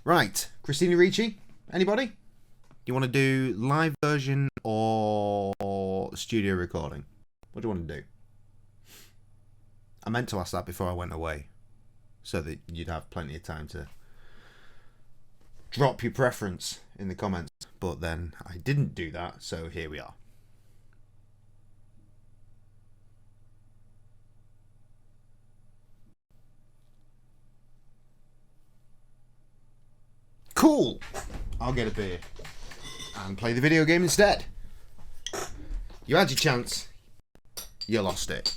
Right, Christina Ricci, anybody? You want to do live version or studio recording? What do you want to do? I meant to ask that before I went away, so that you'd have plenty of time to drop your preference in the comments, but then I didn't do that, so here we are. Cool! I'll get a beer and play the video game instead. You had your chance, you lost it.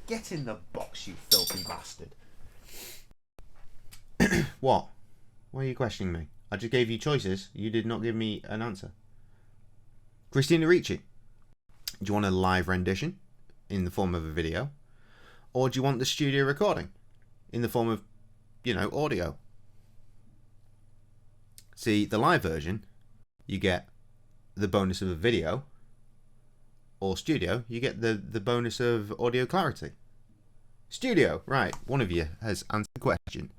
Get in the box, you filthy bastard. What? Why are you questioning me? I just gave you choices. You did not give me an answer. Christina Ricci. Do you want a live rendition in the form of a video? Or do you want the studio recording in the form of, audio? See, the live version, you get the bonus of a video. Or studio, you get the bonus of audio clarity. Studio, right. One of you has answered the question.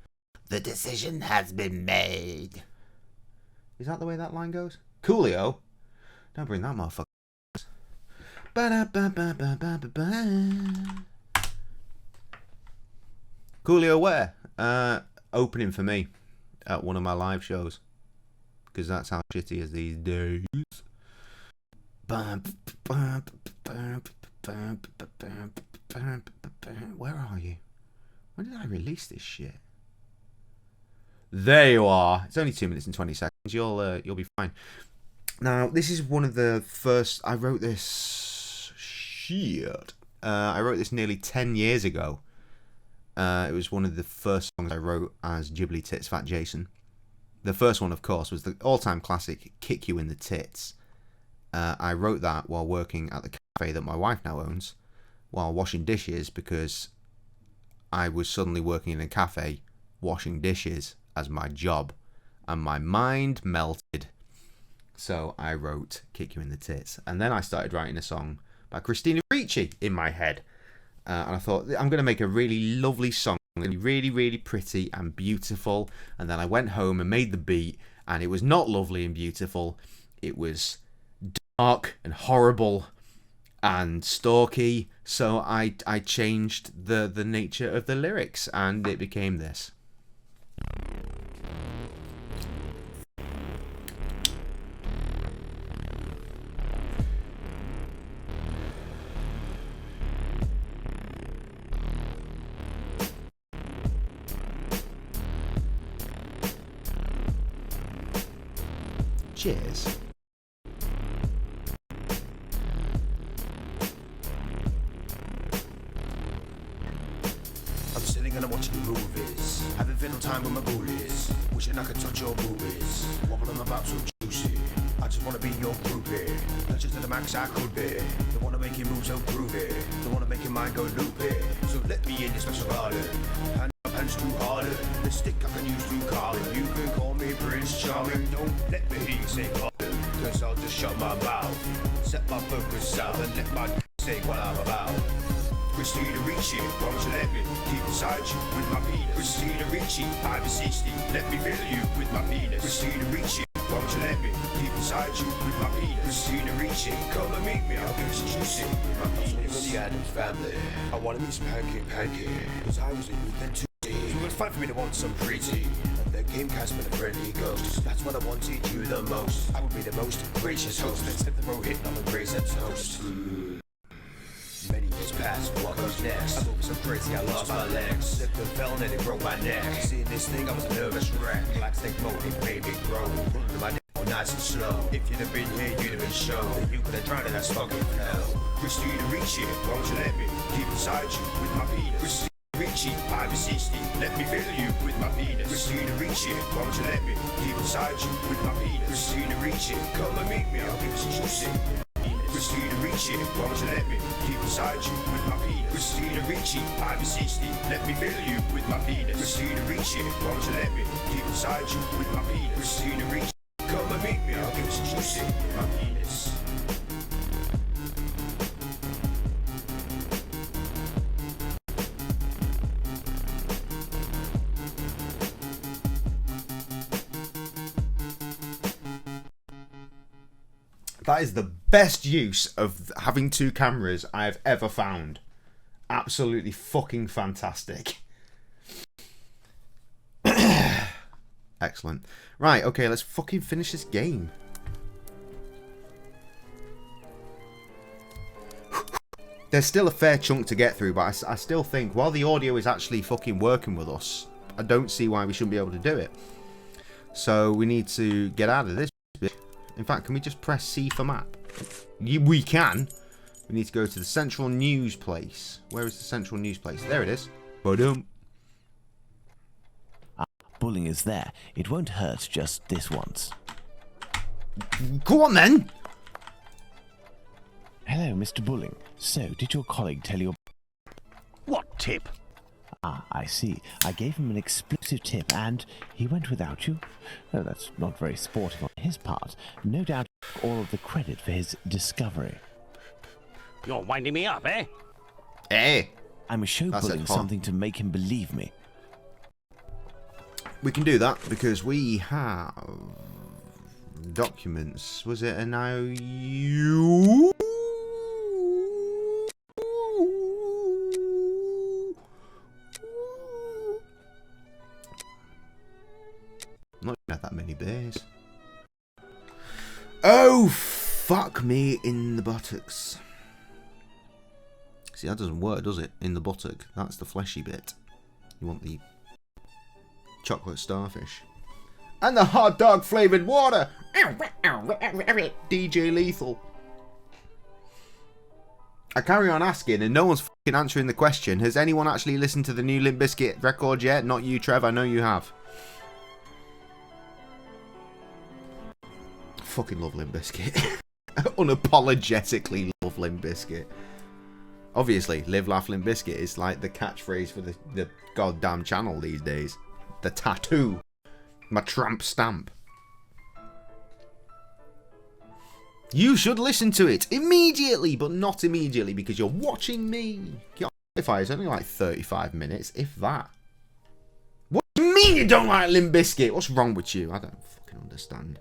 The decision has been made. Is that the way that line goes? Coolio. Don't bring that motherfucker. Coolio where? Opening for me at one of my live shows. Because that's how shitty is these days. Where are you? When did I release this shit? There you are. It's only 2 minutes and 20 seconds. You'll be fine. Now, this is one of the first. I wrote this shit. I wrote this nearly 10 years ago. It was one of the first songs I wrote as Ghibli Tits Fat Jason. The first one, of course, was the all-time classic "Kick You in the Tits." I wrote that while working at the cafe that my wife now owns, while washing dishes, because I was suddenly working in a cafe washing dishes as my job, and my mind melted. So I wrote "Kick You in the Tits," and then I started writing a song by Christina Ricci in my head, and I thought, I'm going to make a really lovely song, really, really pretty and beautiful. And then I went home and made the beat, and it was not lovely and beautiful. It was dark and horrible and stalky, so I changed the nature of the lyrics, and it became this. Cheers. I'm sitting and I'm watching movies, having fiddle time with my bullies, wishing I could touch your boobies, wobbling about so juicy. I just wanna be your groupie, not just to the max I could be. They wanna make you move so groovy, they wanna make your mind go loopy. So let me in your special garden, hand up hands too harder. The stick I can use to Carlin, you can call me Prince Charming. Don't let me hear you say pardon, cause I'll just shut my mouth, set my focus out and let my say what I'm about. Christina Ricci, why don't you let me keep inside you with my penis? Christina Ricci, I'm 60, let me fill you with my penis. Christina Ricci, why don't you let me keep inside you with my penis? Christina Ricci, come and meet me, I'll get you juicy with my penis. With the Addams family, I wanna meet some pancake, cause I was a youth then too. So it was fun for me to want some pretty, and then came Casper the friendly ghost. That's when I wanted you the most. I would be the most gracious host. Let's hit the road hitting on the grace and toast. Many years passed, what comes next? I thought it was so crazy, I lost my legs. Slipped and fell and then it broke my neck. Seeing this thing, I was a nervous wreck. Black snake mode, it made me grow. Running my neck nice and slow. If you'd have been here, you'd have been shown. You could have drowned in that smoking hell. Christina Ricci, why don't you let me keep inside you with my penis? Christina Ricci, I'm 60, let me fill you with my penis. Christina Ricci, why don't you let me keep inside you with my penis? Christina Ricci, come and meet me, I'll give you some juicy. Christina Ricci, why don't you let me keep inside you with my penis? Christina Ricci, I'm 60, let me fill you with my penis. Christina Ricci, why don't you let me keep inside you with my penis? Christina Ricci, come and meet me, I'll give you some juicy with my penis. That is the best use of having two cameras I've ever found. Absolutely fucking fantastic. Excellent. Right, okay, let's fucking finish this game. There's still a fair chunk to get through, but I still think, while the audio is actually fucking working with us, I don't see why we shouldn't be able to do it. So we need to get out of this bit. In fact, can we just press C for map? We can. We need to go to the central news place. Where is the central news place? There it is. Boom. Bulling is there. It won't hurt just this once. Go on then. Hello, Mr. Bulling. So, did your colleague tell you... What tip? Ah, I see. I gave him an exclusive tip and he went without you? Oh, that's not very sporting on his part. No doubt all of the credit for his discovery. You're winding me up, eh? Eh? I'm show Bulling something to make him believe me. We can do that because we have documents. Was it an IOU? Not had that many bears. Oh, fuck me in the buttocks. See, that doesn't work, does it? In the buttock. That's the fleshy bit. You want the chocolate starfish. And the hot dog flavoured water. DJ Lethal. I carry on asking and no one's fucking answering the question. Has anyone actually listened to the new Limp Bizkit record yet? Not you, Trev. I know you have. Fucking love Limp Bizkit. Unapologetically love Limp Bizkit. Obviously, Live Laugh Limp Bizkit is like the catchphrase for the goddamn channel these days. The tattoo. My tramp stamp. You should listen to it immediately, but not immediately because you're watching me. Spotify is only like 35 minutes, if that. What do you mean you don't like Limp Bizkit? What's wrong with you? I don't fucking understand.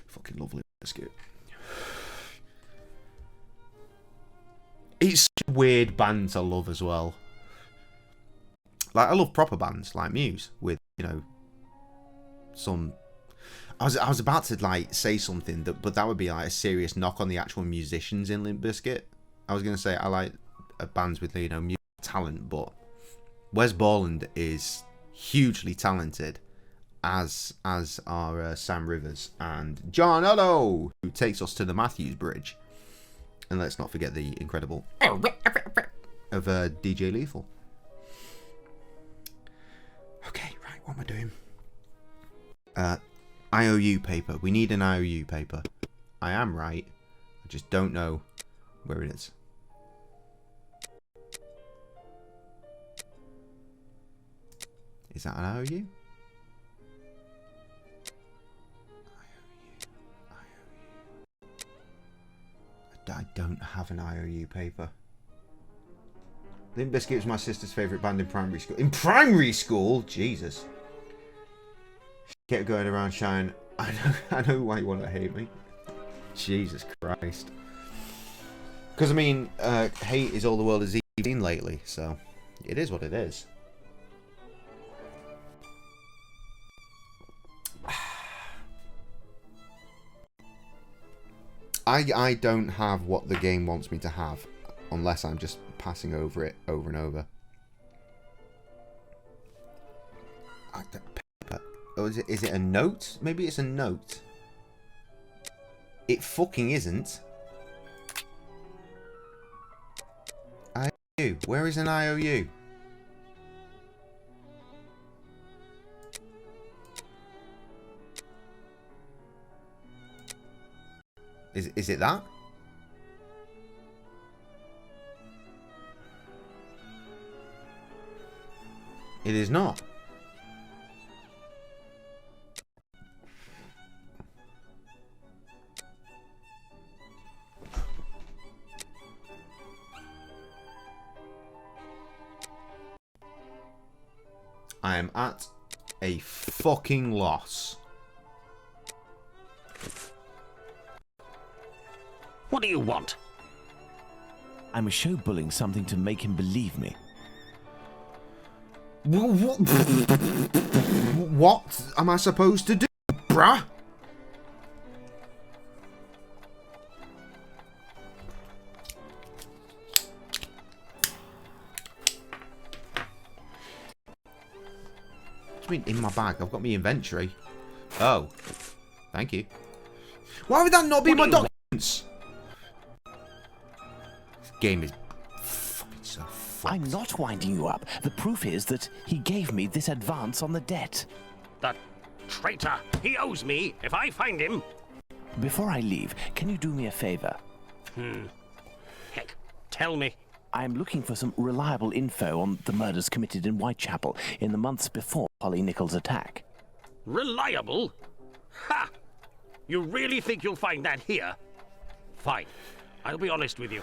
Fucking love Limp Bizkit. It's such a weird band to love as well. Like, I love proper bands like Muse with, you know, some... I was about to, like, say something, but that would be, like, a serious knock on the actual musicians in Limp Bizkit. I was going to say I like bands with, you know, music talent, but Wes Borland is hugely talented. as are Sam Rivers and John Otto, who takes us to the Matthews Bridge. And let's not forget the incredible of DJ Lethal. Okay, right, what am I doing? IOU paper. We need an IOU paper. I am right. I just don't know where it is. Is that an IOU? I don't have an IOU paper. Limp Bizkit was my sister's favourite band in primary school. In primary school? Jesus. She kept going around shouting, I know why you want to hate me. Jesus Christ. Because, I mean, hate is all the world has seen lately, so it is what it is. I don't have what the game wants me to have, unless I'm just passing over it over and over. Oh, is it a note? Maybe it's a note. It fucking isn't. IOU. Where is an IOU? Is it that? It is not. I am at a fucking loss. What do you want? I'm showbulling something to make him believe me. What am I supposed to do, bruh? What do you mean in my bag? I've got my inventory. Oh. Thank you. Why would that not be my documents? This game is fucking so fucked. I'm not winding you up. The proof is that he gave me this advance on the debt. That traitor! He owes me if I find him. Before I leave, can you do me a favor? Heck, tell me. I'm looking for some reliable info on the murders committed in Whitechapel in the months before Polly Nichols' attack. Reliable? Ha! You really think you'll find that here? Fine. I'll be honest with you.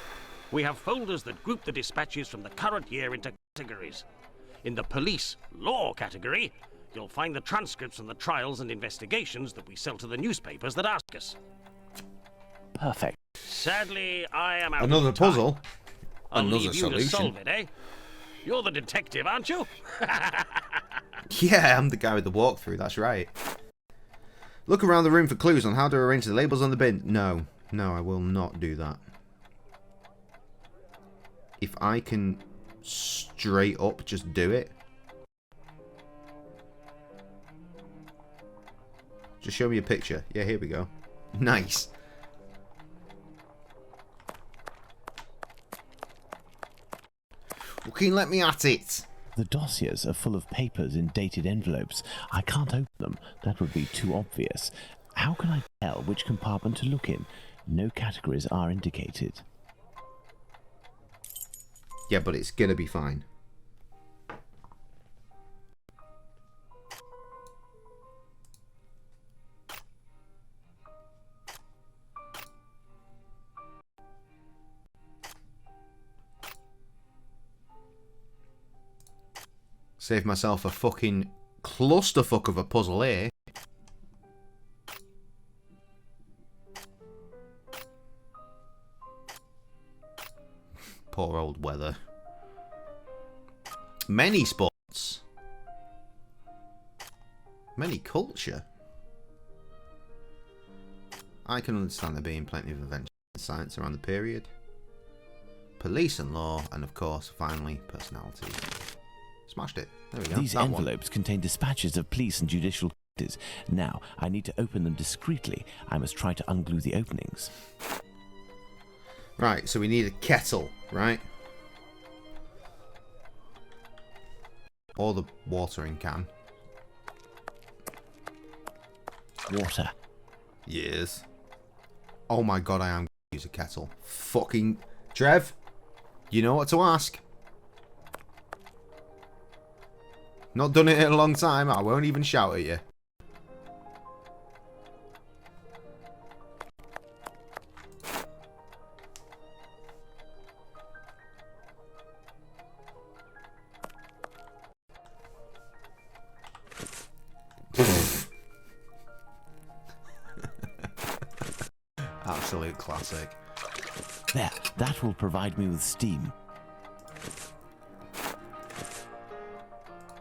We have folders that group the dispatches from the current year into categories. In the police law category, you'll find the transcripts from the trials and investigations that we sell to the newspapers that ask us. Perfect. Sadly, I am out Another of time. puzzle. I'll Another leave you solution. to solve it, eh? You're the detective, aren't you? Yeah, I'm the guy with the walkthrough, that's right. Look around the room for clues on how to arrange the labels on the bin. No, I will not do that. If I can straight up just do it. Just show me a picture. Yeah, here we go. Nice. Fucking let me at it. The dossiers are full of papers in dated envelopes. I can't open them. That would be too obvious. How can I tell which compartment to look in? No categories are indicated. Yeah, but it's gonna be fine. Save myself a fucking clusterfuck of a puzzle here. Poor old weather. Many sports. Many culture. I can understand there being plenty of adventure and science around the period. Police and law, and of course, finally, personality. Smashed it. There we go. These envelopes contain dispatches of police and judicial cases. Now, I need to open them discreetly. I must try to unglue the openings. Right, so we need a kettle, right? Or the watering can. Water. Yes. Oh my god, I am going to use a kettle. Fucking... Trev, you know what to ask. Not done it in a long time. I won't even shout at you. Absolute classic. There, that will provide me with steam.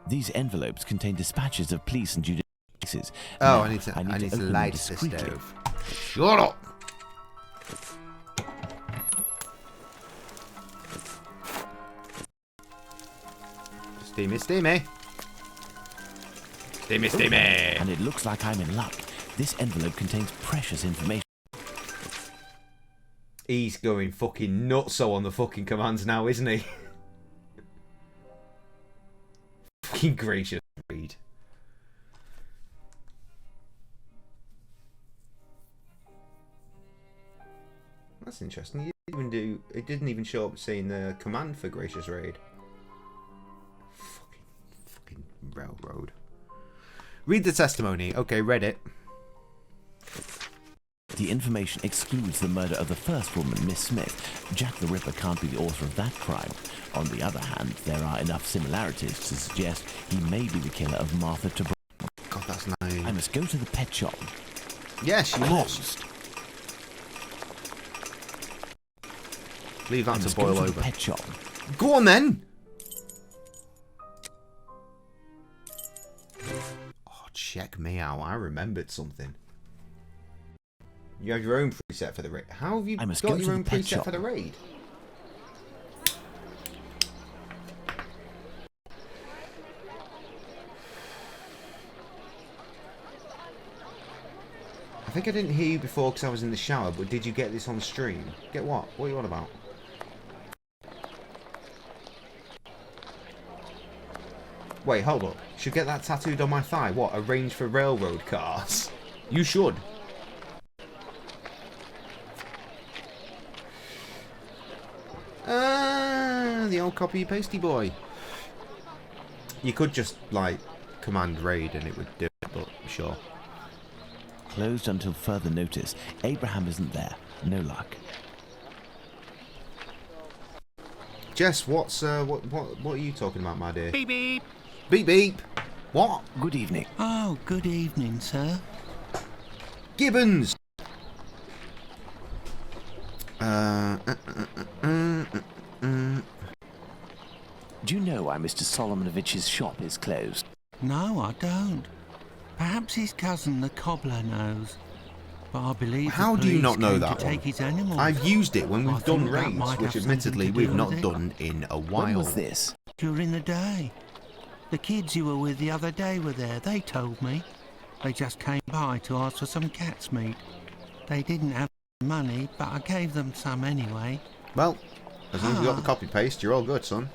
These envelopes contain dispatches of police and judicial cases. Oh, now, I need to open light them the discreetly. stove. Shut up! Steamy, steamy. Steamy, steamy. And it looks like I'm in luck. This envelope contains precious information. He's going fucking nutso on the fucking commands now, isn't he? Fucking gracious read. That's interesting. It didn't even show up saying the command for gracious raid. Fucking railroad. Read the testimony. Okay, read it. The information excludes the murder of the first woman, Miss Smith. Jack the Ripper can't be the author of that crime. On the other hand, there are enough similarities to suggest he may be the killer of Martha to... God, that's nice. I must go to the pet shop. Yes, you must. Leave that to boil over. Pet shop. Go on then. Oh, check me out. I remembered something. You have your own preset for the raid. How have you got your own preset for the raid? I think I didn't hear you before because I was in the shower, but did you get this on stream? Get what? What are you on about? Wait, hold up. Should get that tattooed on my thigh. What? Arrange for railroad cars? You should. The old copy-pasty boy. You could just, like, command raid and it would do it, but sure. Closed until further notice. Abraham isn't there. No luck. Jess, what are you talking about, my dear? Beep beep. Beep beep. What? Good evening. Oh, good evening, sir. Gibbons. Do you know why Mr. Solomonovich's shop is closed? No, I don't. Perhaps his cousin, the cobbler, knows. But I believe How do you not know that take his animals. I've used it when we've done raids, which admittedly we've not done in a while. When was this? During the day. The kids you were with the other day were there, they told me. They just came by to ask for some cat's meat. They didn't have money, but I gave them some anyway. Well, as long as you got the copy-paste, you're all good, son.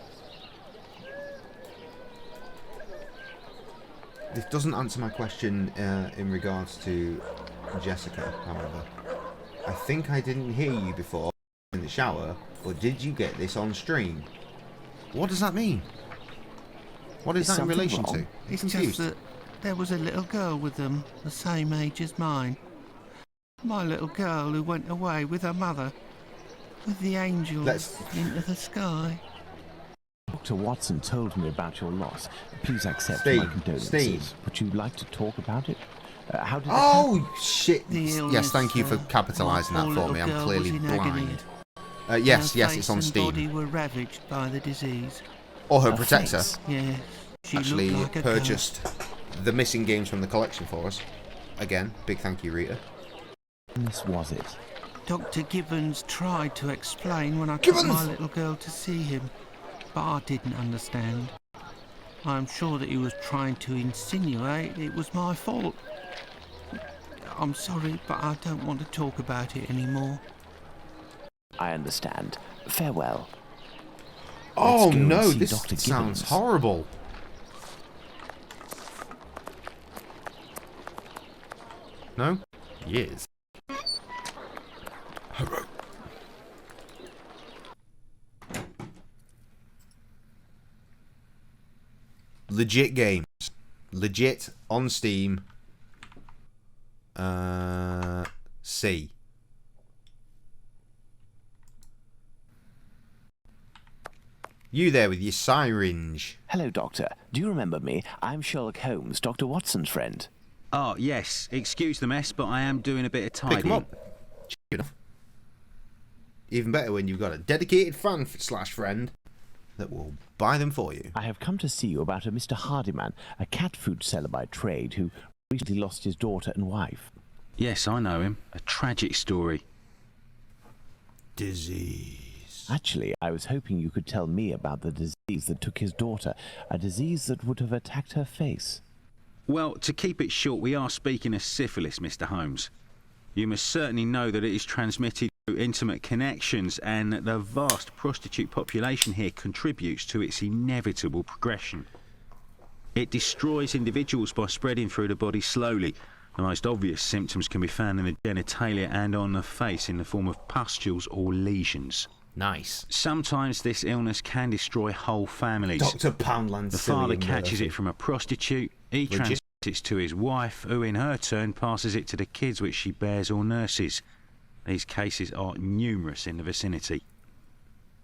This doesn't answer my question in regards to Jessica, however. I think I didn't hear you before in the shower, but did you get this on stream? What does that mean? What is that in relation to? It's just that there was a little girl with them, the same age as mine. My little girl who went away with her mother, with the angels into the sky. Dr. Watson told me about your loss. Please accept my condolences. Steve. Would you like to talk about it? How did shit! Yes, thank you for capitalising that for me. I'm clearly blind. Yes, it's on Steam. Body were ravaged by the disease. Or her protector. Yeah, she actually looked like purchased the missing games from the collection for us. Again, big thank you, Rita. This was it. Dr. Gibbons tried to explain when I took my little girl to see him, but I didn't understand. I'm sure that he was trying to insinuate it was my fault. I'm sorry, but I don't want to talk about it anymore. I understand. Farewell. Oh Let's go no, and see this Dr. sounds Gibbons. horrible. No? He is. Legit games. Legit on Steam. C. You there with your syringe. Hello, Doctor. Do you remember me? I'm Sherlock Holmes, Dr. Watson's friend. Oh, yes. Excuse the mess, but I am doing a bit of Pick 'em tidying. up. Cheap enough. Even better when you've got a dedicated fan slash friend that will buy them for you. I have come to see you about a Mr. Hardyman, a cat food seller by trade who recently lost his daughter and wife. Yes, I know him. A tragic story. Disease. Actually, I was hoping you could tell me about the disease that took his daughter, a disease that would have attacked her face. Well, to keep it short, we are speaking of syphilis, Mr. Holmes. You must certainly know that it is transmitted through intimate connections and that the vast prostitute population here contributes to its inevitable progression. It destroys individuals by spreading through the body slowly. The most obvious symptoms can be found in the genitalia and on the face in the form of pustules or lesions. Nice. Sometimes this illness can destroy whole families. Dr. Poundland. The father catches it from a prostitute, he transmits it to his wife, who in her turn passes it to the kids which she bears or nurses. These cases are numerous in the vicinity.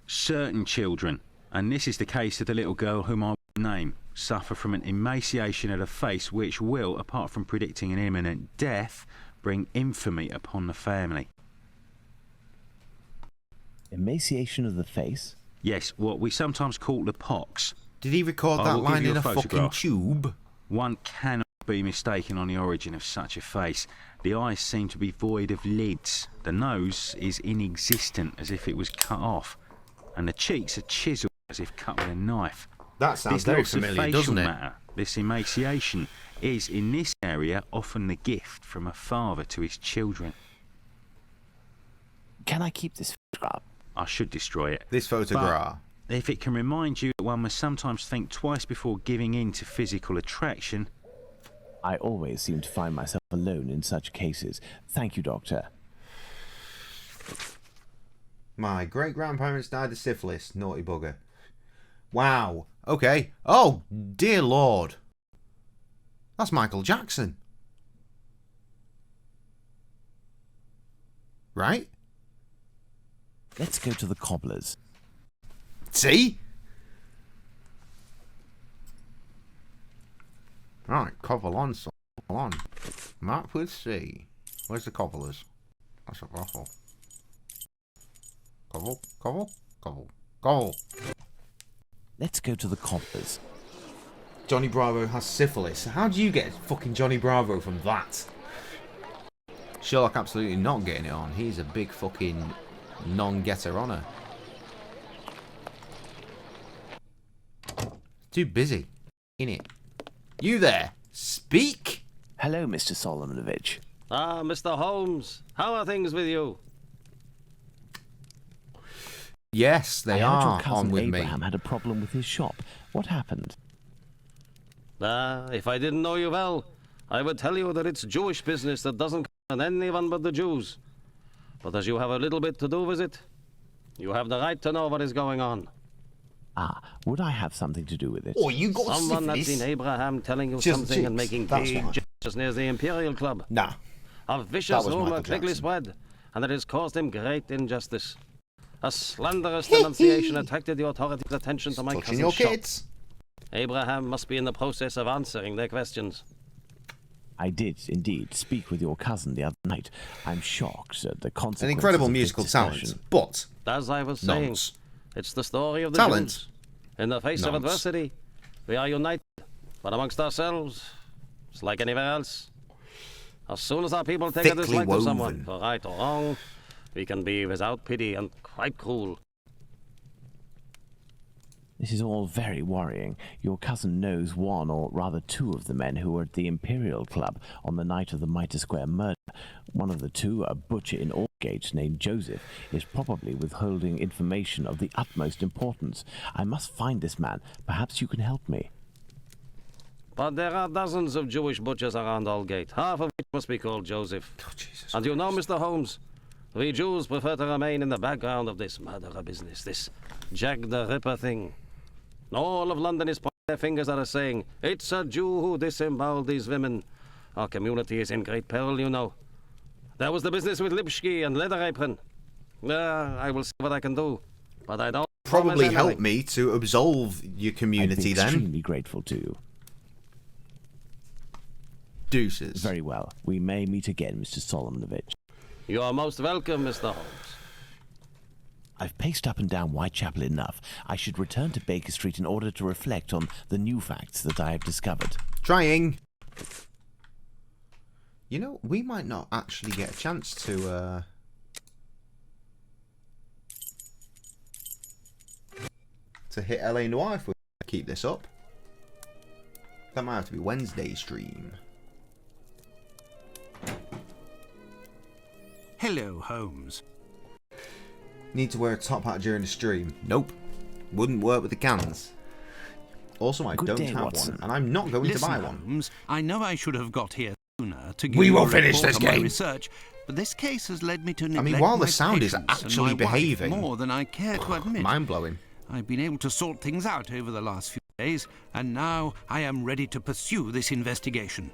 Certain children, and this is the case of the little girl whom I will name, suffer from an emaciation of the face which will, apart from predicting an imminent death, bring infamy upon the family. Emaciation of the face? Yes, what we sometimes call the pox. Did he record I that will give line you in a fucking photograph. tube? One cannot be mistaken on the origin of such a face. The eyes seem to be void of lids. The nose is inexistent, as if it was cut off. And the cheeks are chiseled, as if cut with a knife. That sounds This very loss of familiar, facial doesn't it? matter, this emaciation, is in this area often the gift from a father to his children. Can I keep this photograph? I should destroy it. This photograph. But if it can remind you that one must sometimes think twice before giving in to physical attraction. I always seem to find myself alone in such cases. Thank you, Doctor. My great-grandparents died of syphilis, naughty bugger. Wow. Okay. Oh, dear Lord. That's Michael Jackson. Right? Let's go to the cobbler's. See? Right, cobble on, son. Cobble on. Mark with C. Where's the cobblers? That's a ruffle. Cobble, cobble, cobble, cobble. Let's go to the cobbler's. Johnny Bravo has syphilis. How do you get fucking Johnny Bravo from that? Sherlock absolutely not getting it on. He's a big fucking non-getter on her. Too busy. In it. You there. Speak. Hello, Mr. Solomonovich. Ah, Mr. Holmes. How are things with you? Yes, they I heard are your cousin on with Abraham me. had a problem with his shop. What happened? If I didn't know you well, I would tell you that it's Jewish business that doesn't concern anyone but the Jews. But as you have a little bit to do with it, you have the right to know what is going on. Ah, would I have something to do with it? Oh, you got Someone syphilis? that's seen Abraham telling you Just something and chicks, making that's big why. gestures near the Imperial Club. Nah. A vicious was rumor Michael quickly Jackson. spread, and it has caused him great injustice. A slanderous denunciation attracted the authorities' attention to my Touching cousin's your shop. kids. Abraham must be in the process of answering their questions. I did, indeed, speak with your cousin the other night. I'm shocked at the consequences An incredible of this musical talent, discussion. but As I was saying, nonce. it's the story of the Talent. Jews. In the face of Nonce. adversity, we are united. But amongst ourselves, it's like anywhere else. As soon as our people take a Thickly dislike to someone, woven. for right or wrong, we can be without pity and quite cruel. This is all very worrying. Your cousin knows one, or rather two, of the men who were at the Imperial Club on the night of the Mitre Square murder. One of the two, a butcher in Aldgate named Joseph, is probably withholding information of the utmost importance. I must find this man. Perhaps you can help me. But there are dozens of Jewish butchers around Aldgate, half of which must be called Joseph. Oh, Jesus and you know, Christ. Mr. Holmes, we Jews prefer to remain in the background of this murderer business, this Jack the Ripper thing. All of London is pointing their fingers at us saying, it's a Jew who disemboweled these women. Our community is in great peril, you know. There was the business with Lipsky and Leather Apron. I will see what I can do, but I don't... Probably help me to absolve your community then. I'd be extremely grateful to you. Deuces. Very well. We may meet again, Mr. Solomonovich. You are most welcome, Mr. Holmes. I've paced up and down Whitechapel enough. I should return to Baker Street in order to reflect on the new facts that I have discovered. Trying. You know, we might not actually get a chance to hit LA Noire if we keep this up. That might have to be Wednesday's stream. Hello, Holmes. Need to wear a top hat during the stream. Nope. Wouldn't work with the cans. Also, I don't have Watson. one, and I'm not going to buy one. Holmes, I know I should have got here sooner to give We you will a finish report this on my game. research, but this case has led me to neglect I mean, while my the sound is patients and actually my wife behaving, more than I care to admit. Mind-blowing. I've been able to sort things out over the last few days, and now I am ready to pursue this investigation.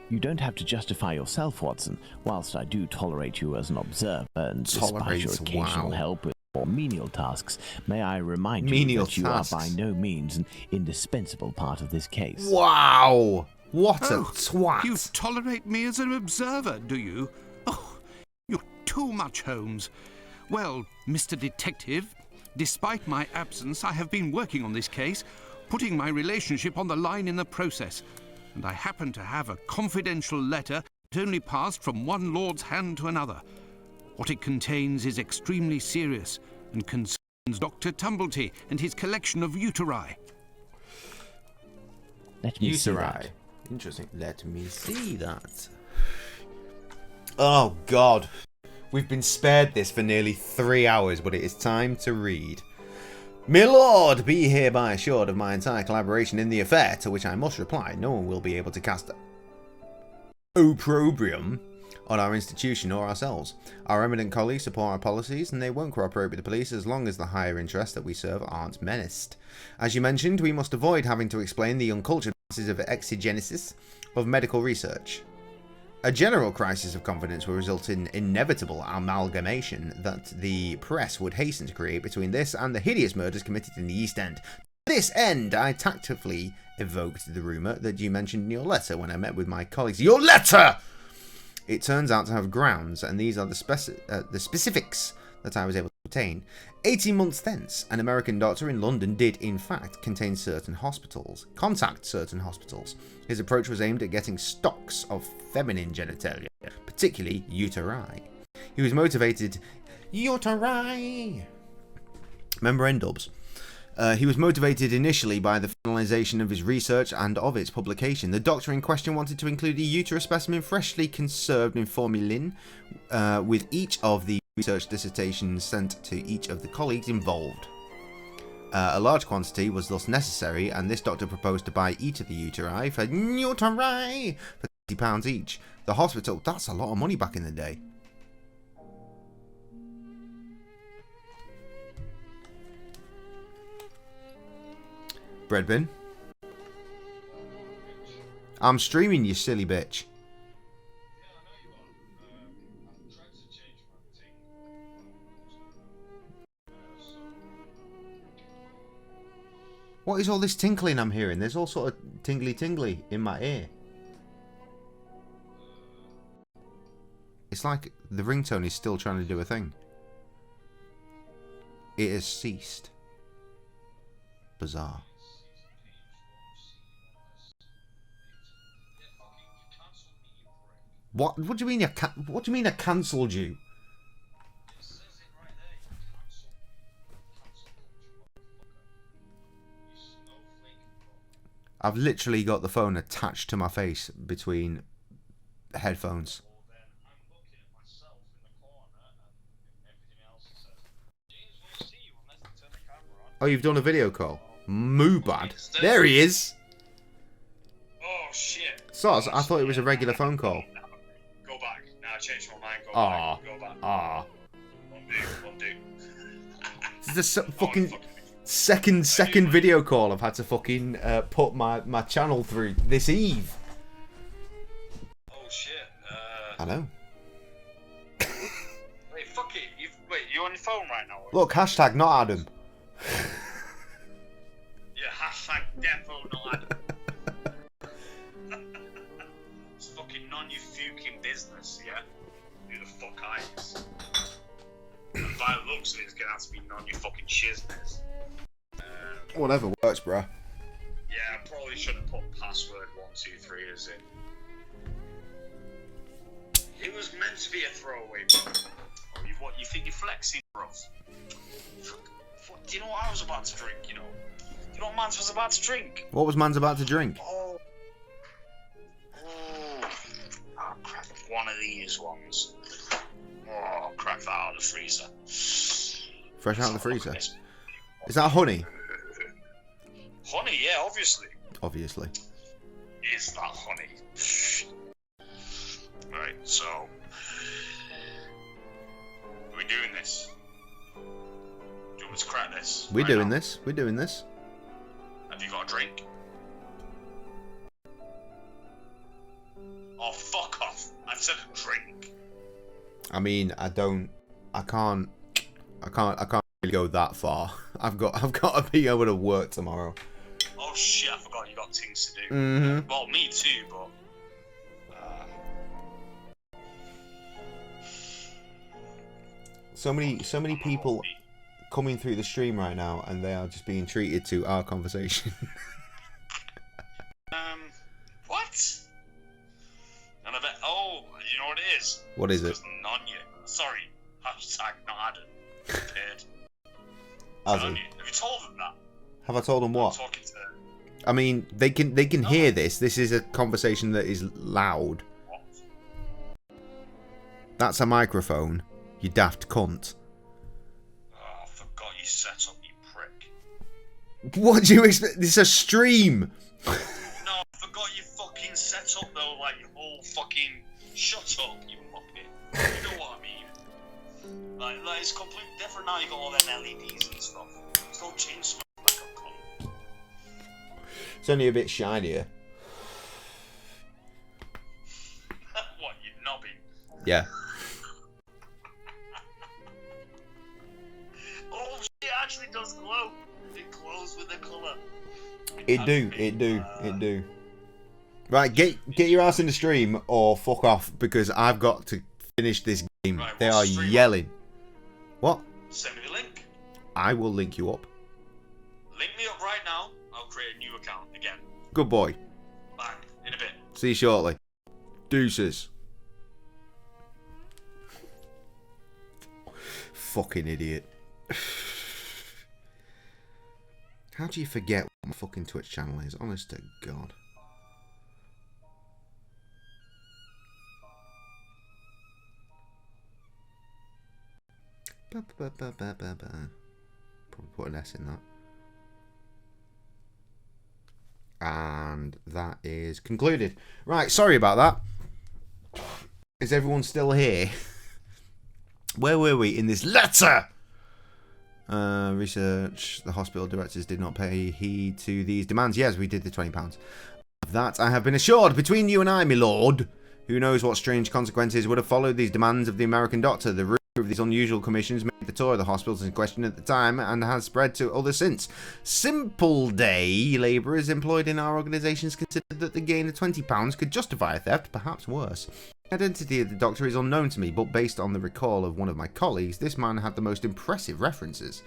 You don't have to justify yourself, Watson. Whilst I do tolerate you as an observer and despite your occasional help with more menial tasks, may I remind you that you are by no means an indispensable part of this case. Wow! What a twat! You tolerate me as an observer, do you? Oh, you're too much, Holmes. Well, Mr. Detective, despite my absence, I have been working on this case, putting my relationship on the line in the process. And I happen to have a confidential letter that only passed from one lord's hand to another. What it contains is extremely serious and concerns Dr. Tumblety and his collection of uteri. Let me see that. Interesting. Let me see that. Oh, God. We've been spared this for nearly 3 hours, but it is time to read. My lord, be hereby assured of my entire collaboration in the affair, to which I must reply, no one will be able to cast opprobrium on our institution or ourselves. Our eminent colleagues support our policies, and they won't cooperate with the police as long as the higher interests that we serve aren't menaced. As you mentioned, we must avoid having to explain the uncultured masses of exigenesis of medical research. A general crisis of confidence will result in inevitable amalgamation that the press would hasten to create between this and the hideous murders committed in the East End. To this end, I tactfully evoked the rumour that you mentioned in your letter when I met with my colleagues. Your letter! It turns out to have grounds, and these are the specifics that I was able to obtain. 18 months thence, an American doctor in London did, in fact, contact certain hospitals. His approach was aimed at getting stocks of feminine genitalia, particularly uteri. He was motivated... Uteri! Remember N-dubs? He was motivated initially by the finalisation of his research and of its publication. The doctor in question wanted to include a uterus specimen freshly conserved in formalin, with each of the research dissertations sent to each of the colleagues involved. A large quantity was thus necessary, and this doctor proposed to buy each of the uteri for £20 each. The hospital, that's a lot of money back in the day. Bread bin. I'm streaming, you silly bitch. What is all this tinkling I'm hearing? There's all sort of tingly in my ear. It's like the ringtone is still trying to do a thing. It has ceased. Bizarre. What do you mean? What do you mean I cancelled you? I've literally got the phone attached to my face between headphones. Oh, you've done a video call? Mubad. There he is. Oh shit. Soz, I thought it was a regular phone call. Go back. Now I changed my mind. Go back. Go back. Ah. One do. This is the fucking second video call I've had to fucking put my channel through this eve. Oh shit. I know. Wait, fuck it. You're on your phone right now? Look, hashtag not Adam. Yeah, hashtag defo not Adam. It's fucking none of your fucking business, yeah? Who the fuck I is? And by the looks of it, it's gonna have to be none of your fucking shizness. Whatever works, bruh. Yeah, I probably should have put password 123 as in. It was meant to be a throwaway, bro. Oh, you think you're flexing, bro? Do you know what I was about to drink, you know? Do you know what Mans was about to drink? What was Man's about to drink? Oh, crap. One of these ones. Oh, crack that out of the freezer. Fresh out of the freezer? Is that honey? Honey, yeah, obviously. Obviously. Is that honey? Right, so... Are we doing this? Do you want me to crack this? We're doing this. We're doing this. Have you got a drink? Oh, fuck off. I said a drink. I mean, I can't really go that far. I've got to be able to work tomorrow. Oh shit, I forgot you got things to do. Mm-hmm. Well, me too, but... So many people coming through the stream right now, and they are just being treated to our conversation. What? And I bet... Oh, you know what it is? What is it? It's Nanya. Sorry. Hashtag not Adam. Prepared. Has Have he? you told them that? Have I told them what? I'm talking to... I mean, they can hear this. This is a conversation that is loud. What? That's a microphone, you daft cunt. Oh, I forgot you set up, you prick. What do you expect? This is a stream. No, I forgot you fucking set up though, like your whole fucking... Shut up, you muppet. You know what I mean? Like it's completely different now, you got all them LEDs and stuff. It's no chain smoke like a cunt. It's only a bit shinier. What, you knobby? Yeah. Oh shit, it actually does glow. It glows with the colour. It do. Right, get your ass in the stream or fuck off, because I've got to finish this game. Right, they are yelling. What? Send me the link. I will link you up. Link me up right now. I'll create a new account again. Good boy. Bang. In a bit. See you shortly. Deuces. Fucking idiot. How do you forget what my fucking Twitch channel is? Honest to God. Probably put an S in that. And that is concluded. Right, sorry about that. Is everyone still here? Where were we in this letter? Research. The hospital directors did not pay heed to these demands. Yes, we did the £20. Of that I have been assured. Between you and I, my lord, who knows what strange consequences would have followed these demands of the American doctor. The of these unusual commissions made the tour of the hospitals in question at the time and has spread to others since. Simple day labourers employed in our organisations considered that the gain of £20 could justify a theft, perhaps worse. The identity of the doctor is unknown to me, but based on the recall of one of my colleagues, this man had the most impressive references.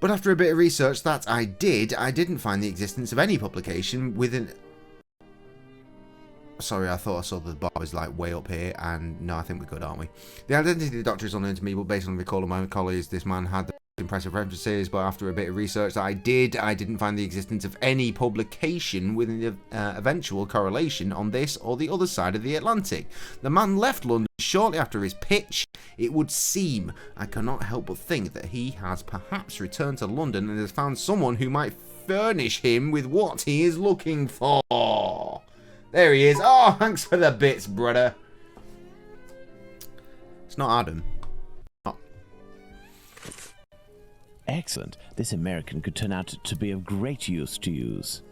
But after a bit of research that I didn't find the existence of any publication within... Sorry, I thought I saw the bar was like way up here, and no, I think we're good, aren't we? The identity of the doctor is unknown to me, but based on the recall of my colleagues, this man had the impressive references, but after a bit of research that I didn't find the existence of any publication with an eventual correlation on this or the other side of the Atlantic. The man left London shortly after his pitch. It would seem, I cannot help but think that he has perhaps returned to London and has found someone who might furnish him with what he is looking for. There he is. Oh, thanks for the bits, brother. It's not Adam. Excellent. This American could turn out to be of great use to use.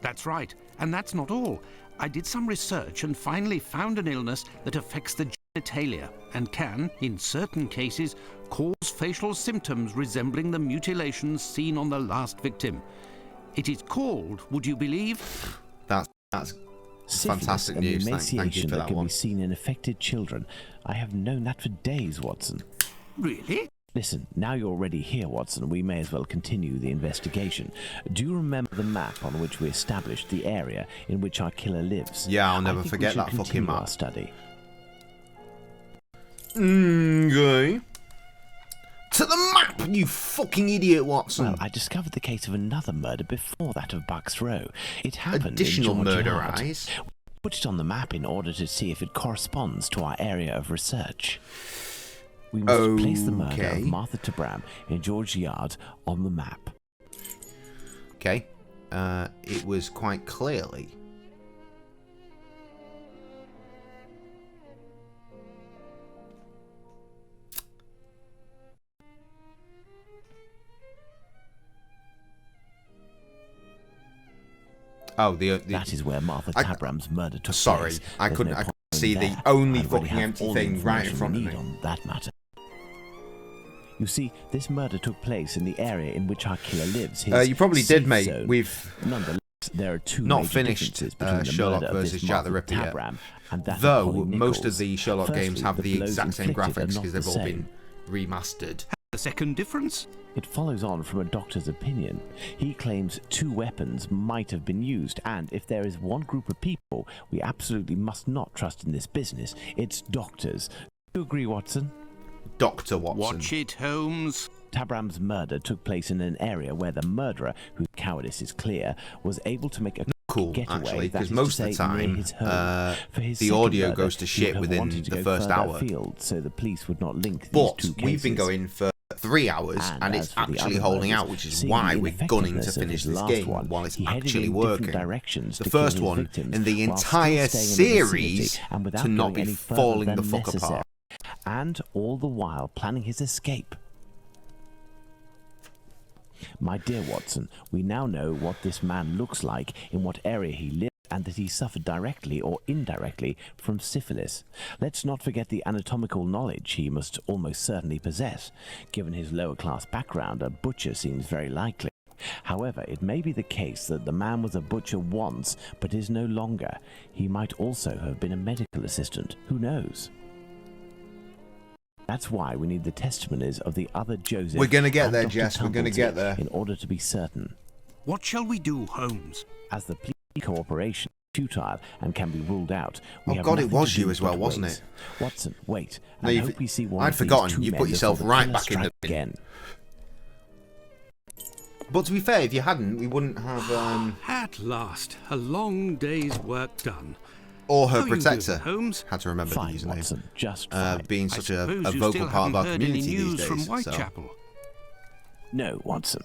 That's right. And that's not all. I did some research and finally found an illness that affects the genitalia and can, in certain cases, cause facial symptoms resembling the mutilations seen on the last victim. It is called, would you believe? That's Syphilis, fantastic news. Thank you for that can one. Be seen in affected children. I have known that for days, Watson. Really? Listen, now you're already here, Watson, we may as well continue the investigation. Do you remember the map on which we established the area in which our killer lives? Yeah, I'll never forget that fucking map. Our study. Okay. To the map, you fucking idiot, Watson. Well, I discovered the case of another murder before that of Bucks Row. It happened Additional in Georgia murder Yard. eyes. We put it on the map in order to see if it corresponds to our area of research. We must place the murder of Martha Tabram in George Yard on the map. Okay. It was quite clearly. Oh, that is where Martha Tabram's murder took place. Sorry, I couldn't see the only fucking empty thing right in front of me. On that matter. You see, this murder took place in the area in which our killer lives. You probably did, mate. Zone. We've nonetheless there are two not major finished differences between the Sherlock murder versus of Jack the Martha Ripper yet. Tabram and that Though of Holly most of Nichols. the Sherlock Firstly, games have the blows exact same inflicted are graphics not because they've the all same. been remastered. The second difference? It follows on from a doctor's opinion. He claims 2 weapons might have been used, and if there is one group of people we absolutely must not trust in this business, it's doctors. Do you agree, Watson? Dr. Watson. Watch it, Holmes. Tabram's murder took place in an area where the murderer, whose cowardice is clear, was able to make a cool, getaway, actually, because that is most to of the say, time, near his home. For his the second audio murder, goes to he shit would have within wanted to the go first further hour. afield, so the police would not link these But two cases. we've been going for 3 hours, and it's actually holding out, which is why we're gunning to finish this game while it's actually working. The first one in the entire series to not be falling the fuck apart. And all the while planning his escape. My dear Watson, we now know what this man looks like, in what area he lives, and that he suffered directly or indirectly from syphilis. Let's not forget the anatomical knowledge he must almost certainly possess. Given his lower-class background, a butcher seems very likely. However, it may be the case that the man was a butcher once, but is no longer. He might also have been a medical assistant. Who knows? That's why we need the testimonies of the other Joseph. We're going to get there, Dr. Jess. We're going to get there. In order to be certain. What shall we do, Holmes? As the police cooperation is futile and can be ruled out. Oh God, it was you as well, wasn't it? Watson, wait. No, I hope we see one I'd of forgotten. These You two put men yourself before right the back in the bin. again. But to be fair, if you hadn't, we wouldn't have. At last, a long day's work done. Or her How you protector. doing, Holmes? Had to remember Fine, the username. Watson, just being such a you vocal still part of our haven't heard any community news these from days. Whitechapel. No, Watson.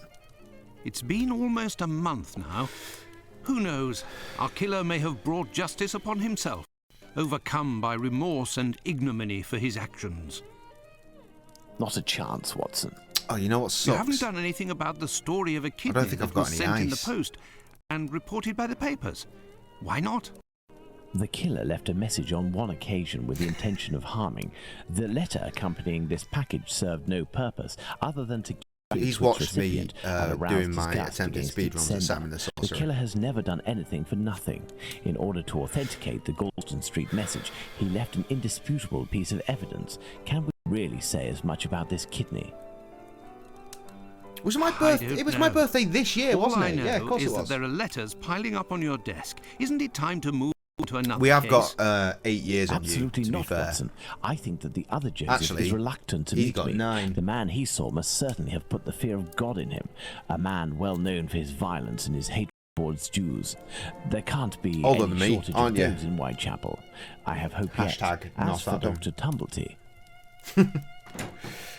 It's been almost a month now. Who knows? Our killer may have brought justice upon himself, overcome by remorse and ignominy for his actions. Not a chance, Watson. Oh, you know what sucks? You haven't done anything about the story of a kidney I don't think I've that got was any sent in the ice. post and reported by the papers. Why not? The killer left a message on one occasion with the intention of harming. The letter accompanying this package served no purpose other than to He's watched me doing my attempted speedruns at Sam and the Sorcerer. The killer has never done anything for nothing. In order to authenticate the Galston Street message, he left an indisputable piece of evidence. Can we really say as much about this kidney? Was my birthday? It was my birthday this year, wasn't it? Yeah, of course it was. That there are letters piling up on your desk. Isn't it time to move to another We have case. got 8 years on you, Absolutely to be not, fair. Watson. I think that the other Joseph Actually, is reluctant to he's meet got me. 9. The man he saw must certainly have put the fear of God in him. A man well known for his violence and his hatred towards Jews. There can't be Older any than me, shortage aren't of you? those in Whitechapel. I have hope Hashtag yet. not As for that dumb. Dr. Tumblety,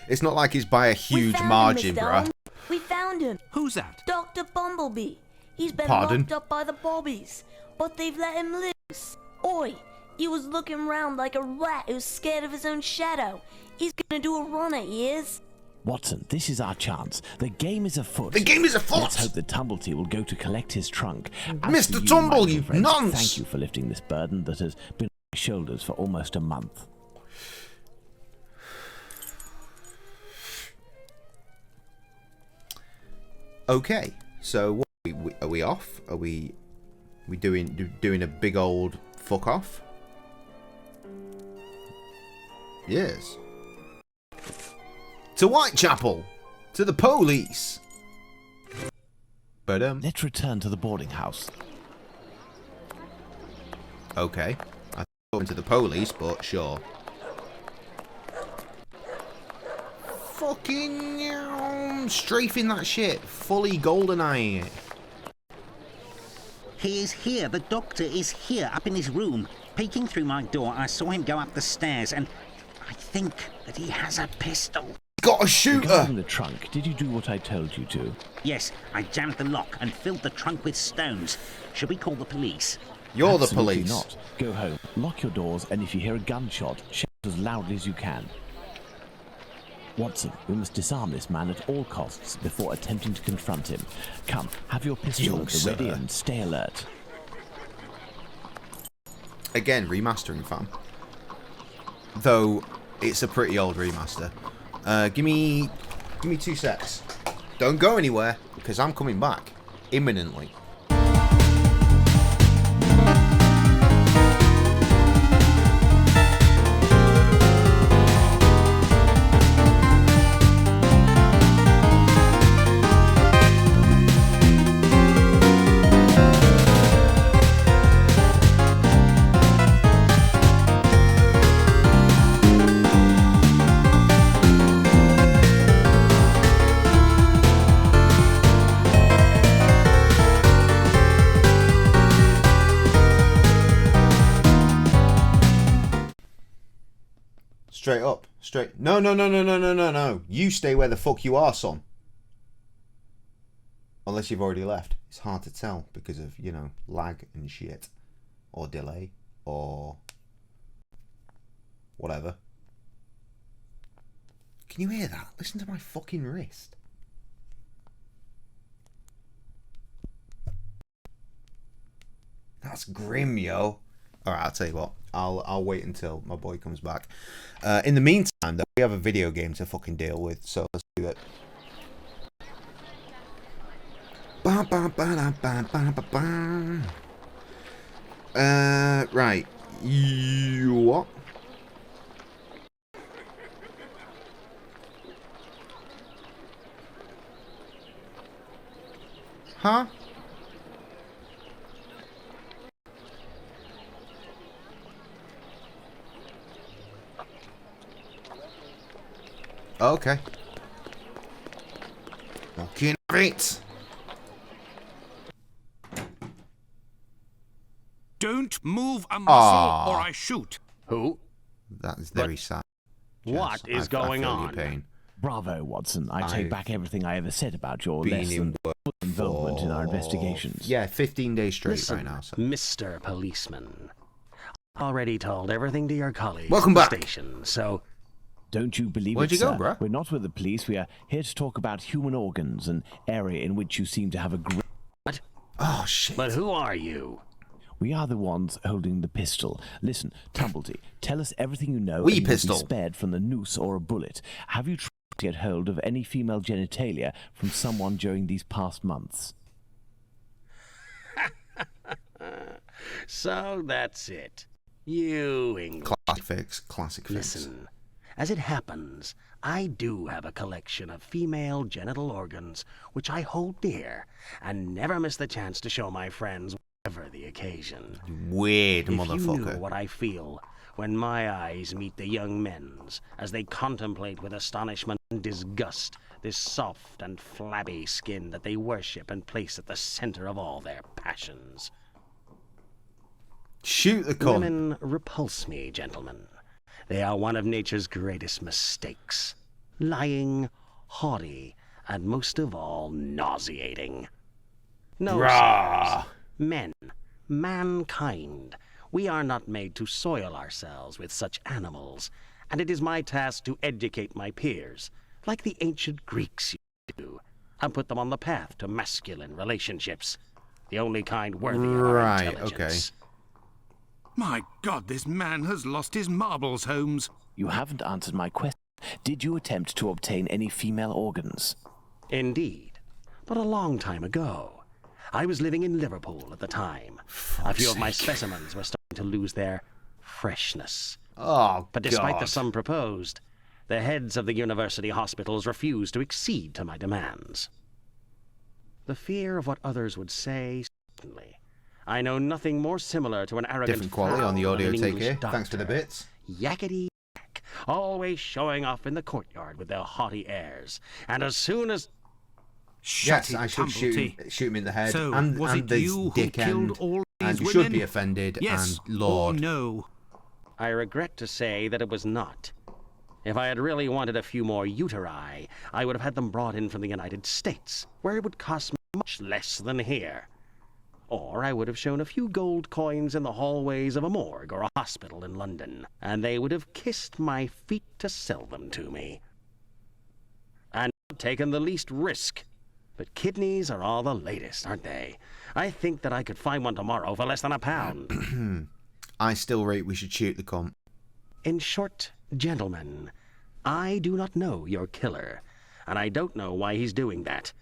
It's not like he's by a huge found margin, him, Mr. bruh. Holmes. We found him. Who's that? Dr. Bumblebee. He's been Pardon? locked up by the Bobbies, but they've let him loose. Oi, he was looking round like a rat who's scared of his own shadow. He's gonna do a run at years. Watson, this is our chance. The game is afoot. The game is afoot! Let's hope that Tumblety will go to collect his trunk. As Mr. for you, Tumble, my little you friends, nonce! Thank you for lifting this burden that has been on my shoulders for almost a month. Okay, so what, are we off? Are we doing a big old fuck off? Yes. To Whitechapel, to the police. But Let's return to the boarding house. Okay, I going to the police, but sure. Fucking strafing that shit, fully golden-eyeing it. He is here. The doctor is here, up in his room. Peeking through my door, I saw him go up the stairs, and I think that he has a pistol. Got a shooter! Regarding the trunk, did you do what I told you to? Yes, I jammed the lock and filled the trunk with stones. Should we call the police? You're the Absolutely police. not. Go home, lock your doors, and if you hear a gunshot, shout as loudly as you can. Watson, we must disarm this man at all costs before attempting to confront him. Come, have your pistol Young at the ready sir. and stay alert. Again, remastering, fam. Though it's a pretty old remaster. Give me 2 secs. Don't go anywhere because I'm coming back imminently. Straight up. Straight. No. You stay where the fuck you are, son. Unless you've already left. It's hard to tell because of, you know, lag and shit. Or delay. Or whatever. Can you hear that? Listen to my fucking wrist. That's grim, yo. Alright, I'll tell you what. I'll wait until my boy comes back. In the meantime, though, we have a video game to fucking deal with, so let's do it. Right. You what? Huh? Okay. Okay, great. Don't move a muscle or I shoot. Who? That is very sad. What is going I feel on? your pain. Bravo, Watson. I take I've back everything I ever said about your Been less in than work full involvement in our for- investigations. Yeah, 15 days straight Listen, right now. So. Mr. Policeman. Already told everything to your colleagues Welcome at the back. station, so Don't you believe Where'd it, you go, sir? bruh? We're not with the police. We are here to talk about human organs, an area in which you seem to have a grip. what? Oh, shit. But who are you? We are the ones holding the pistol. Listen, Tumblety, tell us everything you know We and you'll pistol. be spared from the noose or a bullet. Have you tried to get hold of any female genitalia from someone during these past months? So that's it. You English. Classic fix. Listen, as it happens, I do have a collection of female genital organs which I hold dear and never miss the chance to show my friends whatever the occasion. Weird if motherfucker. You knew what I feel when my eyes meet the young men's as they contemplate with astonishment and disgust this soft and flabby skin that they worship and place at the center of all their passions. Shoot the cunt. Women repulse me, gentlemen. They are one of nature's greatest mistakes. Lying, haughty, and most of all, nauseating. No, sirs. Men, mankind, we are not made to soil ourselves with such animals, and it is my task to educate my peers, like the ancient Greeks used to do, and put them on the path to masculine relationships, the only kind worthy of our intelligence. Okay. My God, this man has lost his marbles, Holmes. You haven't answered my question. Did you attempt to obtain any female organs? Indeed, but a long time ago. I was living in Liverpool at the time. A few of my specimens were starting to lose their freshness. Oh, but despite God. the sum proposed, the heads of the university hospitals refused to accede to my demands. The fear of what others would say, certainly. I know nothing more similar to an arrogant Different quality on the frown audio of an take English here. doctor. Thanks for the bits. Yakety yak, always showing off in the courtyard with their haughty airs. And as soon as... Yes, I should shoot him in the head. So, and was and it you who killed all and these you women? should be offended. Yes and Lord. or no? I regret to say that it was not. If I had really wanted a few more uteri, I would have had them brought in from the United States, where it would cost me much less than here. Or I would have shown a few gold coins in the hallways of a morgue or a hospital in London, and they would have kissed my feet to sell them to me. And taken the least risk. But kidneys are all the latest, aren't they? I think that I could find one tomorrow for less than £1. I still rate we should shoot the cunt. In short, gentlemen, I do not know your killer, and I don't know why he's doing that.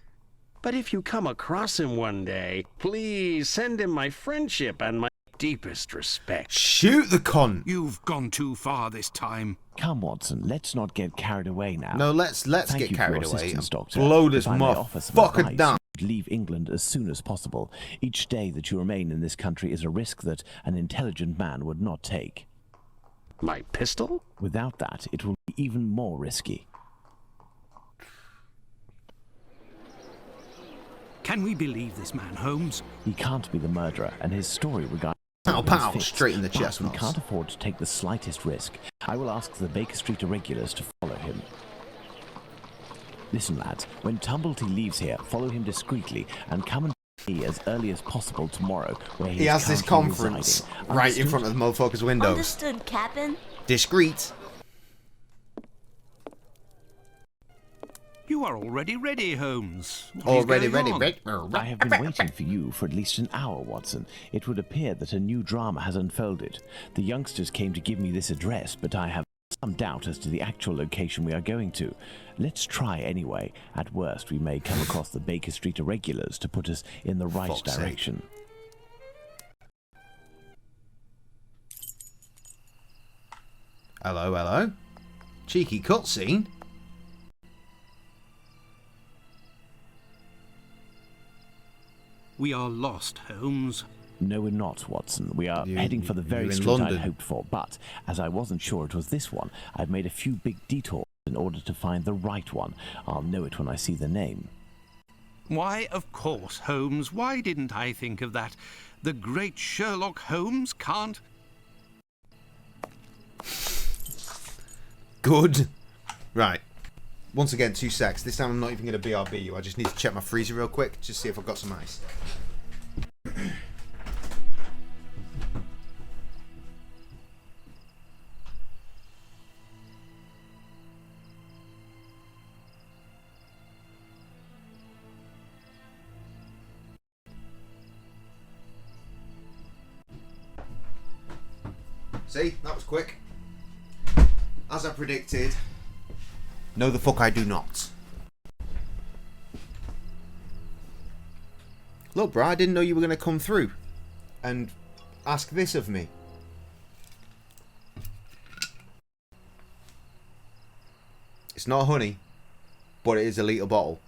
But if you come across him one day, please send him my friendship and my deepest respect. Shoot the cunt! You've gone too far this time. Come, Watson, let's not get carried away now. No, let's Thank get you for carried your away assistance, and Doctor. blow this If I may offer some motherfucker advice, down. leave England as soon as possible. Each day that you remain in this country is a risk that an intelligent man would not take. My pistol? Without that, it will be even more risky. Can we believe this man, Holmes? He can't be the murderer, and his story regarding... Pow, pow, fits. straight in the But chest, we Moss. can't afford to take the slightest risk. I will ask the Baker Street irregulars to follow him. Listen, lads, when Tumblety leaves here, follow him discreetly and come and see me as early as possible tomorrow, where He has this currently conference residing. right in front of the motherfucker's windows. Understood, Captain. Discreet. You are already ready, Holmes. What is Already going ready, on? I have been waiting for you for at least an hour, Watson. It would appear that a new drama has unfolded. The youngsters came to give me this address, but I have some doubt as to the actual location we are going to. Let's try anyway. At worst, we may come across the Baker Street irregulars to put us in the right Fuck's sake. direction. Hello, hello. Cheeky cutscene. We are lost, Holmes. No, we're not, Watson. We are heading for the very you're in street I'd London. hoped for, but as I wasn't sure it was this one, I've made a few big detours in order to find the right one. I'll know it when I see the name. Why, of course, Holmes. Why didn't I think of that? The great Sherlock Holmes can't... Good. Right. Once again, 2 secs. This time I'm not even going to BRB you. I just need to check my freezer real quick, just see if I've got some ice. See? That was quick. As I predicted. No, the fuck I do not. Look, bro, I didn't know you were going to come through and ask this of me. It's not honey, but it is a litre bottle.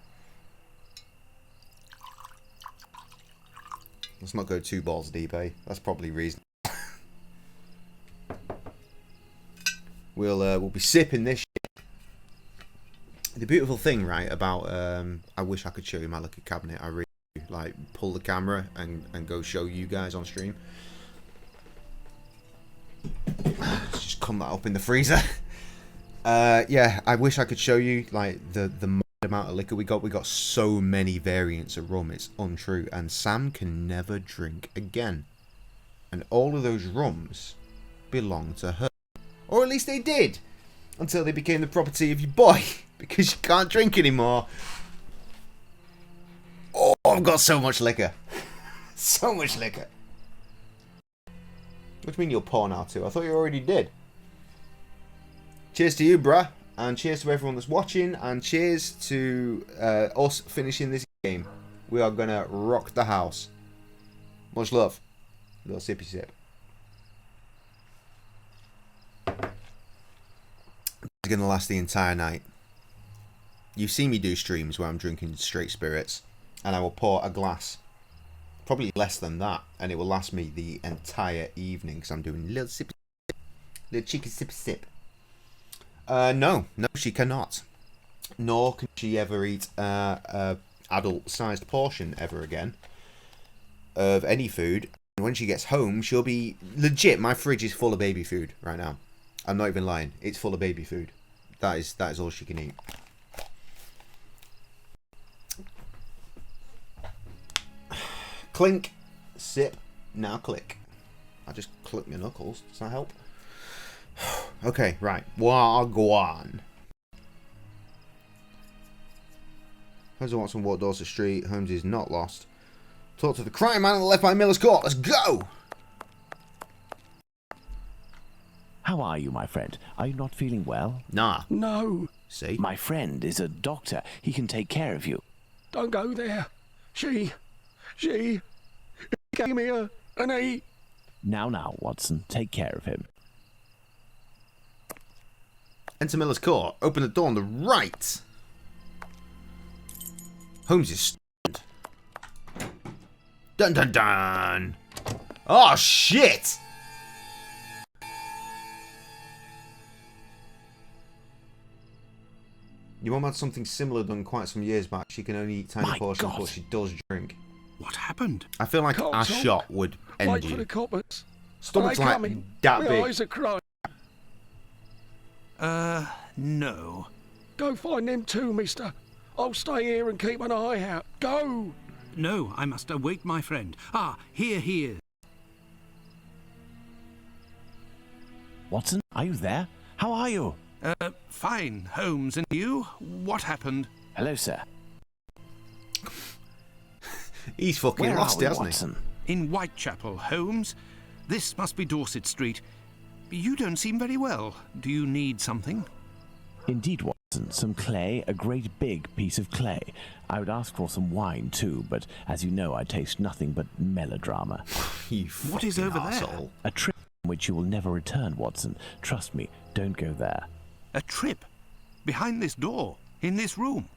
Let's not go 2 balls deep, eh? That's probably reasonable. We'll be sipping this shit. The beautiful thing, right, about I wish I could show you my liquor cabinet. I really like pull the camera and go show you guys on stream. Let's just come that up in the freezer. Yeah, I wish I could show you like the amount of liquor we got. We got so many variants of rum, it's untrue. And Sam can never drink again. And all of those rums belong to her. Or at least they did. Until they became the property of your boy. Because you can't drink anymore. Oh, I've got so much liquor. So much liquor. What do you mean you'll pour now too? I thought you already did. Cheers to you, bruh. And cheers to everyone that's watching. And cheers to us finishing this game. We are going to rock the house. Much love. Little sippy sip. It's going to last the entire night. You see me do streams where I'm drinking straight spirits. And I will pour a glass. Probably less than that. And it will last me the entire evening. Because I'm doing little sippy sip. Little cheeky sippy sip. No, she cannot. Nor can she ever eat a adult-sized portion ever again of any food. And when she gets home, she'll be legit. My fridge is full of baby food right now. I'm not even lying. It's full of baby food. That is all she can eat. Clink, sip, now click. I just click my knuckles. Does that help? Okay, right. Wagwan. Holmes and Watson walk Dorset Street. Holmes is not lost. Talk to the crime man on the left by Miller's Court. Let's go! How are you, my friend? Are you not feeling well? Nah. No. See? My friend is a doctor. He can take care of you. Don't go there. She came here and he... Now, Watson, take care of him. Enter Miller's Court. Open the door on the right. Holmes is stunned. Dun dun dun. Oh shit! Your mum had something similar done quite some years back. She can only eat tiny portions, but she does drink. What happened? I feel like a shot would end Wait you. for the coppers. Stomach's like that My big. eyes are crying. No. Go find them too, mister. I'll stay here and keep an eye out. Go! No, I must await my friend. Ah, here he is. Watson, are you there? How are you? Fine, Holmes, and you? What happened? Hello, sir. He's fucking Where lost are we, it, hasn't Watson? In Whitechapel, Holmes. This must be Dorset Street. You don't seem very well. Do you need something? Indeed, Watson. Some clay, a great big piece of clay. I would ask for some wine, too, but as you know, I taste nothing but melodrama. You What is over arsehole. there? A trip from which you will never return, Watson. Trust me, don't go there. A trip? Behind this door? In this room?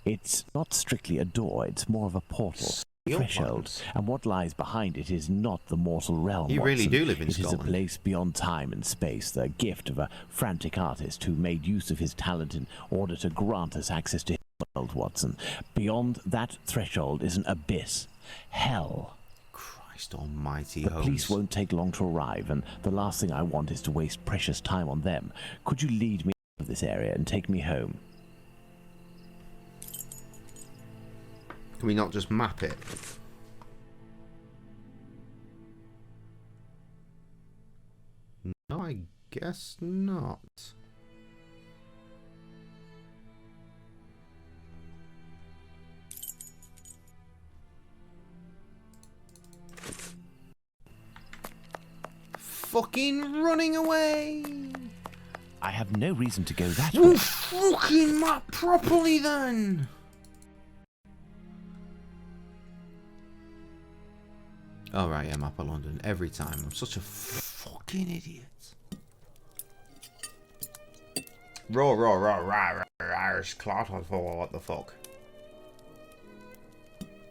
It's not strictly a door, it's more of a portal. Threshold, and what lies behind it is not the mortal realm. You really Watson. do live in It Scotland. is a place beyond time and space, the gift of a frantic artist who made use of his talent in order to grant us access to his world, Watson. Beyond that threshold is an abyss. Hell. Christ almighty, The Holmes. police won't take long to arrive, and the last thing I want is to waste precious time on them. Could you lead me out of this area and take me home? Can we not just map it? No, I guess not. Fucking running away! I have no reason to go that Well, way. fucking map properly then! Alright, yeah, map of London. Every time. I'm such a fucking idiot. Raw, Irish clot. What the fuck?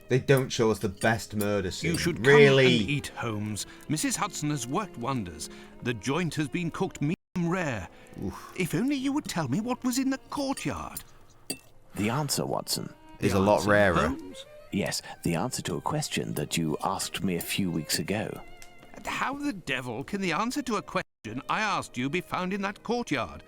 They don't show us the best murder scene. You should really come and eat, Holmes. Mrs. Hudson has worked wonders. The joint has been cooked medium rare. Oof. If only you would tell me what was in the courtyard. The answer, Watson, is a lot rarer. Holmes? Yes, the answer to a question that you asked me a few weeks ago. And how the devil can the answer to a question I asked you be found in that courtyard?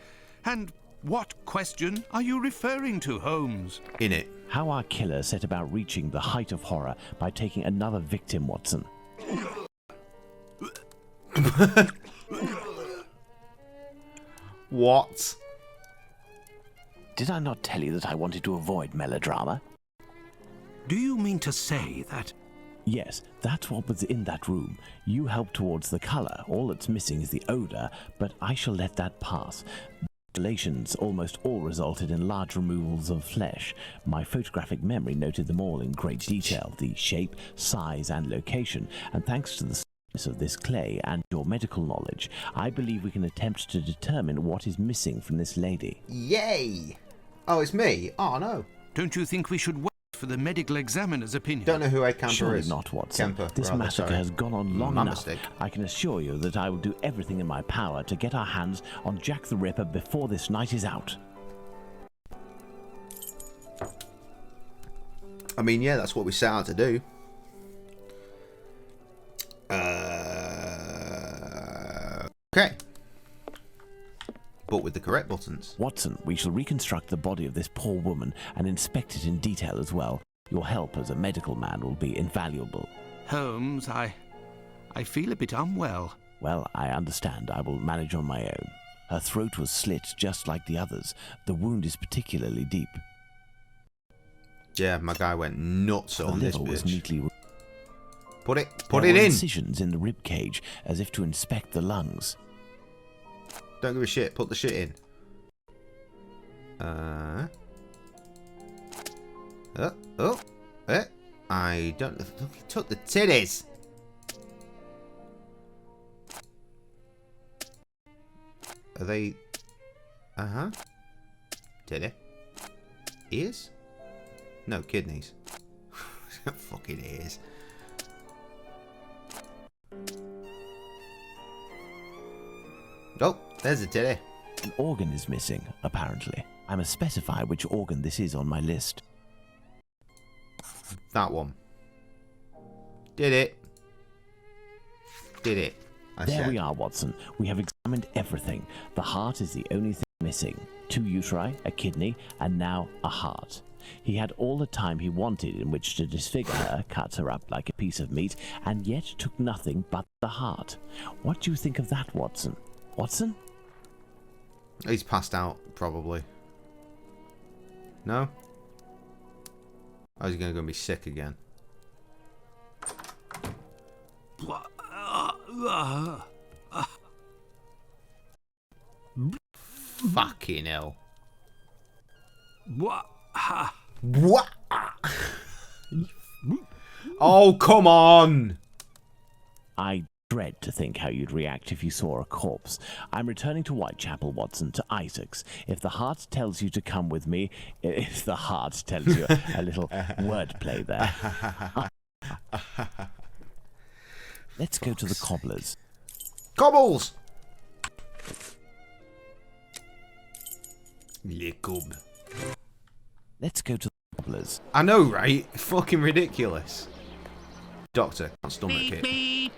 And what question are you referring to, Holmes? In it. How our killer set about reaching the height of horror by taking another victim, Watson. What? Did I not tell you that I wanted to avoid melodrama? Do you mean to say that... Yes, that's what was in that room. You helped towards the colour. All that's missing is the odour, but I shall let that pass. Mutilations almost all resulted in large removals of flesh. My photographic memory noted them all in great detail, the shape, size and location, and thanks to the softness of this clay and your medical knowledge, I believe we can attempt to determine what is missing from this lady. Yay! Oh, it's me? Oh, no. Don't you think we should wait for the medical examiner's opinion? Don't know who Ed Camper Surely is. not, Watson. Kemper, this rather, massacre sorry. has gone on long My enough. mistake. I can assure you that I will do everything in my power to get our hands on Jack the Ripper before this night is out. I mean, yeah, that's what we set out to do. Okay. But with the correct buttons. Watson, we shall reconstruct the body of this poor woman and inspect it in detail as well. Your help as a medical man will be invaluable. Holmes, I feel a bit unwell. Well, I understand. I will manage on my own. Her throat was slit just like the others. The wound is particularly deep. Yeah, my guy went nuts on this liver was bitch. neatly Put it there in. were incisions in the rib cage as if to inspect the lungs. Don't give a shit. Put the shit in. I don't. Look, he took the titties. Are they? Titty. Ears? No, kidneys. Fucking ears. Oh, there's a titty. An organ is missing, apparently. I must specify which organ this is on my list. That one. Did it. Did it. There we are, Watson. We have examined everything. The heart is the only thing missing. 2 uteri, a kidney, and now a heart. He had all the time he wanted in which to disfigure her, cut her up like a piece of meat, and yet took nothing but the heart. What do you think of that, Watson? Watson? He's passed out, probably. No? Oh, he's going to be sick again. Fucking hell. What? What? Oh, come on! I dread to think how you'd react if you saw a corpse. I'm returning to Whitechapel, Watson, to Isaac's. If the heart tells you to come with me, if the heart tells you a little wordplay there. Let's go to the cobbler's. Cobbles! Le cob. Let's go to the cobbler's. I know, right? Fucking ridiculous. Doctor, can't stomach it. Beep.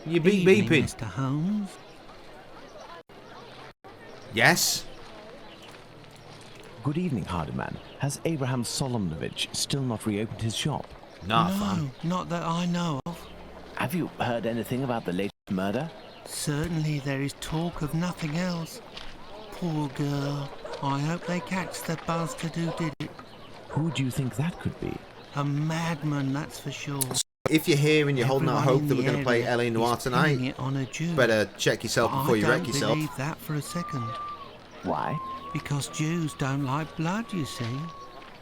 You beep Evening, beeping. Mr. Holmes. Yes? Good evening, Hardyman. Has Abraham Solomonovich still not reopened his shop? Nah, No, fam. not that I know of. Have you heard anything about the latest murder? Certainly there is talk of nothing else. Poor girl. I hope they catch the bastard who did it. Who do you think that could be? A madman, that's for sure. If you're here and you're holding out Everyone hope in that the we're going to play area LA Noir is pinning tonight, it on a Jew. better check yourself before you wreck I yourself. don't believe that for a second. Why? Because Jews don't like blood, you see.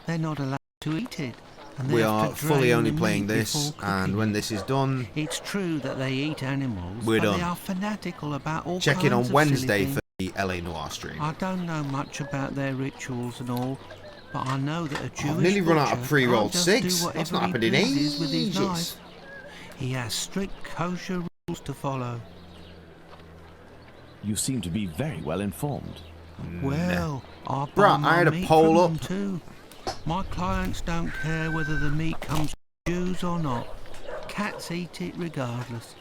They're not allowed to eat it. And they We have are to fully drain only the playing meat this, before and cooking when it. this is done, It's true that they eat animals, We're but done. they are fanatical about all check in kinds on of Wednesday silly for the LA Noir stream. I don't know much about their rituals and all, but I know that a Jewish I've nearly run out of butcher pre-rolled can't just do cigs. whatever That's not he happened in pleases with his ages. knife. He has strict kosher rules to follow. You seem to be very well informed. Well, I buy Bruh, my I had a meat poll from up. them too. My clients don't care whether the meat comes from Jews or not. Cats eat it regardless.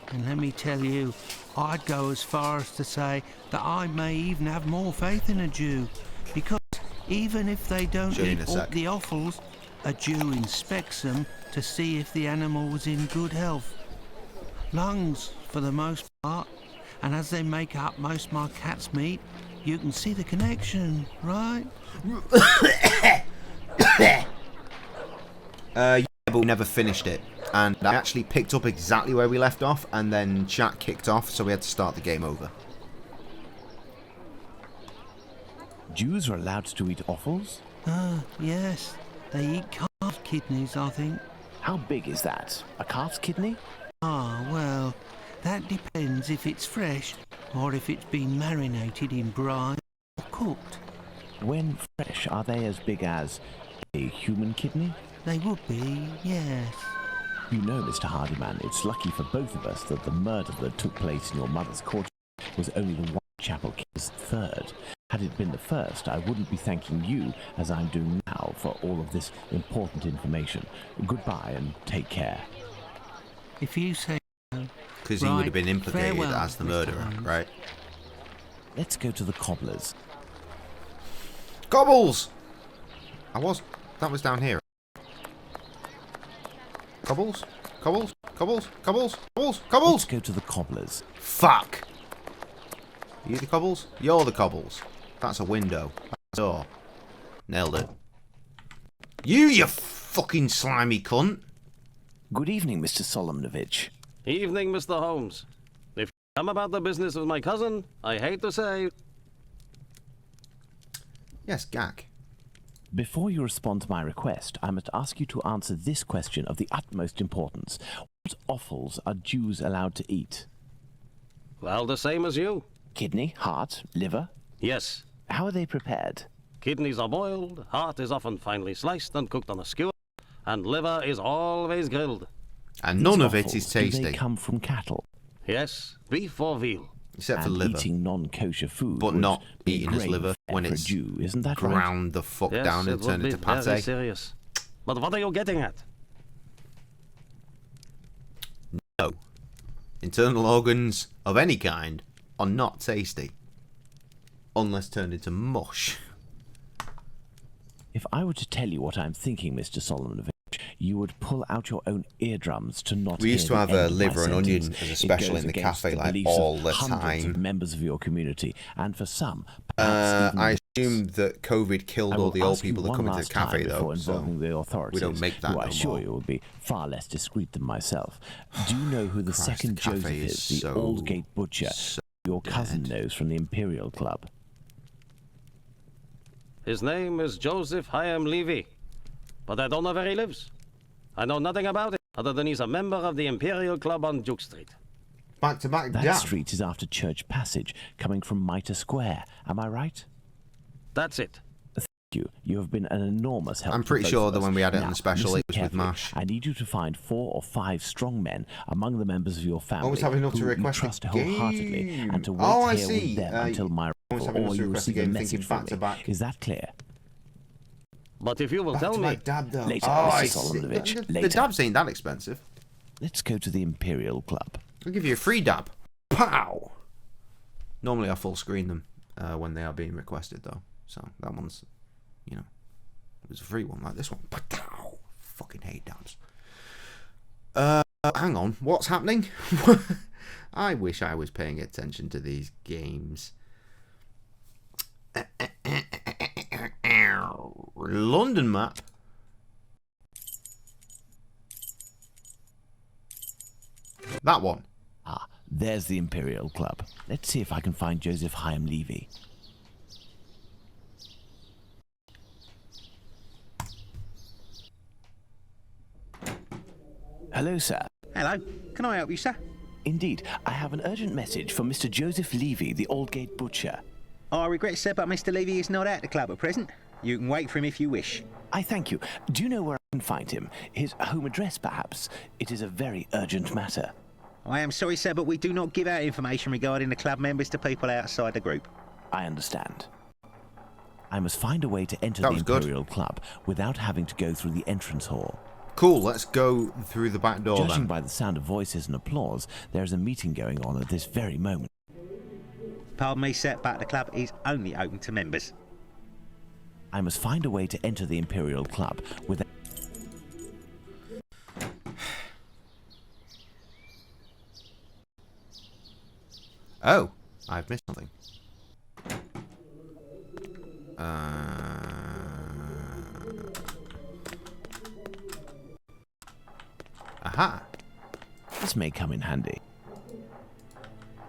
And let me tell you, I'd go as far as to say that I may even have more faith in a Jew, because even if they don't Show you in eat a all sec. the offals, a Jew inspects them to see if the animal was in good health. Lungs, for the most part, and as they make up most of my cat's meat, you can see the connection, right? Yeah, but we never finished it. And I actually picked up exactly where we left off, and then chat kicked off, so we had to start the game over. Jews are allowed to eat offals? Yes. They eat calf kidneys, I think. How big is that? A calf's kidney? Ah, well, that depends if it's fresh or if it's been marinated in brine or cooked. When fresh, are they as big as a human kidney? They would be, yes. You know, Mr. Hardyman, it's lucky for both of us that the murder that took place in your mother's courtyard was only the Whitechapel kid's third. Had it been the first, I wouldn't be thanking you, as I'm doing now, for all of this important information. Goodbye and take care. If you say so. Because he would have been implicated Farewell, as the Mr. murderer, Holmes. right? Let's go to the cobbler's. Cobbles! That was down here. Cobbles? Cobbles? Cobbles? Cobbles? Cobbles? Cobbles! Let's go to the cobbler's. Fuck! You the cobbles? You're the cobbles. That's a window. That's a door. Nailed it. You fucking slimy cunt! Good evening, Mr. Solomonovich. Evening, Mr. Holmes. If you come about the business of my cousin, I hate to say... Yes, Gag. Before you respond to my request, I must ask you to answer this question of the utmost importance. What offals are Jews allowed to eat? Well, the same as you. Kidney, heart, liver? Yes. How are they prepared? Kidneys are boiled, heart is often finely sliced and cooked on a skewer, and liver is always grilled. And none These of it offals, is tasty. Do they come from cattle? Yes, beef or veal. Except for And liver. eating non-kosher food But would not be eating his grave liver when for a it's Jew, isn't that right? ground the fuck Yes, down it and would turned be into very pate. serious. But what are you getting at? No. Internal organs of any kind are not tasty. Unless turned into mush. If I were to tell you what I'm thinking, Mr. Solomonovich, you would pull out your own eardrums to not We used hear to the have end a of my liver and onion sentence. as a It special goes in the against cafe, like, beliefs all of the hundreds time. of members of your community, and for some, perhaps even I the assume that COVID killed I all will the old ask you people that one come into the last cafe, time though. before So involving the authorities, we don't make that who I no assure more. you will be far less discreet than myself. Do you know who the Christ, second the cafe Joseph is is? The so- Aldgate butcher. so Your cousin dead. knows from the Imperial Club. His name is Joseph Chaim Levy, but I don't know where he lives. I know nothing about it, other than he's a member of the Imperial Club on Duke Street. Back to back, That jam. street is after Church Passage, coming from Mitre Square. Am I right? That's it. Thank you. You have been an enormous help. I'm to pretty both sure of that us. when we had it on Now, the special, listen it was with carefully. mash. I need you to find 4 or 5 strong men among the members of your family Always have enough to who you request a trust wholeheartedly, game. and to wait Oh, I here see. with them until my always have arrival, enough or to you request a receive a game message thinking from back to me. back. Is that clear? But if you will Back tell to me... back dab, though. Later, Oh, Mr. I Solomonovich, see. The later. dabs ain't that expensive. Let's go to the Imperial Club. I'll give you a free dab. Pow! Normally I full screen them when they are being requested, though. So that one's, you know, it was a free one like this one. Pow! Fucking hate dabs. Hang on, what's happening? I wish I was paying attention to these games. London map. That one. Ah, there's the Imperial Club. Let's see if I can find Joseph Chaim Levy. Hello, sir. Hello, can I help you, sir? Indeed, I have an urgent message from Mr. Joseph Levy, the Aldgate butcher. I regret, sir, but Mr. Levy is not at the club at present. You can wait for him if you wish. I thank you. Do you know where I can find him? His home address, perhaps? It is a very urgent matter. I am sorry, sir, but we do not give out information regarding the club members to people outside the group. I understand. I must find a way to enter the Imperial Club without having to go through the entrance hall. Cool, let's go through the back door. Judging by the sound of voices and applause, there is a meeting going on at this very moment. Pardon me, sir, but the club is only open to members. I must find a way to enter the Imperial Club without... Oh, I've missed something. Aha! This may come in handy.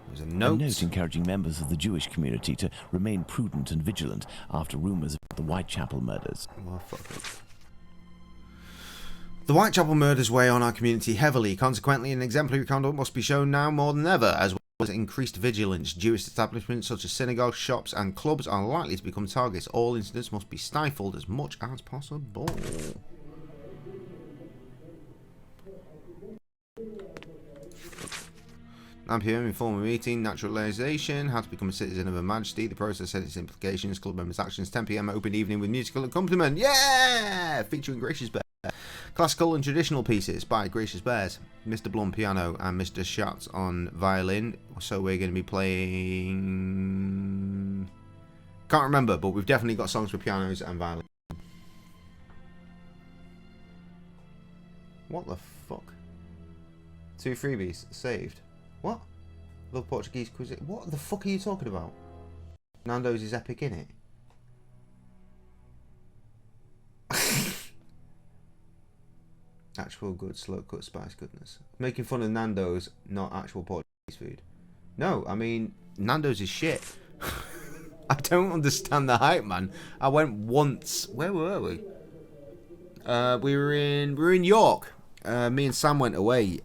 There's a note. A note encouraging members of the Jewish community to remain prudent and vigilant after rumours about the Whitechapel murders. Well, fuck it. The Whitechapel murders weigh on our community heavily. Consequently, an exemplary conduct must be shown now more than ever, as well as increased vigilance. Jewish establishments such as synagogues, shops and clubs are likely to become targets. All incidents must be stifled as much as possible. 9 PM, informal meeting, naturalization, how to become a citizen of Her Majesty, the process and its implications, club members' actions. 10 PM, open evening with musical accompaniment, yeah! Featuring Gracious Bear. Classical and traditional pieces by Gracious Bears. Mr. Blum piano and Mr. Schatz on violin. So we're going to be playing... Can't remember, but we've definitely got songs for pianos and violin. What the fuck? 2 freebies saved. What? Love Portuguese cuisine. What the fuck are you talking about? Nando's is epic, innit? Actual good slow cut spice goodness. Making fun of Nando's, not actual Portuguese food. No, I mean Nando's is shit. I don't understand the hype, man. I went once. Where were we? We were in York. Me and Sam went away.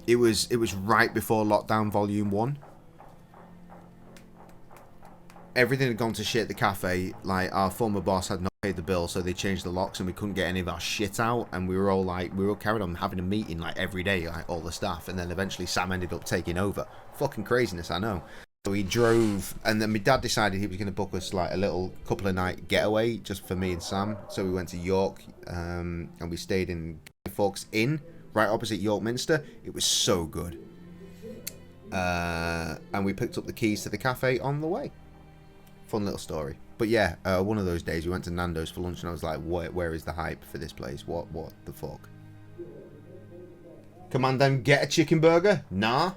It was right before lockdown volume 1. Everything had gone to shit at the cafe. Like, our former boss had not paid the bill, so they changed the locks and we couldn't get any of our shit out, and we were all carried on having a meeting like every day, like all the staff, and then eventually Sam ended up taking over. Fucking craziness, I know. So we drove, and then my dad decided he was going to book us like a little couple of night getaway just for me and Sam. So we went to York, and we stayed in Guy Fawkes Inn, right opposite York Minster. It was so good. And we picked up the keys to the cafe on the way. Fun little story. But yeah, one of those days we went to Nando's for lunch and I was like, where is the hype for this place? What the fuck? Come on then, get a chicken burger? Nah.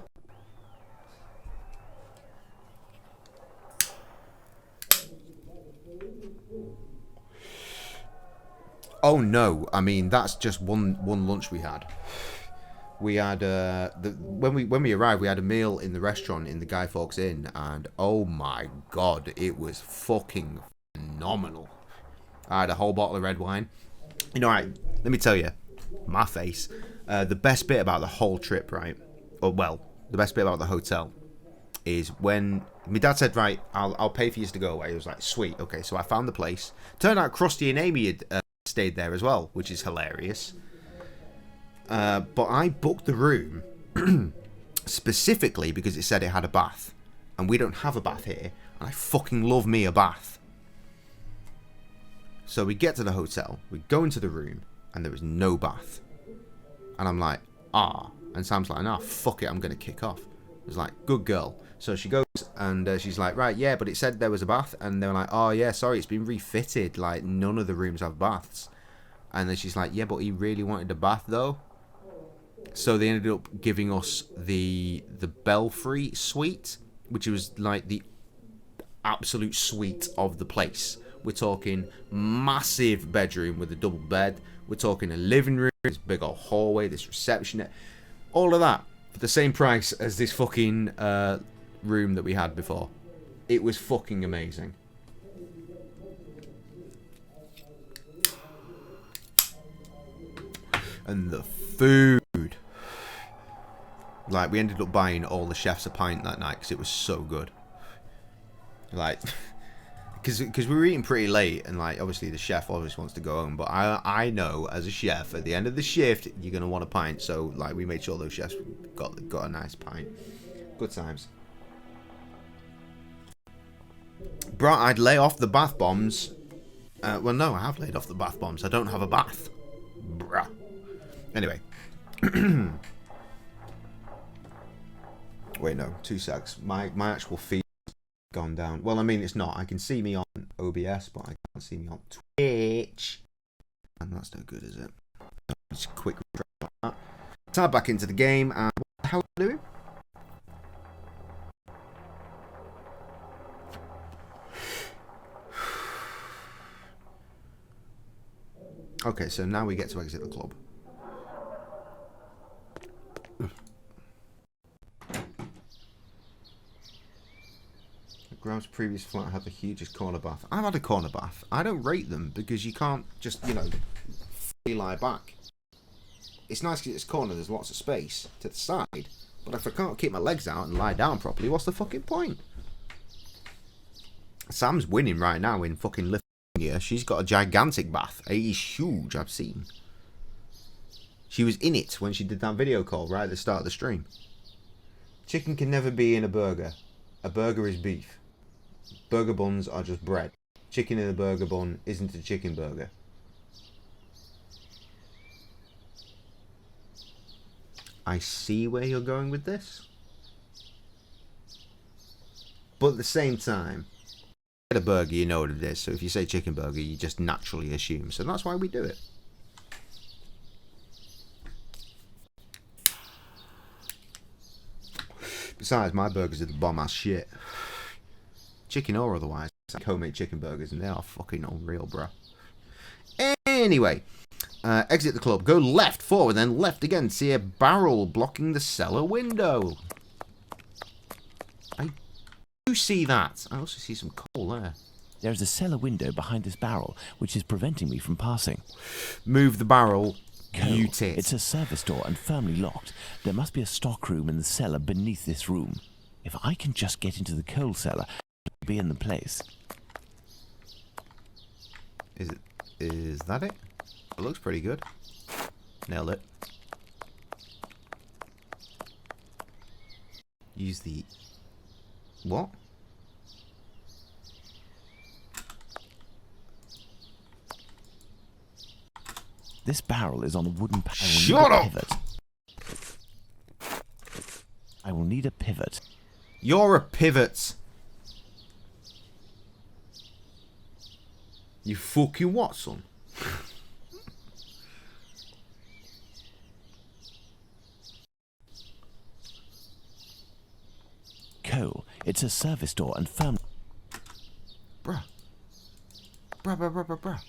Oh no, I mean that's just one lunch we had. We had when we arrived, we had a meal in the restaurant in the Guy Fawkes Inn, and oh my god, it was fucking phenomenal. I had a whole bottle of red wine. You know, right? Let me tell you, my face. The best bit about the whole trip, right? Or well, the best bit about the hotel is when my dad said, "Right, I'll pay for you to go away." He was like, "Sweet, okay." So I found the place. Turned out Krusty and Amy had stayed there as well, which is hilarious. But I booked the room specifically because it said it had a bath, and we don't have a bath here, and I fucking love me a bath. So we get to the hotel, we go into the room, and there was no bath, and I'm like, and Sam's like, nah, fuck it, I'm gonna kick off. I was like, good girl. So she goes and she's like, right, yeah, but it said there was a bath, and they were like, oh yeah, sorry, it's been refitted, like none of the rooms have baths. And then she's like, yeah, but he really wanted a bath though. So they ended up giving us the Belfry suite, which was like the absolute suite of the place. We're talking massive bedroom with a double bed. We're talking a living room, this big old hallway, this reception, all of that for the same price as this fucking room that we had before. It was fucking amazing. And the food. Like, we ended up buying all the chefs a pint that night because it was so good. Like, because we were eating pretty late, and like obviously the chef obviously wants to go home, but I know as a chef at the end of the shift you're gonna want a pint, so like we made sure those chefs got a nice pint. Good times. Bro, I'd lay off the bath bombs. Well, no, I have laid off the bath bombs. I don't have a bath. Bruh. Anyway. Wait, no, 2 secs. My actual feed gone down. Well, I mean, it's not. I can see me on OBS, but I can't see me on Twitch. And that's no good, is it? Just a quick that. Tab back into the game, and what the hell are we doing? Okay, so now we get to exit the club. Graham's previous flat had the hugest corner bath. I've had a corner bath. I don't rate them because you can't just, you know, fully lie back. It's nice because it's corner, there's lots of space to the side. But if I can't keep my legs out and lie down properly, what's the fucking point? Sam's winning right now in fucking Lithuania. She's got a gigantic bath. It is huge, I've seen. She was in it when she did that video call right at the start of the stream. Chicken can never be in a burger. A burger is beef. Burger buns are just bread. Chicken in a burger bun isn't a chicken burger. I see where you're going with this. But at the same time, a burger, you know what it is. So if you say chicken burger, you just naturally assume. So that's why we do it. Besides, my burgers are the bomb ass shit. Chicken or otherwise. Like homemade chicken burgers, and they are fucking unreal, bro. Anyway, exit the club. Go left, forward, then left again. See a barrel blocking the cellar window. I do see that. I also see some coal there. There's a cellar window behind this barrel, which is preventing me from passing. Move the barrel. Coal. It's a service door and firmly locked. There must be a stock room in the cellar beneath this room. If I can just get into the coal cellar, I'll be in the place. Is that it? It looks pretty good. Nailed it. Use the... What? This barrel is on a wooden pivot. Shut up! I will need a pivot. You're a pivot. You fucking what, son? Coal. It's a service door and firm... Bruh. Bruh.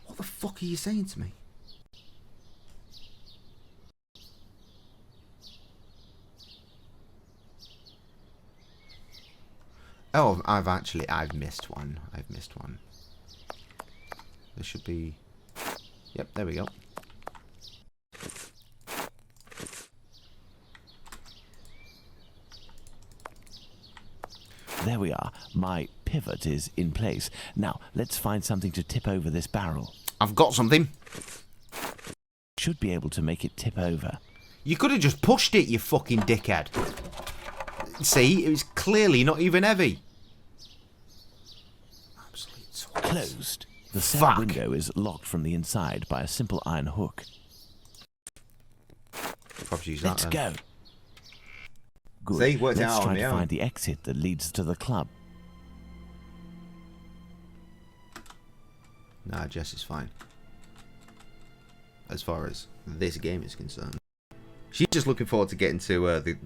What the fuck are you saying to me? Oh, I've missed one. There should be... Yep, there we go. There we are. My pivot is in place. Now, let's find something to tip over this barrel. I've got something. Should be able to make it tip over. You could have just pushed it, you fucking dickhead. See, it was clearly not even heavy. Absolute closed. The cellar window is locked from the inside by a simple iron hook. Let's go. Good. See, worked Let's out try on to my own. find the exit that leads to the club. Nah, Jess is fine. As far as this game is concerned. She's just looking forward to getting to the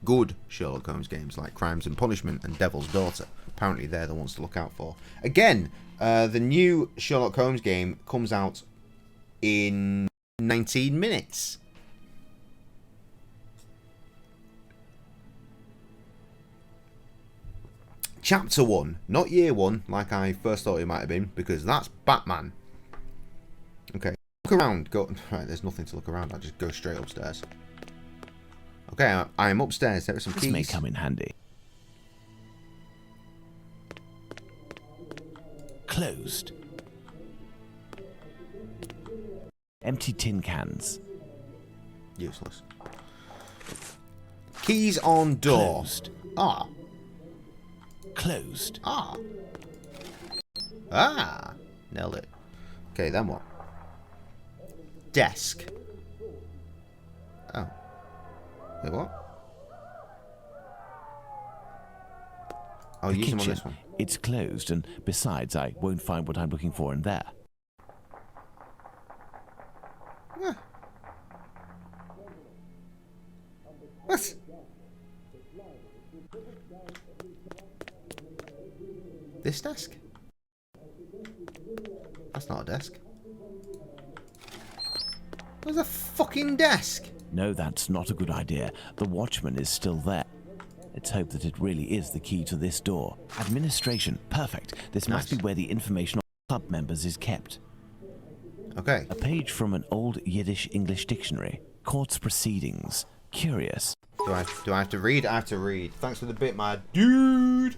good Sherlock Holmes games like Crimes and Punishment and Devil's Daughter. Apparently they're the ones to look out for. Again, the new Sherlock Holmes game comes out in 19 minutes. Chapter 1, not Year 1, like I first thought it might have been, because that's Batman. Okay, look around. Right, there's nothing to look around. I'll just go straight upstairs. Okay, I am upstairs. There are some keys. This may come in handy. Closed. Empty tin cans. Useless. Keys on door. Closed. Ah. Closed. Ah. Ah. Nailed it. Okay, then what? Desk. Oh. Wait, what? I'll use them on this one. It's closed, and besides, I won't find what I'm looking for in there. What? This desk? That's not a desk. There's a fucking desk. No, that's not a good idea. The watchman is still there. Let's hope that it really is the key to this door. Administration. Perfect. This must be where the information on club members is kept. Okay. A page from an old Yiddish English dictionary. Court's proceedings. Curious. Do I have to read? I have to read. Thanks for the bit, my dude.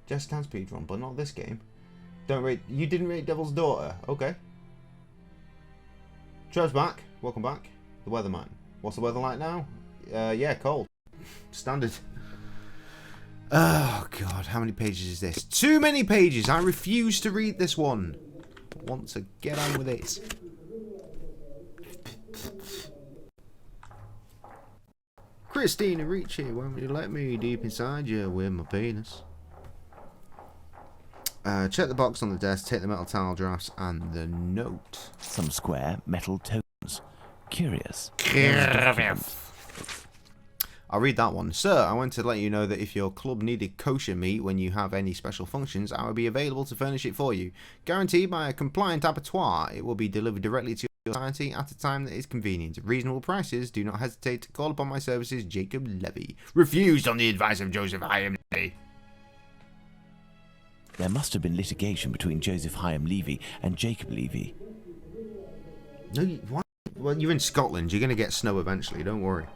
Just can speedrun, but not this game. Don't rate. You didn't rate Devil's Daughter. Okay. Trev's back. Welcome back. The weatherman. What's the weather like now? Yeah, cold. Standard. Oh god, how many pages is this? Too many pages. I refuse to read this one. I want to get on with it. Christina Ricci, won't you let me deep inside you with my penis? Check the box on the desk, take the metal towel drafts and the note. Some square metal tokens. Curious. I'll read that one. Sir, I want to let you know that if your club needed kosher meat when you have any special functions, I will be available to furnish it for you. Guaranteed by a compliant abattoir, it will be delivered directly to your society at a time that is convenient. At reasonable prices, do not hesitate to call upon my services, Jacob Levy. Refused on the advice of Joseph Hyam Levy. There must have been litigation between Joseph Hyam Levy and Jacob Levy. No, what? Well, you're in Scotland. You're going to get snow eventually. Don't worry.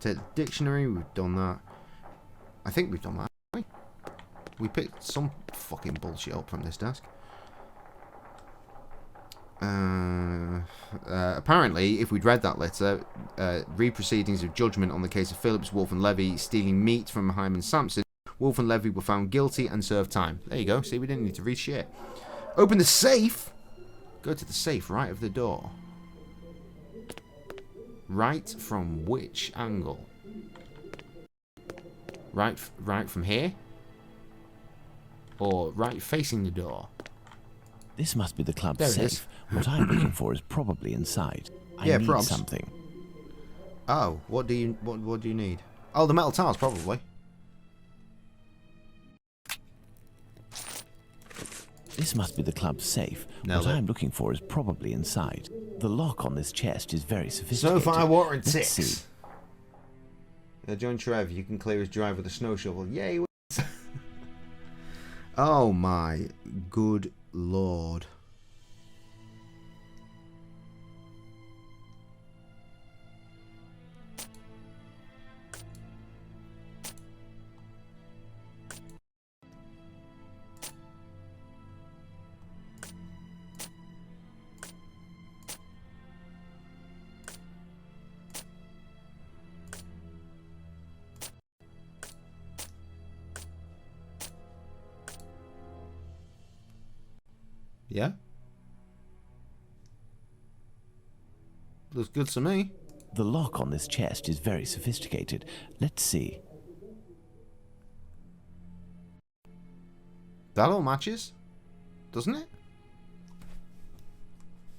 Take the dictionary. We've done that. I think we've done that. Haven't we picked some fucking bullshit up from this desk. Apparently, if we'd read that letter, read proceedings of judgment on the case of Phillips, Wolf and Levy stealing meat from Hyman Sampson. Wolf and Levy were found guilty and served time. There you go. See, we didn't need to read shit. Open the safe. Go to the safe right of the door. Right from which angle? Right from here? Or right facing the door? This must be the club's safe. What I'm looking for is probably inside. I need something. Oh, what do you need? Oh, the metal tiles probably. This must be the club's safe. What I'm looking for is probably inside. The lock on this chest is very sophisticated. Snowfire, water, and Let's ticks. see. Join Trev. You can clear his drive with a snow shovel. Yay! Oh my good lord. Yeah? Looks good to me. The lock on this chest is very sophisticated. Let's see. That all matches, doesn't it?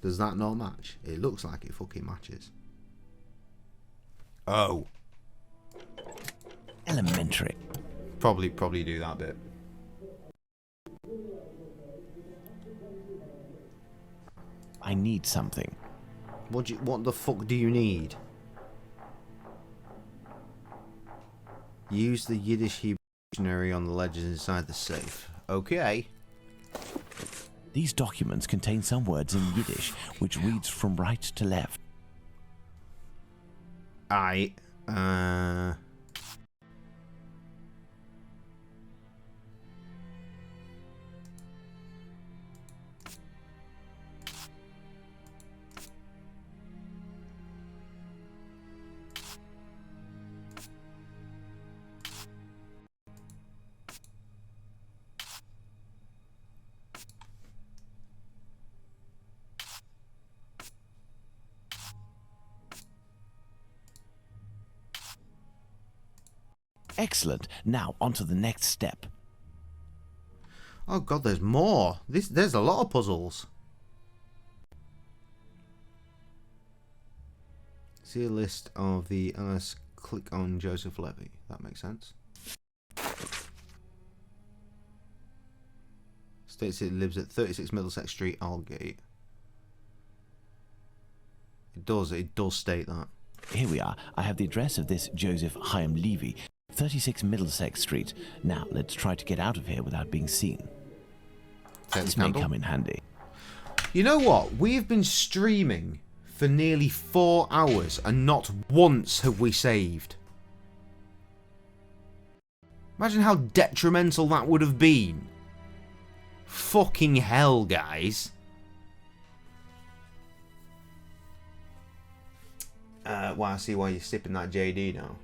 Does that not match? It looks like it fucking matches. Oh. Elementary. Probably do that bit. I need something. What the fuck do you need? Use the Yiddish Hebrew dictionary on the ledges inside the safe. Okay. These documents contain some words in Yiddish, which reads from right to left. Excellent. Now, on to the next step. Oh god, there's more. There's a lot of puzzles. See a list of the LS. Click on Joseph Levy. That makes sense. States it lives at 36 Middlesex Street, Aldgate. It does state that. Here we are. I have the address of this Joseph Chaim Levy, 36 Middlesex Street. Now, let's try to get out of here without being seen. This may come in handy. You know what? We've been streaming for nearly 4 hours and not once have we saved. Imagine how detrimental that would have been. Fucking hell, guys. Well, I see why you're sipping that JD now.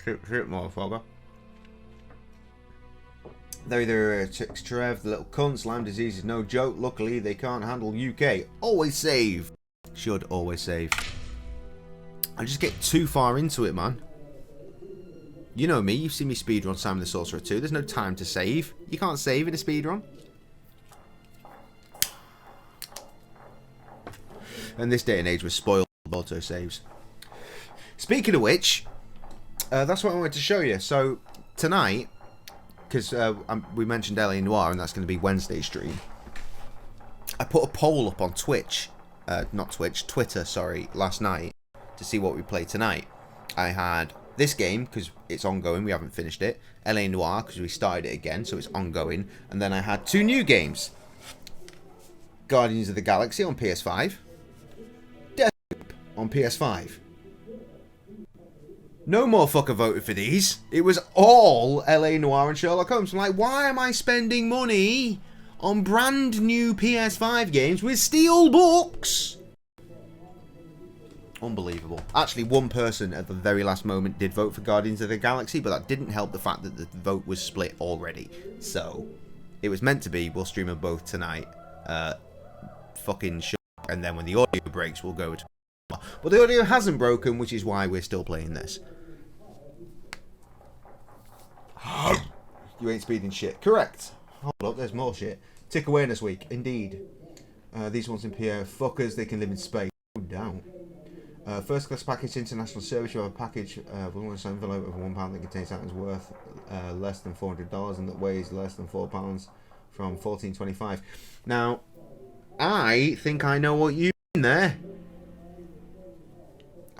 Shit, motherfucker. They're chicks Trev, the little cunts. Lyme disease is no joke. Luckily, they can't handle UK. Always save. Should always save. I just get too far into it, man. You know me. You've seen me speedrun Simon the Sorcerer 2. There's no time to save. You can't save in a speedrun. And this day and age, we're spoiled with auto-saves. Speaking of which, that's what I wanted to show you. So, tonight, because we mentioned LA Noire, and that's going to be Wednesday's stream, I put a poll up on Twitch, Twitter, sorry, last night, to see what we play tonight. I had this game, because it's ongoing, we haven't finished it. LA Noire, because we started it again, so it's ongoing. And then I had 2 new games. Guardians of the Galaxy on PS5. On PS5. No motherfucker voted for these. It was all LA Noire and Sherlock Holmes. I'm like, why am I spending money on brand new PS5 games with steel books? Unbelievable. Actually, one person at the very last moment did vote for Guardians of the Galaxy, but that didn't help the fact that the vote was split already. So, it was meant to be, we'll stream them both tonight. Fucking shit. And then when the audio breaks, we'll go to... But the audio hasn't broken, which is why we're still playing this. You ain't speeding shit. Correct. Hold up, there's more shit. Tick Awareness Week, indeed. These ones in PO. Fuckers, they can live in space. No doubt. First class package international service. You have a package with one envelope of £1 that contains items worth less than $400 and that weighs less than £4 from $14.25. Now, I think I know what you mean there.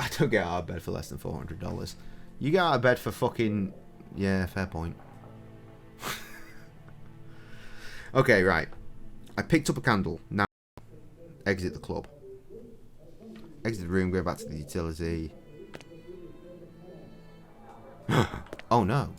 I don't get out of bed for less than $400. You get out of bed for fucking... Yeah, fair point. Okay, right. I picked up a candle. Now, exit the club. Exit the room, go back to the utility. Oh no.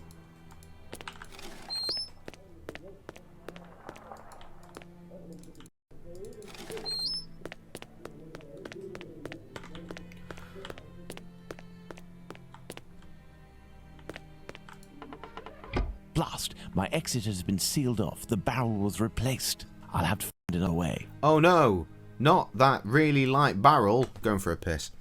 Blast! My exit has been sealed off. The barrel was replaced. I'll have to find another way. Oh no! Not that really light barrel. Going for a piss.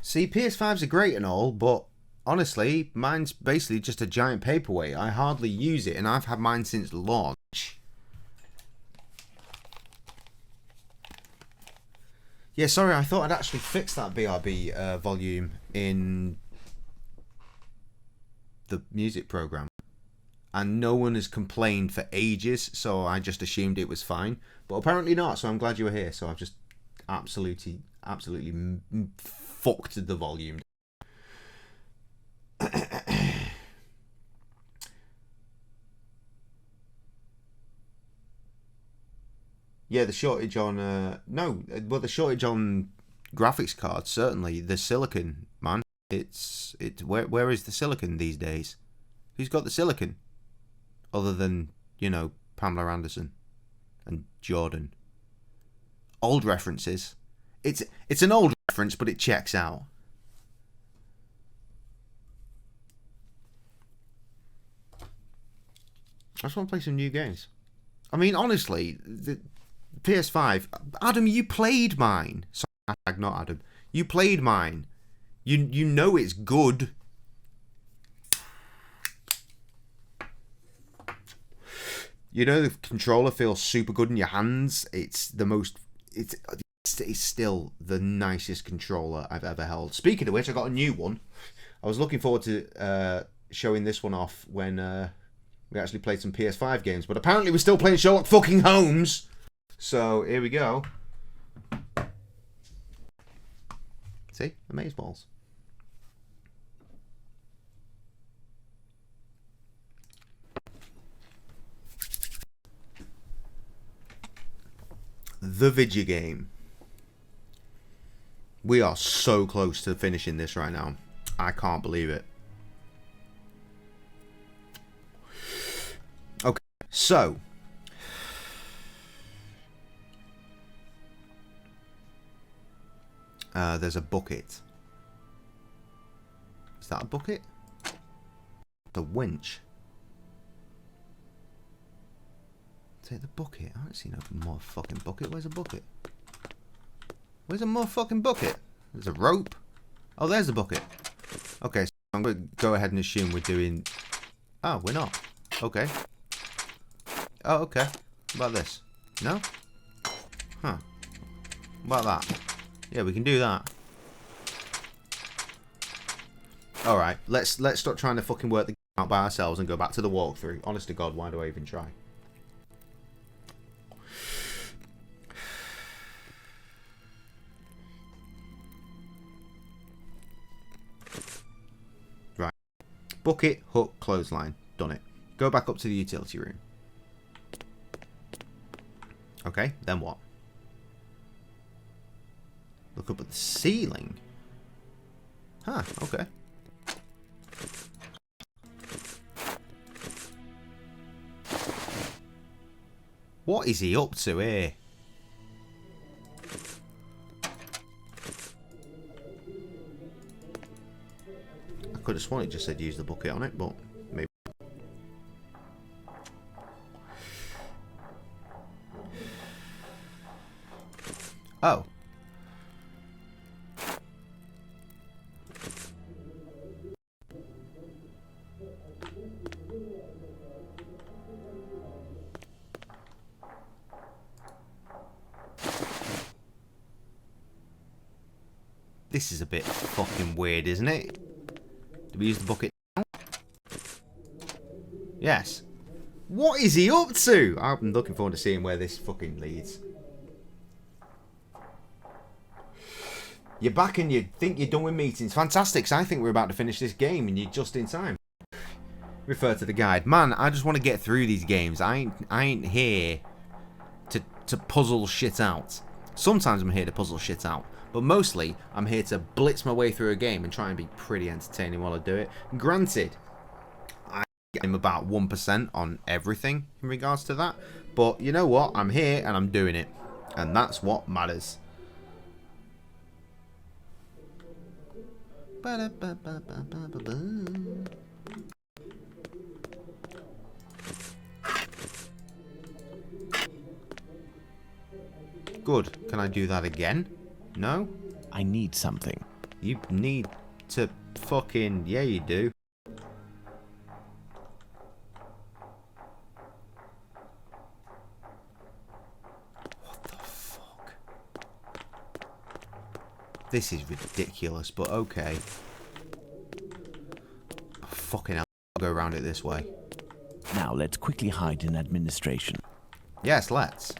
See, PS5s are great and all, but honestly, mine's basically just a giant paperweight. I hardly use it, and I've had mine since launch. Yeah, sorry, I thought I'd actually fixed that BRB volume in the music program. And no one has complained for ages, so I just assumed it was fine. But apparently not, so I'm glad you were here. So I've just absolutely fucked the volume. Yeah, the shortage on the shortage on graphics cards, certainly. The silicon, man. It's where is the silicon these days? Who's got the silicon? Other than, you know, Pamela Anderson and Jordan. Old references. It's an old reference, but it checks out. I just want to play some new games. I mean, honestly, the PS5. Adam, you played mine. Sorry, not Adam. You played mine. You know it's good. You know the controller feels super good in your hands. It's the most. It's still the nicest controller I've ever held. Speaking of which, I got a new one. I was looking forward to showing this one off when we actually played some PS5 games, but apparently we're still playing Sherlock fucking Holmes. So here we go. See, amazeballs. The video game. We are so close to finishing this right now. I can't believe it. Okay, so there's a bucket. Is that a bucket? The winch. Take the bucket. I don't see no motherfucking bucket. Where's a bucket? Where's a motherfucking bucket? There's a rope. Oh, there's the bucket. Okay, so I'm going to go ahead and assume we're doing... Oh, we're not. Okay. Oh, okay. What about this? No? Huh. What about that? Yeah, we can do that. Alright, let's stop trying to fucking work the game out by ourselves and go back to the walkthrough. Honest to God, why do I even try? Right. Bucket, hook, clothesline. Done it. Go back up to the utility room. Okay, then what? Look up at the ceiling. Huh, okay. What is he up to here? I could have sworn it just said use the bucket on it, but maybe. Oh. This is a bit fucking weird, isn't it? Do we use the bucket now? Yes. What is he up to? I'm looking forward to seeing where this fucking leads. You're back and you think you're done with meetings. Fantastic, so I think we're about to finish this game and you're just in time. Refer to the guide. Man, I just want to get through these games. I ain't here to puzzle shit out. Sometimes I'm here to puzzle shit out. But mostly, I'm here to blitz my way through a game and try and be pretty entertaining while I do it. Granted, I'm about 1% on everything in regards to that. But you know what? I'm here and I'm doing it. And that's what matters. Good. Can I do that again? No? I need something. You need to fucking... Yeah, you do. What the fuck? This is ridiculous, but okay. Fucking hell, I'll go around it this way. Now let's quickly hide in administration. Yes, let's.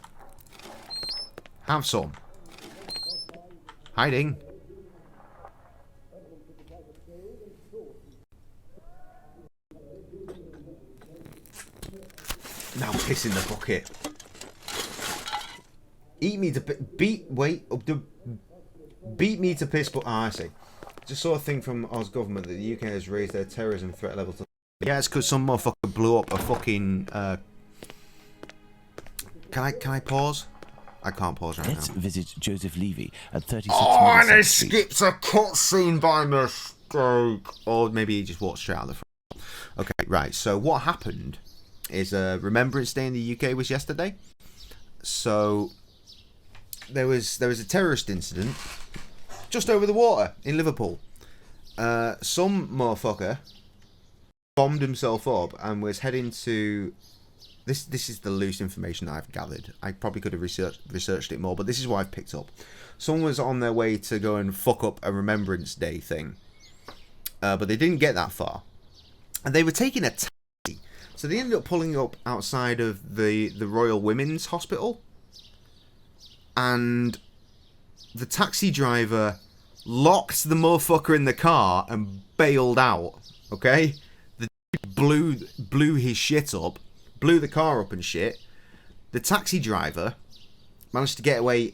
Have some. Hiding. Now piss in the bucket. Eat me to beat. Wait. Beat me to piss. But I see. Just saw a thing from Oz government that the UK has raised their terrorism threat level to. Yeah, it's because some motherfucker blew up a fucking. Can I pause? I can't pause right now. Let's visit Joseph Levy at 36 and it Street. skips a cutscene by mistake. Or maybe he just walked straight out of the front. Okay, right. So what happened is Remembrance Day in the UK was yesterday. So there was a terrorist incident just over the water in Liverpool. Some motherfucker bombed himself up and was heading to... This is the loose information that I've gathered. I probably could have researched it more, but this is what I've picked up. Someone was on their way to go and fuck up a Remembrance Day thing. But they didn't get that far. And they were taking a taxi. So they ended up pulling up outside of the Royal Women's Hospital. And the taxi driver locked the motherfucker in the car and bailed out. Okay? The dude blew his shit up. Blew the car up and shit. The taxi driver managed to get away.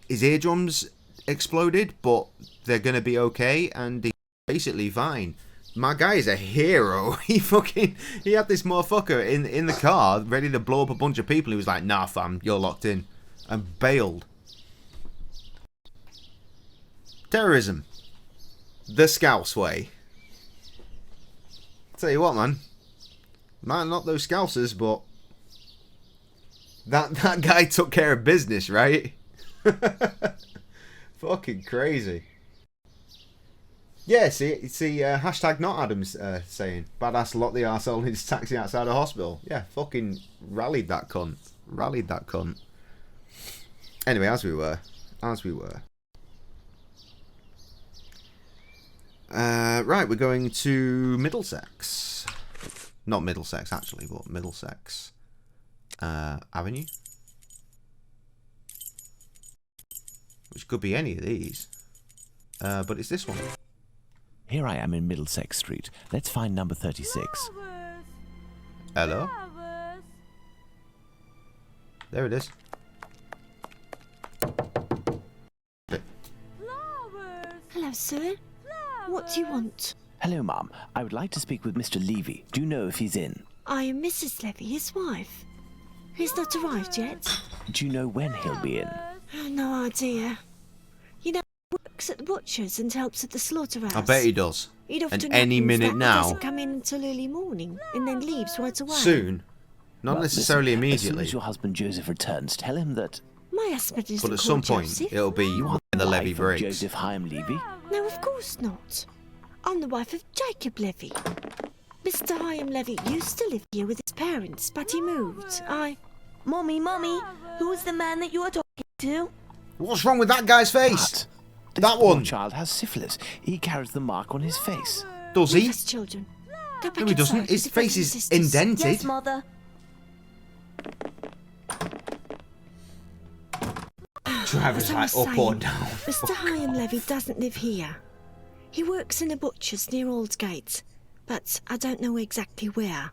His eardrums exploded, but they're going to be okay, and he's basically fine. My guy is a hero. He had this motherfucker in the car ready to blow up a bunch of people. He was like, nah fam, you're locked in. And bailed. Terrorism. The Scouse way. Tell you what, man. Man, not those Scousers, but that guy took care of business, right? Fucking crazy. Yeah, see, hashtag not Adams saying, badass locked the arsehole in his taxi outside a hospital. Yeah, fucking rallied that cunt. Rallied that cunt. Anyway, as we were. Right, we're going to Middlesex. Not Middlesex, actually, but Middlesex Avenue. Which could be any of these. But it's this one. Here I am in Middlesex Street. Let's find number 36. Hello? There it is. Hello, sir. What do you want? Hello, Ma'am. I would like to speak with Mr. Levy. Do you know if he's in? I am Mrs. Levy, his wife. He's not arrived yet. Do you know when he'll be in? Oh, no idea. You know, he works at the butcher's and helps at the slaughterhouse. I bet he does. It often and any happens minute that now. He doesn't come in until early morning and then leaves right away. Soon. Not necessarily listen, immediately. As soon as your husband Joseph returns, tell him that... My husband isn't But at some called point, Joseph. it'll be when the levy breaks. Joseph Hyam Levy? No, of course not. I'm the wife of Jacob Levy. Mr. Hyam Levy used to live here with his parents, but he moved. Mommy, who is the man that you are talking to? What's wrong with that guy's face? But that poor one. child has syphilis. He carries the mark on his face. Does he? Yes, children. Go back No, he doesn't. inside His with your face brothers is and sisters. indented. Yes, Mother. Driver's As I like was up or saying, down. Mr. Hyam Levy doesn't live here. He works in a butcher's near Aldgate, but I don't know exactly where.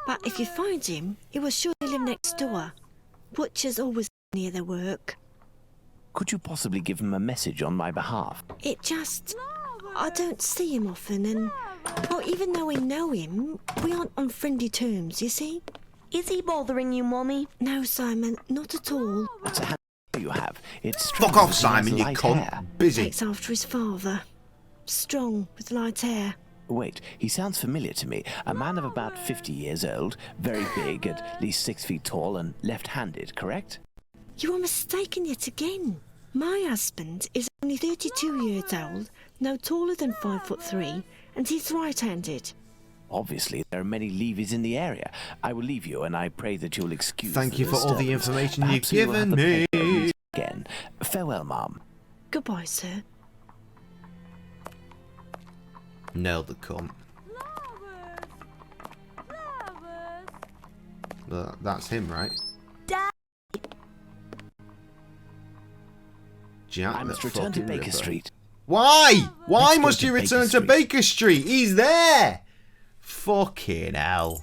But if you find him, he will surely live next door. Butchers always near their work. Could you possibly give him a message on my behalf? It just... I don't see him often, and... Well, even though we know him, we aren't on friendly terms, you see? Is he bothering you, Mommy? No, Simon, not at all. That's a hand you have. It's Fuck off, Simon, you cunt. Hair. Busy. Takes after his father. Strong, with light hair. Wait, he sounds familiar to me. A man of about 50 years old, very big, at least 6 feet tall, and left-handed, correct? You are mistaken yet again. My husband is only 32 years old, no taller than 5'3", and he's right-handed. Obviously, there are many Levies in the area. I will leave you, and I pray that you'll excuse Thank the you for all the disturbance. information Perhaps you've we will have given the me. pleasure of meeting again. Farewell, Ma'am. Goodbye, sir. Nailed the cunt. That's him, right? Dad. Jack, I must return to Baker Street. Why? Why Let's must go you to return Baker to Street. Baker Street? He's there! Fucking hell.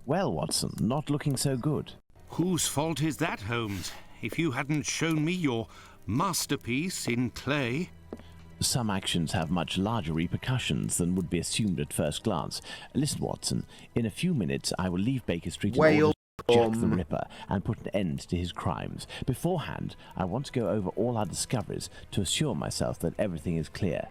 Well, Watson, not looking so good. Whose fault is that, Holmes? If you hadn't shown me your masterpiece in clay. Some actions have much larger repercussions than would be assumed at first glance. Listen, Watson, in a few minutes I will leave Baker Street in order to Jack the Ripper and put an end to his crimes. Beforehand, I want to go over all our discoveries to assure myself that everything is clear.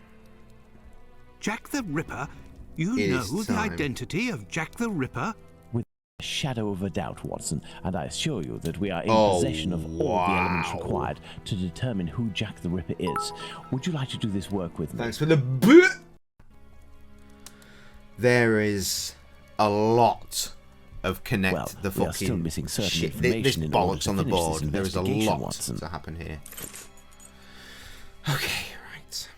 Jack the Ripper? You It know is the time. identity of Jack the Ripper? With a shadow of a doubt, Watson, and I assure you that we are in Oh, possession of all the elements wow. required to determine who Jack the Ripper is. Would you like to do this work with me? Thanks for the There is a lot of connect Well, the we are still fucking missing certain shit. information This in order bollocks to on the finish this board. There is a investigation, lot Watson. to happen here. Okay, right.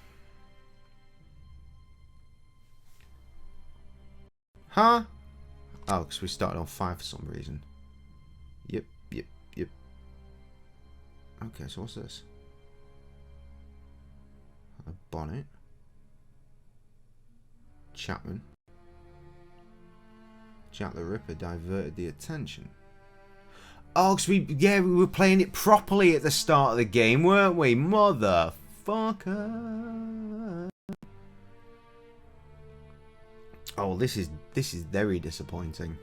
Huh? Oh, because we started on 5 for some reason. Yep. Okay, so what's this? A bonnet. Chapman. Jack the Ripper diverted the attention. Oh, because we were playing it properly at the start of the game, weren't we? Motherfucker. Oh, this is very disappointing.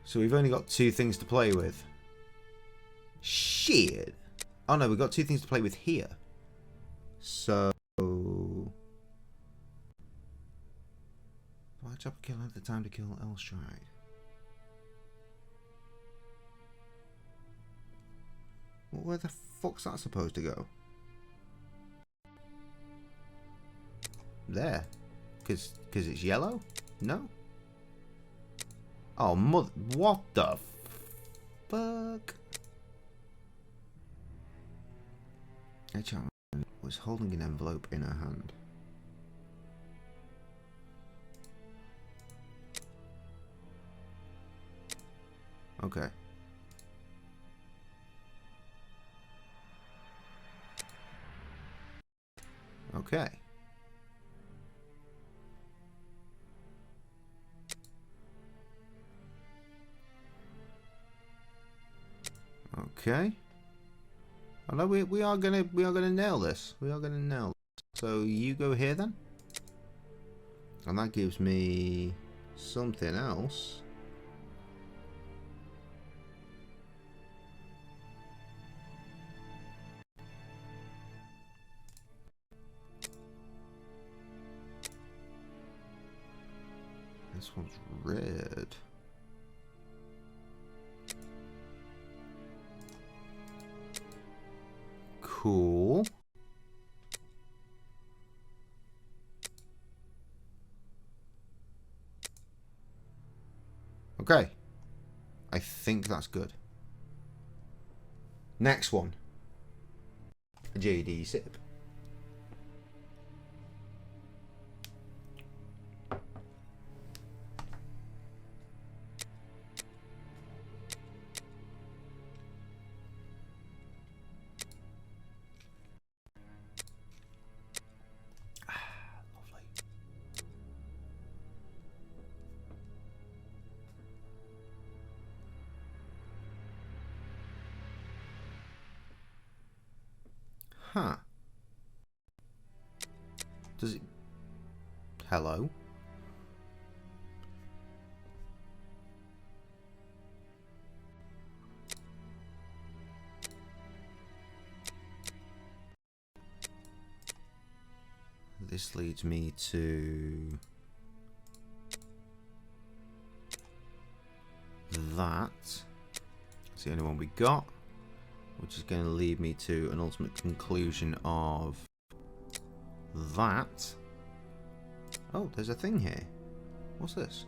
So we've only got 2 things to play with. Shit. Oh no, we've got 2 things to play with here. So why chop kill at the time to kill Elstride? Well, where the fuck's that supposed to go? There. Because it's yellow? No? Oh, mother... What the fuck? Chapman was holding an envelope in her hand. Okay. Okay. Okay. Oh no, we are gonna nail this. We are gonna nail this. So you go here then, and that gives me something else. This one's red. Cool. Okay. I think that's good. Next one. A JD sip. Huh. Does it... Hello? This leads me to... that. It's the only one we got. Which is going to lead me to an ultimate conclusion of that. Oh, there's a thing here. What's this?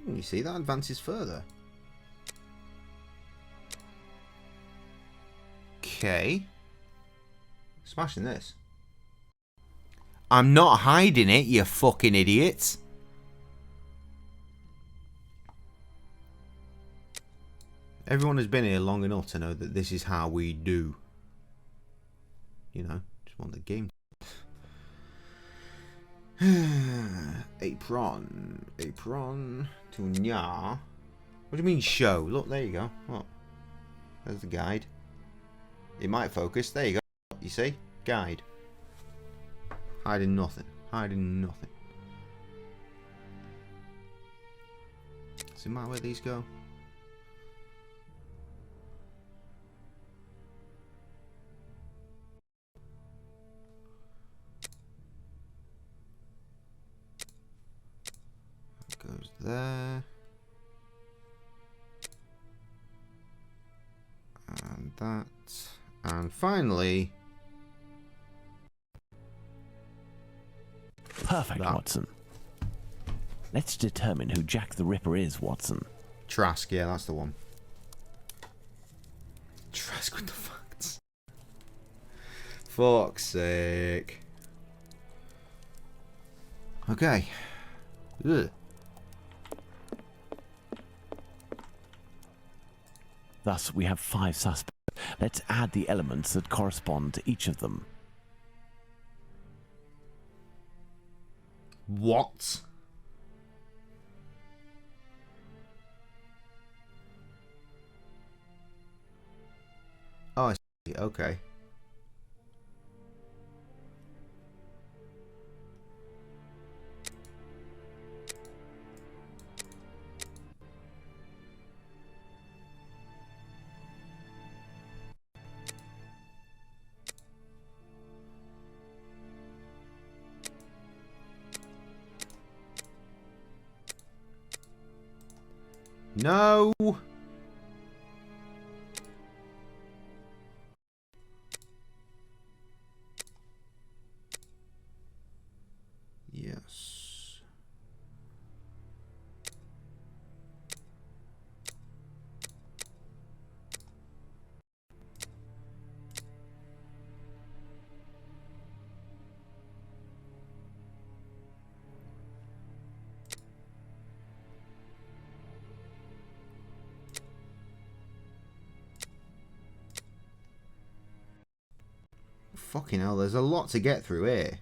You see, that advances further. Okay. Smashing this. I'm not hiding it, you fucking idiots. Everyone has been here long enough to know that this is how we do. You know, just want the game. Apron. Apron. Tunya. What do you mean show? Look, there you go. What? There's the guide. It might focus. There you go. You see? Guide. Hiding nothing. Hiding nothing. Does it matter where these go? Goes there. And that. And finally... Perfect, that. Watson. Let's determine who Jack the Ripper is, Watson. Trask, yeah, that's the one. Trask with the facts. Fuck's sake. Okay. Ugh. Thus, we have 5 suspects. Let's add the elements that correspond to each of them. What? Oh, I see. Okay. No. Yes. Fucking hell, there's a lot to get through here.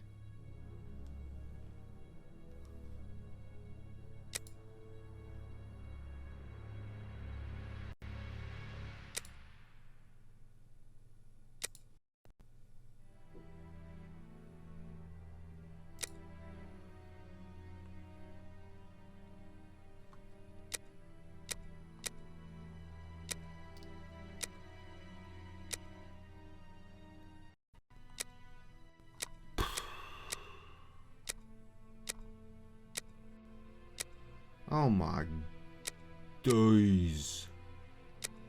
Oh my days.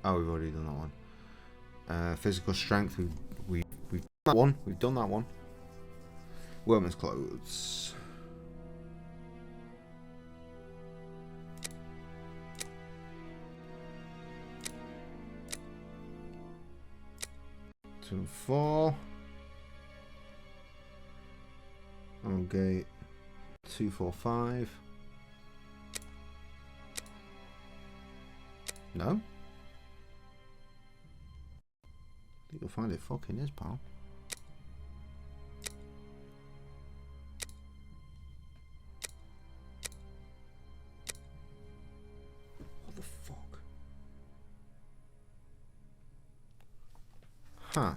Oh, we've already done that one. Physical strength, we've done that one. We've done that one. Workman's clothes. Two and 4. Okay. 2, 4, 5. No? I think you'll find it fucking is, pal. What the fuck? Huh.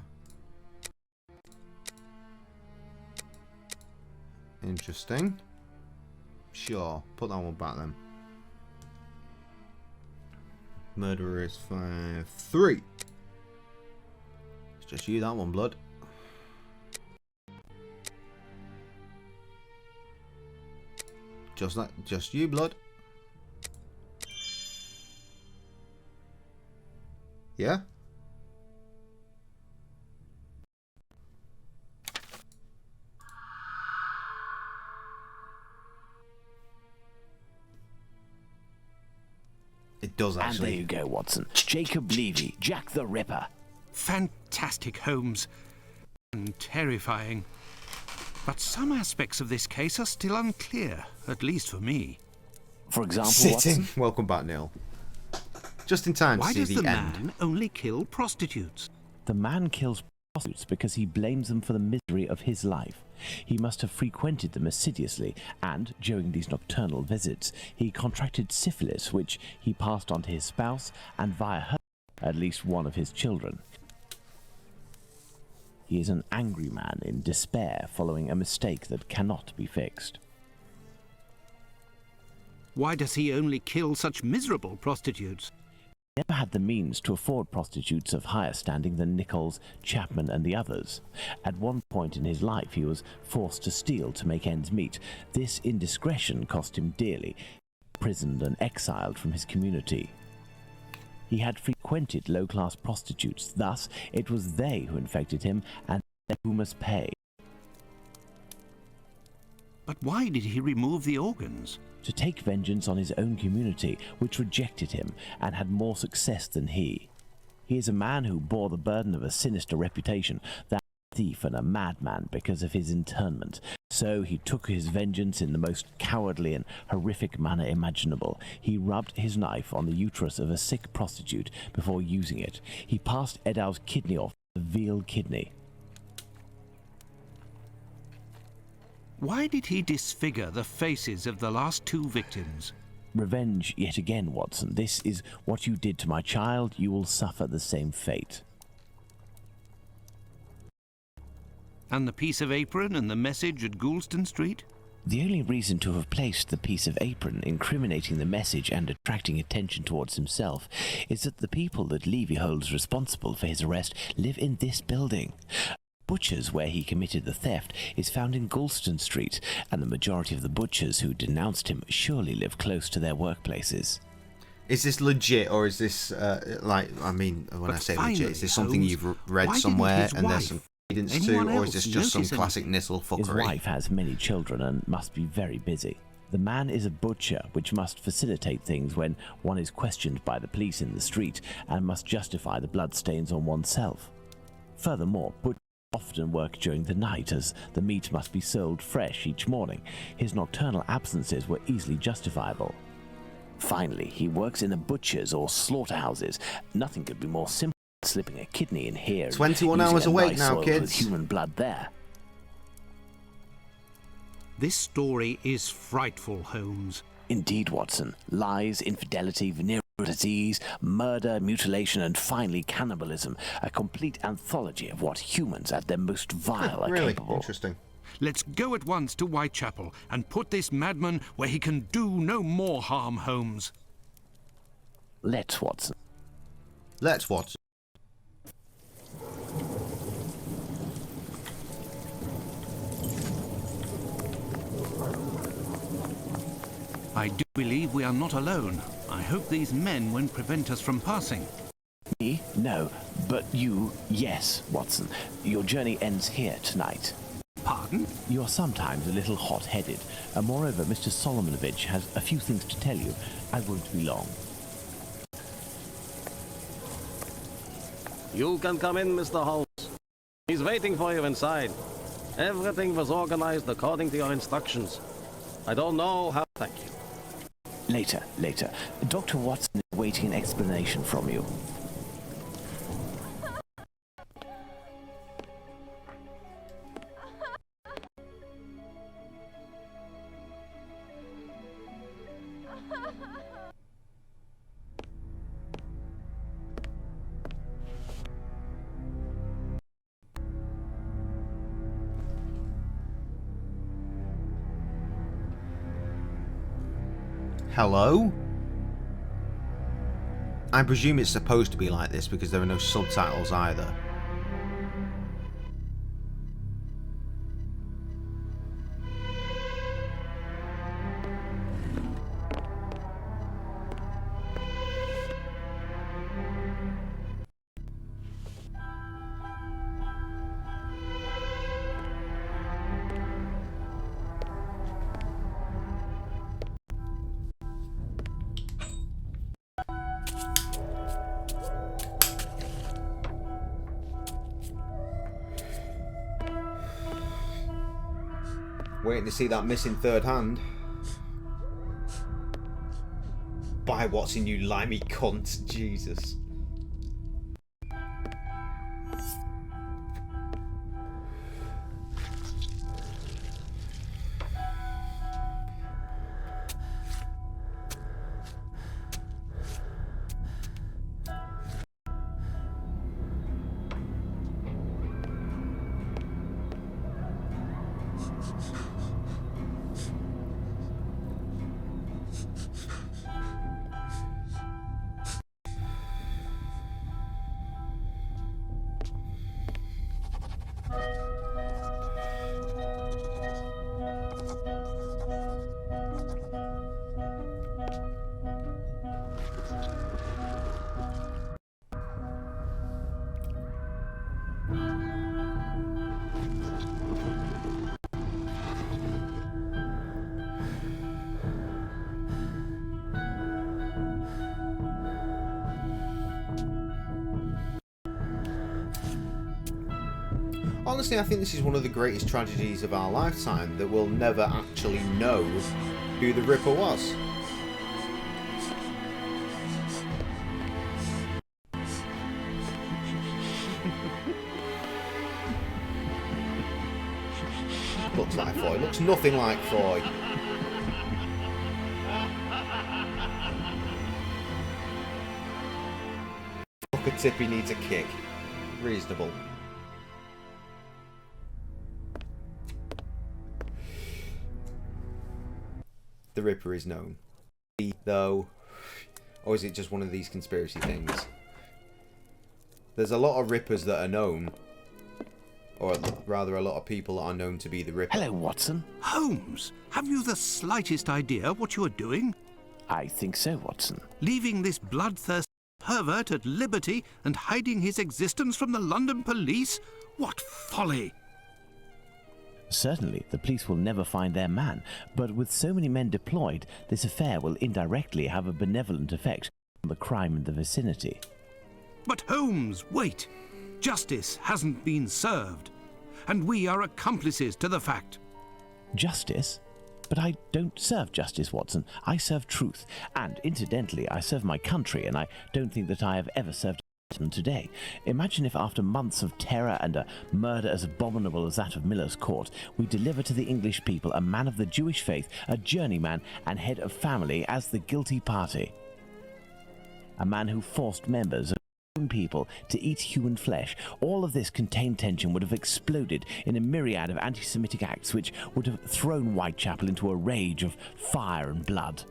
Interesting. Sure, put that one back then. Murderer is 5-3. It's just you, that one, blood. Just you, blood. Yeah? does, actually. And there you go, Watson. Jacob Levy, Jack the Ripper. Fantastic, Holmes. And terrifying. But some aspects of this case are still unclear, at least for me. For example, Sitting. Watson? Welcome back, Neil. Just in time to see the end. Why does the man only kill prostitutes? The man kills prostitutes because he blames them for the misery of his life. He must have frequented them assiduously, and during these nocturnal visits, he contracted syphilis, which he passed on to his spouse, and via her, at least one of his children. He is an angry man in despair following a mistake that cannot be fixed. Why does he only kill such miserable prostitutes? He never had the means to afford prostitutes of higher standing than Nichols, Chapman and the others. At one point in his life he was forced to steal to make ends meet. This indiscretion cost him dearly, imprisoned and exiled from his community. He had frequented low-class prostitutes, thus it was they who infected him and who must pay. But why did he remove the organs? To take vengeance on his own community, which rejected him and had more success than he. He is a man who bore the burden of a sinister reputation, that thief and a madman because of his internment. So he took his vengeance in the most cowardly and horrific manner imaginable. He rubbed his knife on the uterus of a sick prostitute before using it. He passed Edow's kidney off the veal kidney. Why did he disfigure the faces of the last two victims? Revenge yet again, Watson. This is what you did to my child. You will suffer the same fate. And the piece of apron and the message at Goulston Street? The only reason to have placed the piece of apron incriminating the message and attracting attention towards himself is that the people that Levy holds responsible for his arrest live in this building. Butcher's, where he committed the theft, is found in Goulston Street, and the majority of the butchers who denounced him surely live close to their workplaces. Is this legit, or is this, when I say legit, is this something you've read somewhere and there's some credence to, or is this just some classic Nissel fuckery? His wife has many children and must be very busy. The man is a butcher, which must facilitate things when one is questioned by the police in the street and must justify the bloodstains on oneself. Furthermore, butchers often work during the night, as the meat must be sold fresh each morning. His nocturnal absences were easily justifiable. Finally, he works in the butchers or slaughterhouses. Nothing could be more simple than slipping a kidney in here. 21 hours awake now, kids. With human blood there. This story is frightful, Holmes. Indeed, Watson. Lies, infidelity, venereal disease, murder, mutilation, and finally cannibalism. A complete anthology of what humans at their most vile are really capable. Interesting. Let's go at once to Whitechapel and put this madman where he can do no more harm, Holmes. Let's, Watson. Let's, Watson. I do believe we are not alone. I hope these men won't prevent us from passing. Me? No. But you, yes, Watson. Your journey ends here tonight. Pardon? You're sometimes a little hot-headed. Moreover, Mr. Solomonovich has a few things to tell you. I won't be long. You can come in, Mr. Holmes. He's waiting for you inside. Everything was organized according to your instructions. I don't know how... Thank you. Later. Dr. Watson is awaiting an explanation from you. Hello? I presume it's supposed to be like this because there are no subtitles either. Waiting to see that missing third hand. Buy Watson, you limey cunt. Jesus. Honestly, I think this is one of the greatest tragedies of our lifetime, that we'll never actually know who the Ripper was. Looks like Foy. Looks nothing like Foy. Fucker Tippy needs a kick. Reasonable. The Ripper is known. Though, or is it just one of these conspiracy things? There's a lot of Rippers that are known, or rather a lot of people that are known to be the Ripper. Hello, Watson. Holmes, have you the slightest idea what you are doing? I think so, Watson. Leaving this bloodthirsty pervert at liberty and hiding his existence from the London police? What folly! Certainly, the police will never find their man, but with so many men deployed, this affair will indirectly have a benevolent effect on the crime in the vicinity. But Holmes, wait! Justice hasn't been served, and we are accomplices to the fact. Justice? But I don't serve justice, Watson. I serve truth, and incidentally, I serve my country, and I don't think that I have ever served today. Imagine if after months of terror and a murder as abominable as that of Miller's Court, we deliver to the English people a man of the Jewish faith, a journeyman and head of family as the guilty party. A man who forced members of his own people to eat human flesh. All of this contained tension would have exploded in a myriad of anti-Semitic acts which would have thrown Whitechapel into a rage of fire and blood.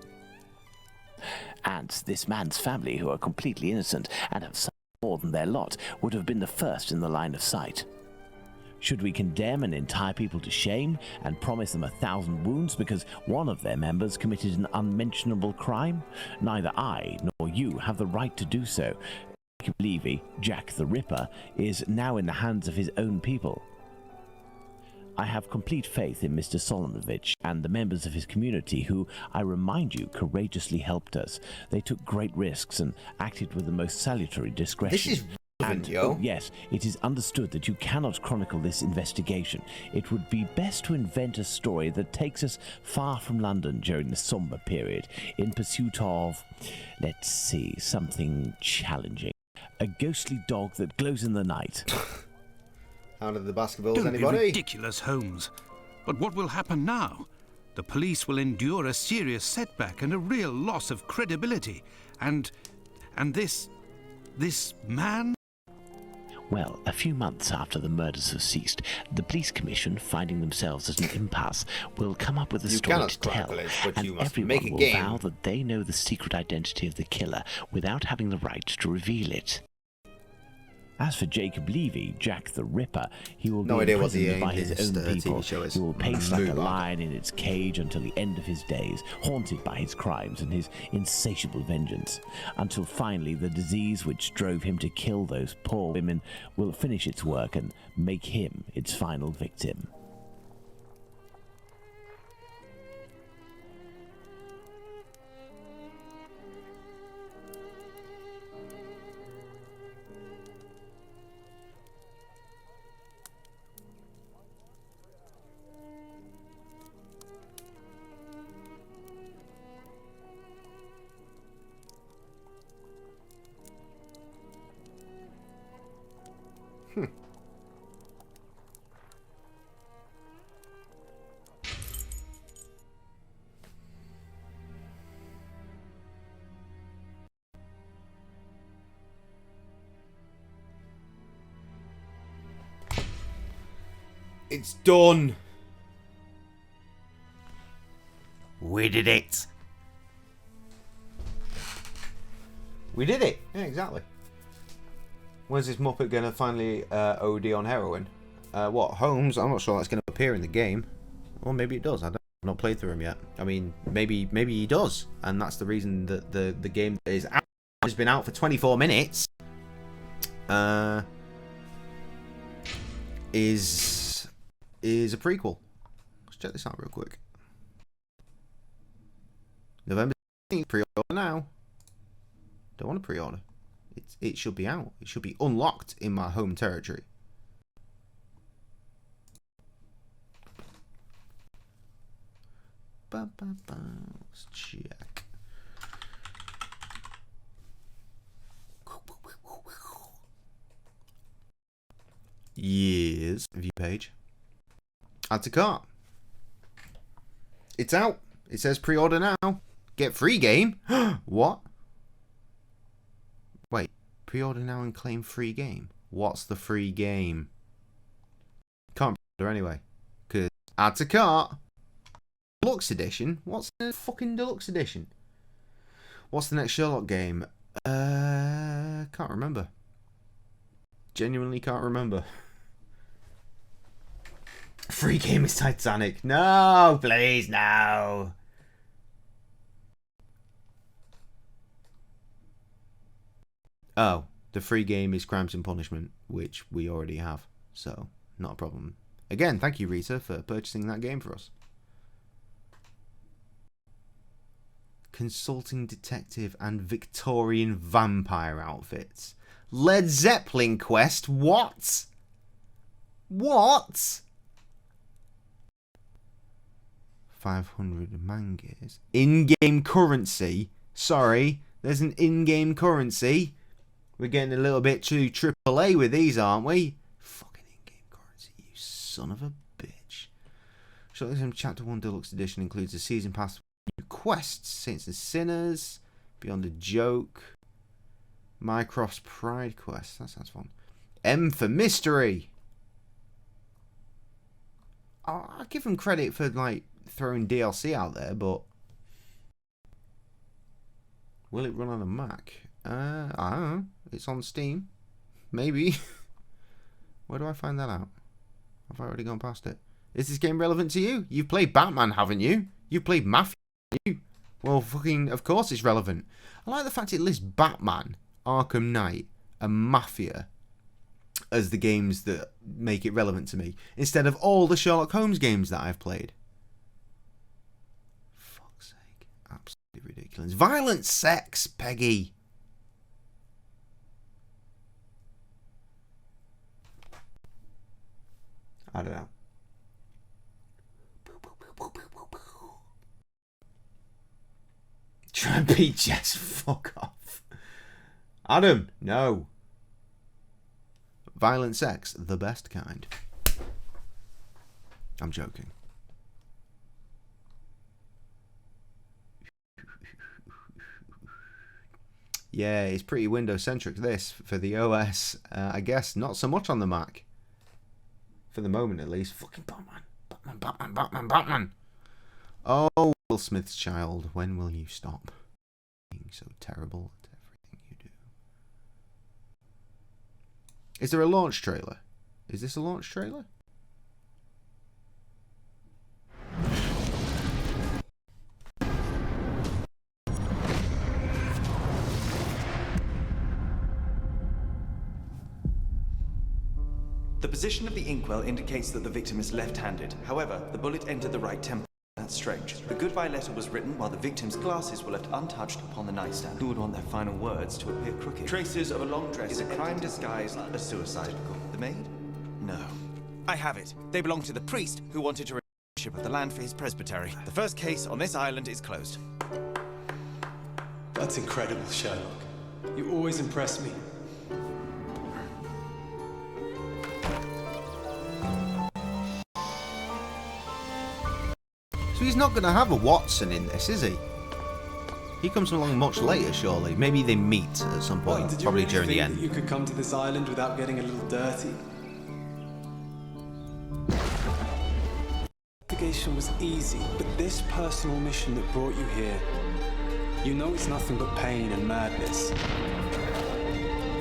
And this man's family, who are completely innocent and have suffered more than their lot, would have been the first in the line of sight. Should we condemn an entire people to shame and promise them 1,000 wounds because one of their members committed an unmentionable crime? Neither I nor you have the right to do so. Jacob Levy, Jack the Ripper, is now in the hands of his own people. I have complete faith in Mr. Solomovich and the members of his community who, I remind you, courageously helped us. They took great risks and acted with the most salutary discretion. This is relevant, yo. Oh, yes, it is understood that you cannot chronicle this investigation. It would be best to invent a story that takes us far from London during the somber period, in pursuit of, let's see, something challenging. A ghostly dog that glows in the night. Out of the basketballs, Don't anybody? be ridiculous, Holmes. But what will happen now? The police will endure a serious setback and a real loss of credibility. And this man? Well, a few months after the murders have ceased, the police commission, finding themselves at an impasse, will come up with a story to tell, and everyone will vow that they know the secret identity of the killer without having the right to reveal it. As for Jacob Levy, Jack the Ripper, he will be imprisoned by his own people. He will pace like a lion in its cage until the end of his days, haunted by his crimes and his insatiable vengeance, until finally the disease which drove him to kill those poor women will finish its work and make him its final victim. It's done. We did it. We did it. Yeah, exactly. When's this Muppet gonna finally OD on heroin? What, Holmes? I'm not sure that's gonna appear in the game. Or maybe it does. I've not played through him yet. I mean, maybe he does, and that's the reason that the game is out, has been out for 24 minutes. Is a prequel. Let's check this out real quick. November 16th, pre-order now. Don't want to pre-order. It should be out. It should be unlocked in my home territory. Let's check. Years view page. Add to cart. It's out. It says pre-order now. Get free game. What? Wait. Pre-order now and claim free game. What's the free game? Can't pre-order anyway. Because add to cart. Deluxe edition? What's the fucking deluxe edition? What's the next Sherlock game? Can't remember. Genuinely can't remember. Free game is Titanic. No, please, no. Oh, the free game is Crimes and Punishment, which we already have. So, not a problem. Again, thank you, Rita, for purchasing that game for us. Consulting detective and Victorian vampire outfits. Led Zeppelin quest? What? What? 500 mangas. In-game currency. Sorry, there's an in-game currency. We're getting a little bit too AAA with these, aren't we? Fucking in-game currency, you son of a bitch. Sherlock Holmes Chapter 1 Deluxe Edition includes a season pass, new quests, Saints and Sinners, Beyond a Joke, Mycroft's Pride quest. That sounds fun. M for Mystery. I'll give them credit for, like, throwing DLC out there, but will it run on a Mac? I don't know. It's on Steam. Maybe. Where do I find that out? Have I already gone past it? Is this game relevant to you? You've played Batman, haven't you? You've played Mafia, haven't you? Well, fucking, of course it's relevant. I like the fact it lists Batman, Arkham Knight, and Mafia as the games that make it relevant to me, instead of all the Sherlock Holmes games that I've played. Fuck's sake. Absolutely ridiculous. Violent sex, Peggy. I don't know. Try and beat Jess. Fuck off. Adam, no. Violent sex, the best kind. I'm joking. Yeah, it's pretty Windows-centric, this, for the OS. I guess not so much on the Mac. For the moment, at least. Fucking Batman. Batman, Batman, Batman, Batman. Oh, Will Smith's child, when will you stop being so terrible at everything you do? Is there a launch trailer? Is this a launch trailer? The position of the inkwell indicates that the victim is left-handed. However, the bullet entered the right temple. That's strange. The goodbye letter was written while the victim's glasses were left untouched upon the nightstand. Who would want their final words to appear crooked? Traces of a long dress. Is a crime disguised as suicide? The maid? No. I have it. They belong to the priest who wanted to ownership of the land for his presbytery. The first case on this island is closed. That's incredible, Sherlock. You always impress me. So he's not going to have a Watson in this, is he? He comes along much later, surely. Maybe they meet at some point, Did you probably really during the think end. that you could come to this island without getting a little dirty? Investigation was easy, but this personal mission that brought you here, you know it's nothing but pain and madness.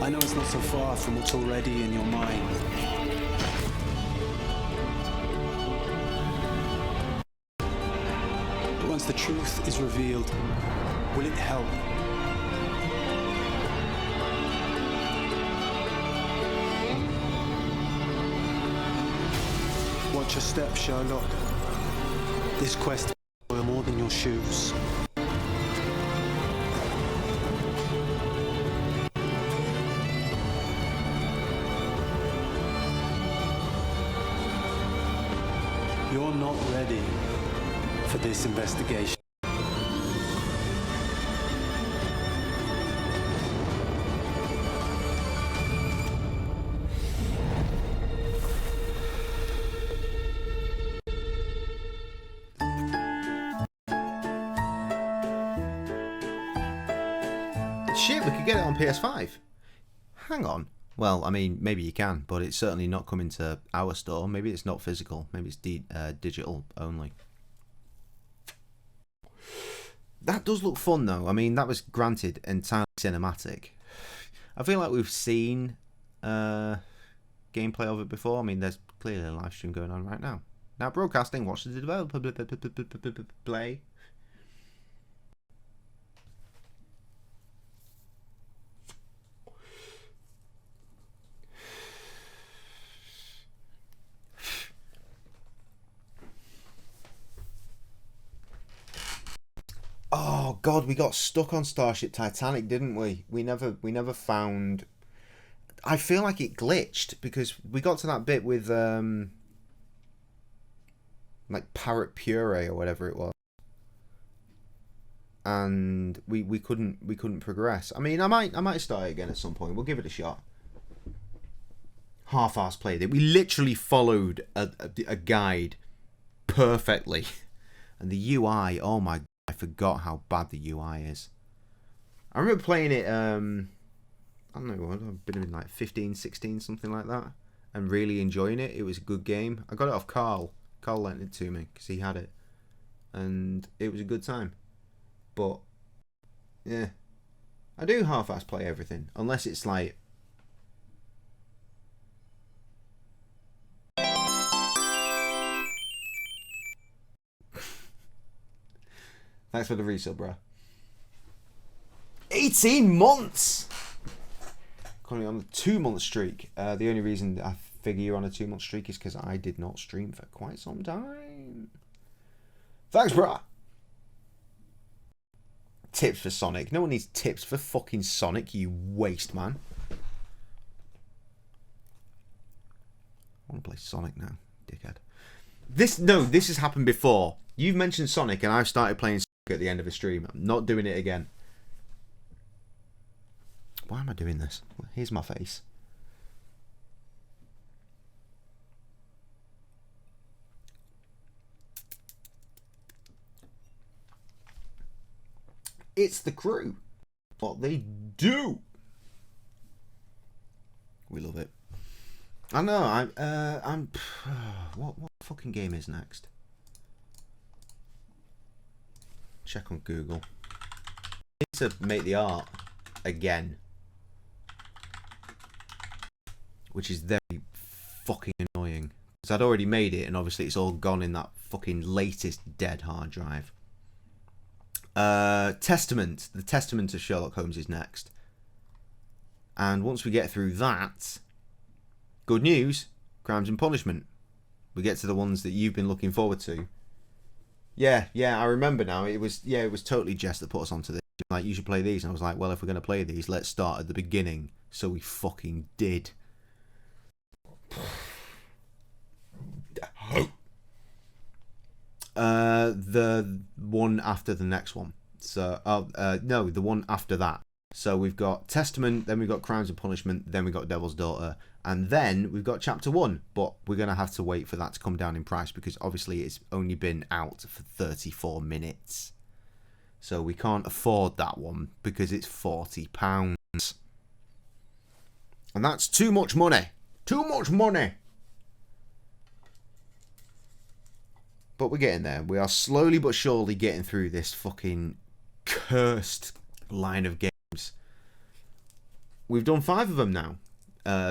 I know it's not so far from what's already in your mind. But once the truth is revealed, will it help? Watch your step, Sherlock. This quest will more than your shoes. You're not ready for this investigation. Shit, we could get it on PS5. Hang on. Well, I mean, maybe you can, but it's certainly not coming to our store. Maybe it's not physical. Maybe it's digital only. That does look fun, though. I mean, that was granted entirely cinematic. I feel like we've seen gameplay of it before. I mean, there's clearly a live stream going on right now. Now broadcasting, watch the developer play. Oh God, we got stuck on Starship Titanic, didn't we? We never found. I feel like it glitched because we got to that bit with like Parrot Puree or whatever it was, and we couldn't progress. I mean, I might start it again at some point. We'll give it a shot. Half-ass played it. We literally followed a guide perfectly, and the UI. Oh my. I forgot how bad the UI is. I remember playing it, I don't know, I've been in like 15, 16, something like that, and really enjoying it. It was a good game. I got it off Carl. Carl lent it to me because he had it, and it was a good time. But, yeah, I do half-ass play everything, unless it's like... Thanks for the resub, bro. 18 months! Currently on a 2-month streak. The only reason I figure you're on a 2-month streak is because I did not stream for quite some time. Thanks, bro. Tips for Sonic. No one needs tips for fucking Sonic, you waste, man. I want to play Sonic now, dickhead. This has happened before. You've mentioned Sonic and I've started playing Sonic at the end of a stream. I'm not doing it again. Why am I doing this? Here's my face. It's the crew. What they do. We love it. I know. I'm. What fucking game is next? Check on Google. I need to make the art again, which is very fucking annoying because I'd already made it and obviously it's all gone in that fucking latest dead hard drive. Testament. The Testament of Sherlock Holmes is next, and once we get through that, good news, Crimes and Punishment. We get to the ones that you've been looking forward to. Yeah, I remember now. It was totally Jess that put us onto this. Like, you should play these, and I was like, well, if we're going to play these, let's start at the beginning. So we fucking did. The one after the next one. So, no, the one after that. So we've got Testament, then we've got Crimes and Punishment, then we've got Devil's Daughter, and then we've got Chapter 1. But we're going to have to wait for that to come down in price because obviously it's only been out for 34 minutes. So we can't afford that one because it's £40. And that's too much money. Too much money. But we're getting there. We are slowly but surely getting through this fucking cursed line of games. We've done 5 of them now.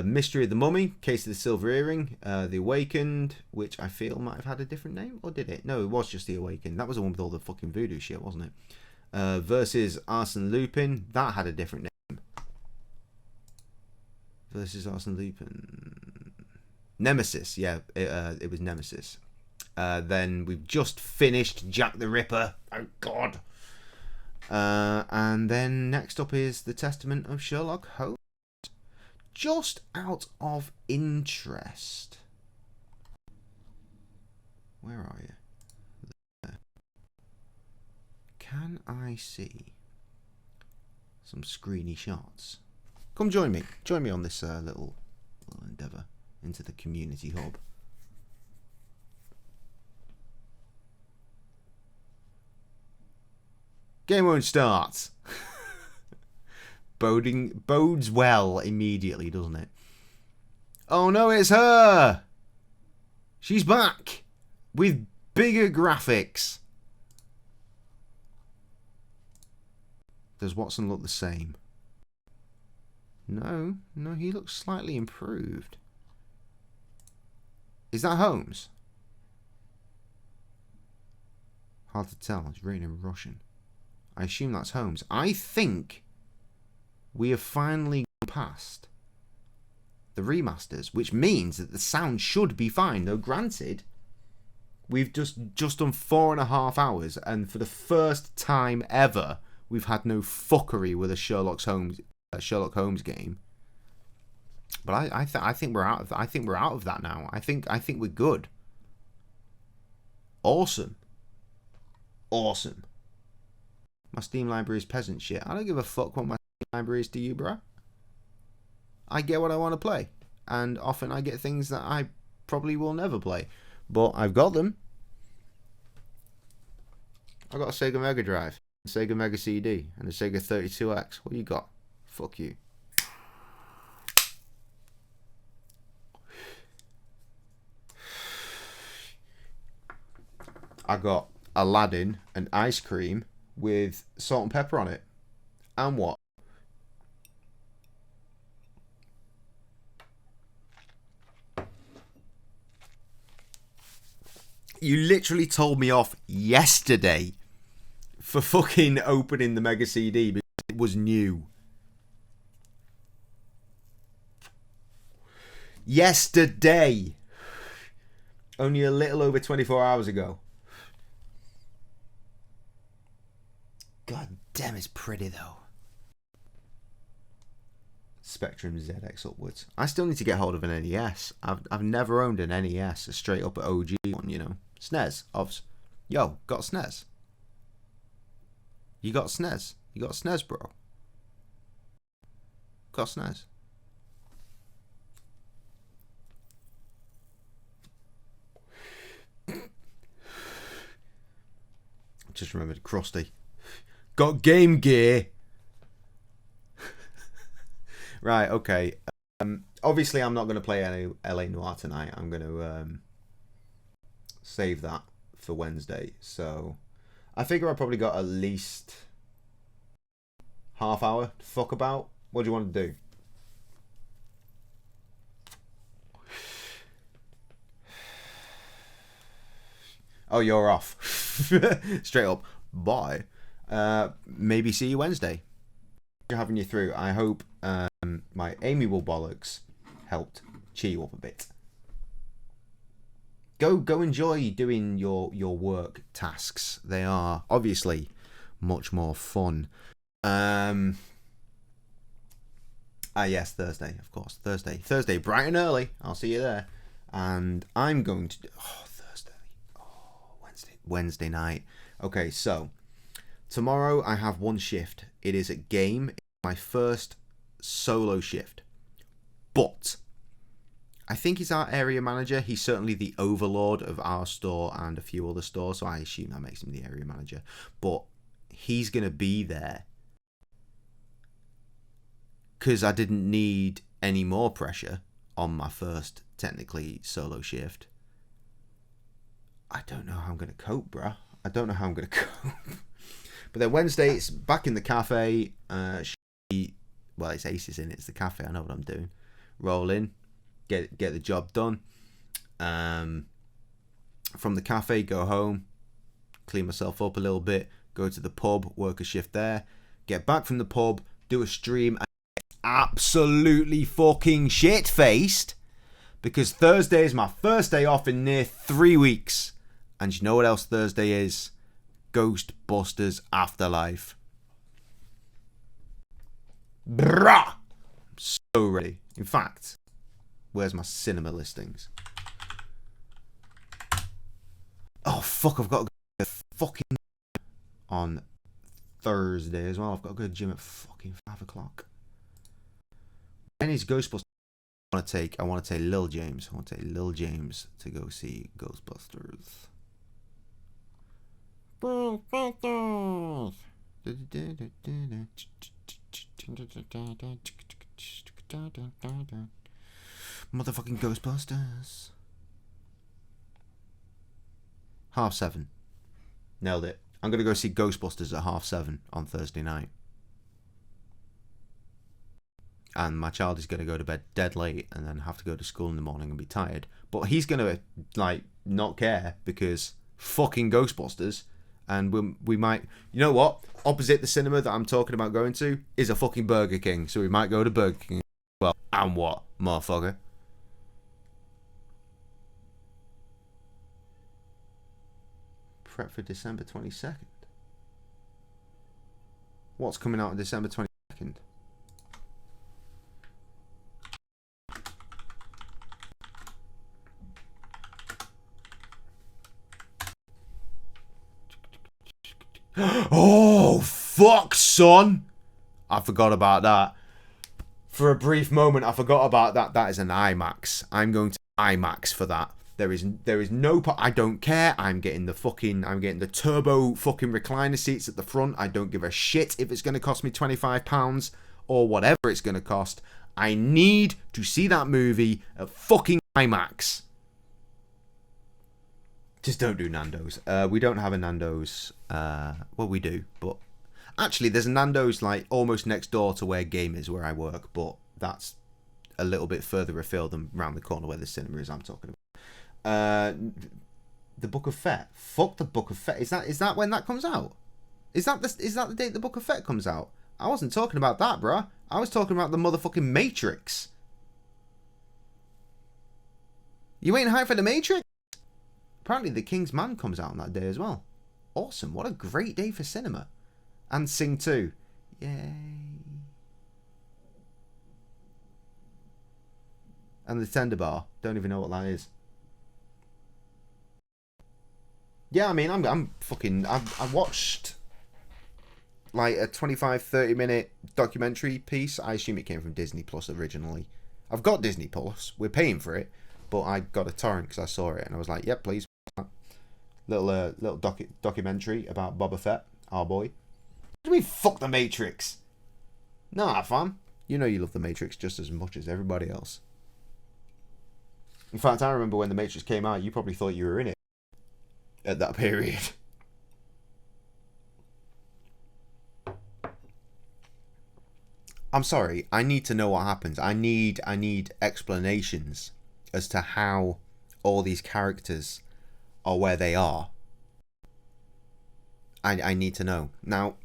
Mystery of the Mummy, Case of the Silver Earring, The Awakened, which I feel might have had a different name, or did it? No, it was just The Awakened. That was the one with all the fucking voodoo shit, wasn't it? Versus Arsene Lupin, that had a different name. Versus Arsene Lupin. Nemesis, yeah, it was Nemesis. Then we've just finished Jack the Ripper. Oh, God. And then next up is The Testament of Sherlock Holmes. Just out of interest. Where are you? There. Can I see some screeny shots? Come join me. Join me on this little endeavour into the community hub. Game won't start. Bodes well immediately, doesn't it? Oh no, it's her! She's back! With bigger graphics. Does Watson look the same? No, he looks slightly improved. Is that Holmes? Hard to tell, it's written in Russian. I assume that's Holmes. I think we have finally gone past the remasters, which means that the sound should be fine. Though granted, we've just done 4.5 hours, and for the first time ever, we've had no fuckery with a Sherlock Holmes game. But I think we're out of that. I think we're out of that now. I think we're good. Awesome. My Steam library is peasant shit. I don't give a fuck what my Steam library is to you, bro. I get what I want to play. And often I get things that I probably will never play. But I've got them. I got a Sega Mega Drive, a Sega Mega CD, and a Sega 32X. What you got? Fuck you. I got Aladdin and ice cream with salt and pepper on it. And what? You literally told me off yesterday for fucking opening the Mega CD because it was new. Yesterday. Only a little over 24 hours ago. God damn, it's pretty though. Spectrum ZX upwards. I still need to get hold of an NES. I've never owned an NES, a straight up OG one, you know. SNES, obvs. Yo, got a SNES. You got a SNES. You got a SNES, bro. Got a SNES. Just remembered Krusty. Got Game Gear. Right, okay. Obviously, I'm not going to play any LA Noire tonight. I'm going to save that for Wednesday. So, I figure I probably got at least half hour to fuck about. What do you want to do? Oh, you're off. Straight up. Bye. Maybe see you Wednesday. Having you through. I hope my amiable bollocks helped cheer you up a bit. Go enjoy doing your work tasks. They are obviously much more fun. Yes, Thursday, of course. Thursday, bright and early. I'll see you there. And I'm going to Wednesday night. Okay, so tomorrow I have one shift. It is a game my first solo shift. But I think he's our area manager. He's certainly the overlord of our store and a few other stores, so I assume that makes him the area manager. But he's going to be there because I didn't need any more pressure on my first, technically, solo shift. I don't know how I'm going to cope, bruh. I don't know how I'm going to cope. But then Wednesday, it's back in the cafe. Well, it's Aces in it. It's the cafe. I know what I'm doing. Roll in. Get the job done. From the cafe, go home. Clean myself up a little bit. Go to the pub. Work a shift there. Get back from the pub. Do a stream. And get absolutely fucking shit-faced. Because Thursday is my first day off in near 3 weeks. And you know what else Thursday is? Ghostbusters Afterlife. Bruh! I'm so ready. In fact, where's my cinema listings? Oh, fuck, I've got to go to fucking on Thursday as well. I've got to go to the gym at fucking 5 o'clock. When is Ghostbusters? I want to take Lil James. I want to take Lil James to go see Ghostbusters. Motherfucking Ghostbusters. 7:30. Nailed it. I'm going to go see Ghostbusters at 7:30 on Thursday night. And my child is going to go to bed dead late and then have to go to school in the morning and be tired. But he's going to, like, not care because fucking Ghostbusters. And we might... You know what? Opposite the cinema that I'm talking about going to is a fucking Burger King. So we might go to Burger King as well. And what, motherfucker? Prep for December 22nd. What's coming out on December 22nd? Oh, fuck, son. I forgot about that. For a brief moment, I forgot about that. That is an IMAX. I'm going to IMAX for that. There is no... I don't care. I'm getting the turbo fucking recliner seats at the front. I don't give a shit if it's going to cost me £25 or whatever it's going to cost. I need to see that movie at fucking IMAX. Just don't do Nando's. We don't have a Nando's. Well, we do, but actually, there's a Nando's like almost next door to where Game is, where I work, but that's a little bit further afield than round the corner where the cinema is. I'm talking about the Book of Fett. Fuck the Book of Fett. Is that when that comes out? Is that the date the Book of Fett comes out? I wasn't talking about that, bruh. I was talking about the motherfucking Matrix. You ain't hyped for the Matrix? Apparently The King's Man comes out on that day as well. Awesome. What a great day for cinema. And Sing 2. Yay. And the Tender Bar. Don't even know what that is. Yeah, I mean, I'm fucking... I watched like a 25-30 minute documentary piece. I assume it came from Disney Plus originally. I've got Disney Plus. We're paying for it. But I got a torrent because I saw it. And I was like, yep, please. Little documentary about Boba Fett, our boy. What do you mean, fuck the Matrix? Nah, fam. You know you love the Matrix just as much as everybody else. In fact, I remember when the Matrix came out, you probably thought you were in it at that period. I'm sorry. I need to know what happens. I need explanations as to how all these characters are where they are. I need to know. Now,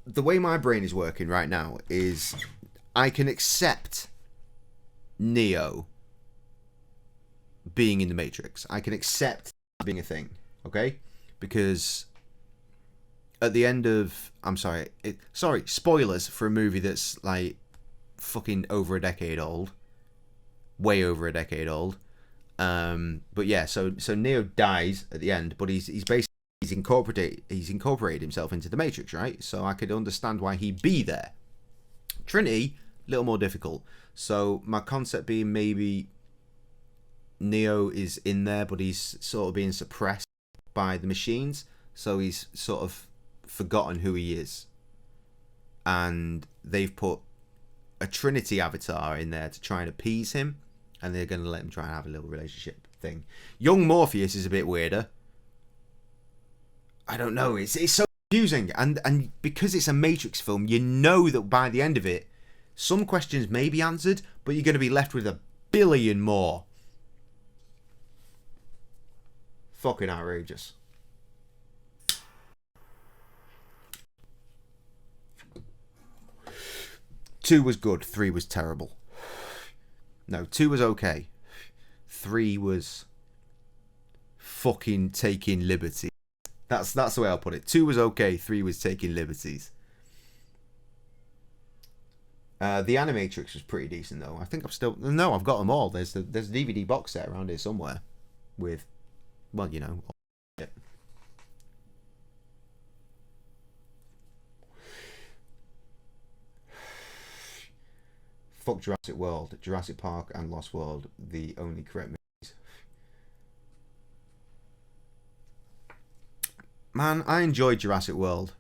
the way my brain is working right now is I can accept Neo being in the Matrix. I can accept being a thing, okay? Because at the end of... Sorry, spoilers for a movie that's like fucking over a decade old. Way over a decade old. But yeah, so Neo dies at the end, but he's basically he's incorporated himself into the Matrix, right? So I could understand why he'd be there. Trinity, a little more difficult. So my concept being maybe Neo is in there, but he's sort of being suppressed by the machines, so he's sort of forgotten who he is, and they've put a Trinity avatar in there to try and appease him, and they're going to let him try and have a little relationship thing. Young Morpheus is a bit weirder. I don't know, it's so confusing, and because it's a Matrix film, you know that by the end of it some questions may be answered, but you're going to be left with a billion more. Fucking outrageous. Two was good, 3 was terrible. No, 2 was okay. 3 was fucking taking liberties. That's the way I'll put it. 2 was okay, 3 was taking liberties. The Animatrix was pretty decent though. I think I've got them all. There's a DVD box set around here somewhere with, well, you know, shit. Fuck Jurassic World, Jurassic Park and Lost World, the only correct movies. Man, I enjoyed Jurassic World.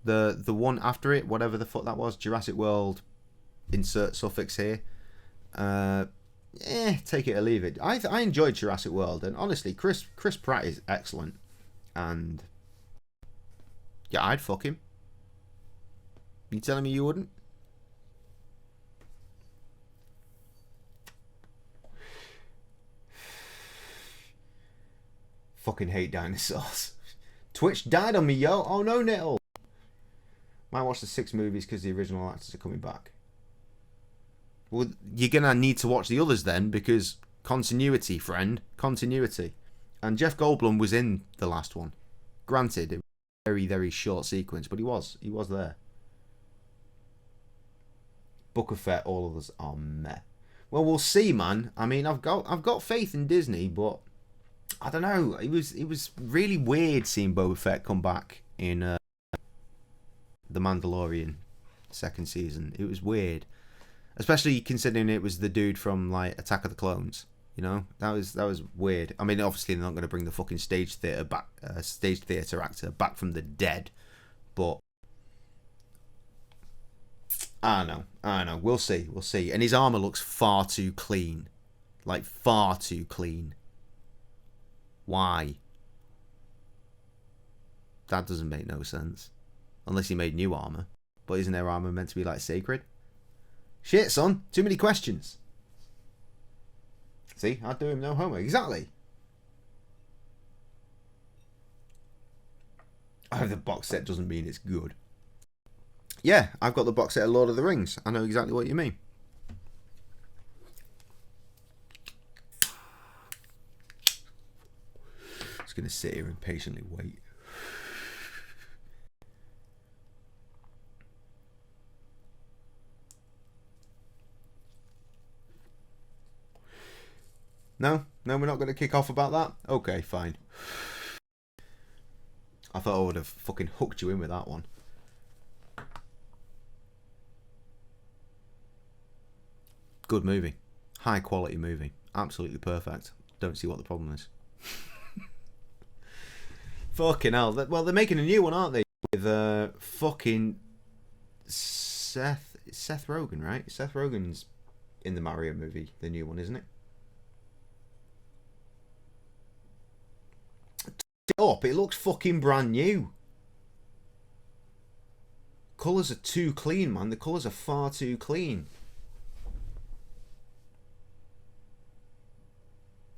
The one after it, whatever the fuck that was, Jurassic World, insert suffix here. Take it or leave it. I enjoyed Jurassic World, and honestly, Chris Pratt is excellent. And yeah, I'd fuck him. You telling me you wouldn't? Fucking hate dinosaurs. Twitch died on me, yo. Oh no, Nittle. Might watch the 6 movies because the original actors are coming back. Well, you're gonna need to watch the others then, because continuity, friend, continuity. And Jeff Goldblum was in the last one. Granted, it was a very, very short sequence, but he was there. Book of Fett, all of us are meh. Well, we'll see, man. I mean, I've got faith in Disney, but I don't know. It was really weird seeing Boba Fett come back in The Mandalorian second season. It was weird, especially considering it was the dude from like Attack of the Clones. You know, that was weird. I mean, obviously they're not going to bring the fucking stage theater actor back from the dead, but I don't know. We'll see. And his armor looks far too clean, like far too clean. Why? That doesn't make no sense. Unless he made new armor. But isn't their armor meant to be like sacred? Shit, son. Too many questions. See, I'd do him no homework. Exactly. Oh, the box set doesn't mean it's good. Yeah, I've got the box set of Lord of the Rings. I know exactly what you mean. Just going to sit here and patiently wait. No, we're not going to kick off about that? Okay, fine. I thought I would have fucking hooked you in with that one. Good movie. High quality movie. Absolutely perfect. Don't see what the problem is. Fucking hell. Well, they're making a new one, aren't they? With fucking Seth Rogen, right? Seth Rogen's in the Mario movie, the new one, isn't it? It looks fucking brand new. Colours are too clean, man. The colours are far too clean.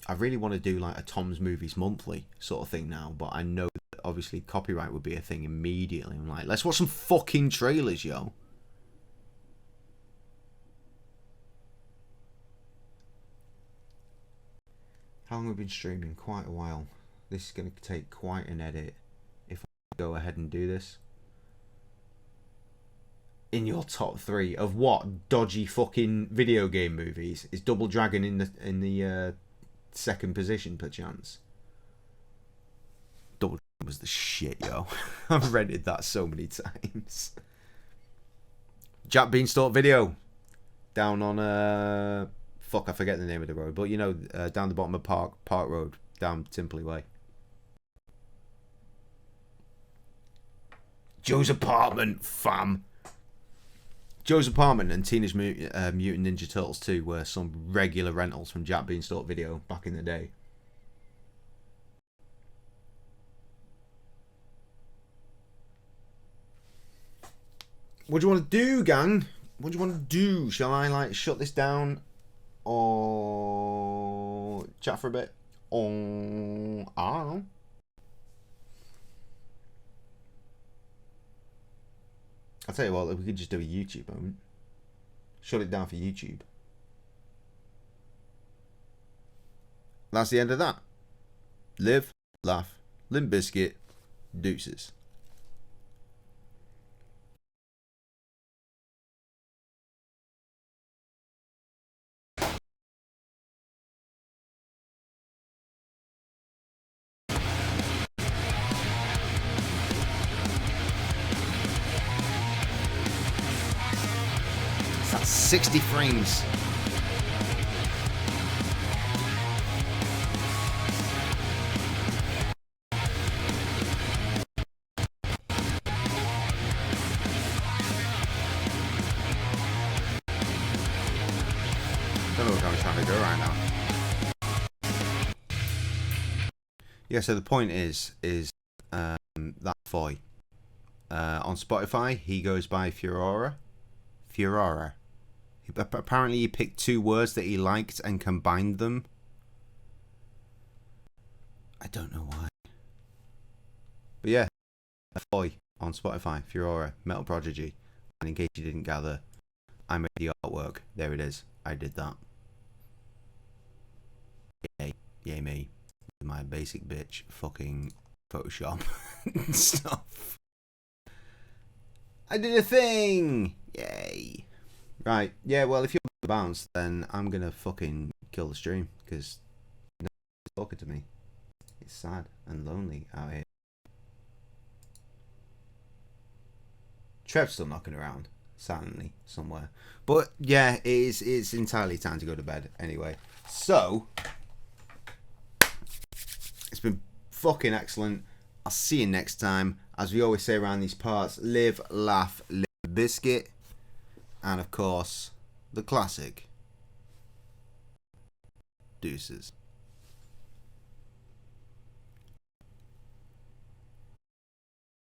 I really want to do like a Tom's Movies Monthly sort of thing now, but I know that obviously copyright would be a thing immediately. I'm like, let's watch some fucking trailers, yo. How long have we been streaming? Quite a while. This is going to take quite an edit if I go ahead and do this. In your top 3 of what dodgy fucking video game movies? Is Double Dragon in the second position perchance? Double was the shit, yo. I've rented that so many times. Jack Beanstalk video. Down on, fuck, I forget the name of the road. But, you know, down the bottom of Park Road. Down Timperley Way. Joe's apartment, fam. Joe's apartment and Teenage Mutant Ninja Turtles 2 were some regular rentals from Jack Beanstalk video back in the day. What do you want to do, gang? What do you want to do? Shall I, like, shut this down? Or chat for a bit? Or I don't know. I'll tell you what, we could just do a YouTube moment. Shut it down for YouTube. That's the end of that. Live, laugh, Limp Bizkit, deuces. That's 60 frames. Don't know what I'm trying to do right now. Yeah, so the point is that boy on Spotify, he goes by Furora. Apparently he picked two words that he liked and combined them. I don't know why. But yeah, a boy on Spotify, Furora, Metal Prodigy. And in case you didn't gather, I made the artwork. There it is. I did that. Yay me. My basic bitch fucking Photoshop and stuff. I did a thing! Yay. Right, yeah, well, if you're going to bounce, then I'm going to fucking kill the stream, because nobody's talking to me. It's sad and lonely out here. Trev's still knocking around, silently, somewhere. But, yeah, it's entirely time to go to bed, anyway. So, it's been fucking excellent. I'll see you next time. As we always say around these parts, live, laugh, Limp Bizkit. And of course, the classic. Deuces.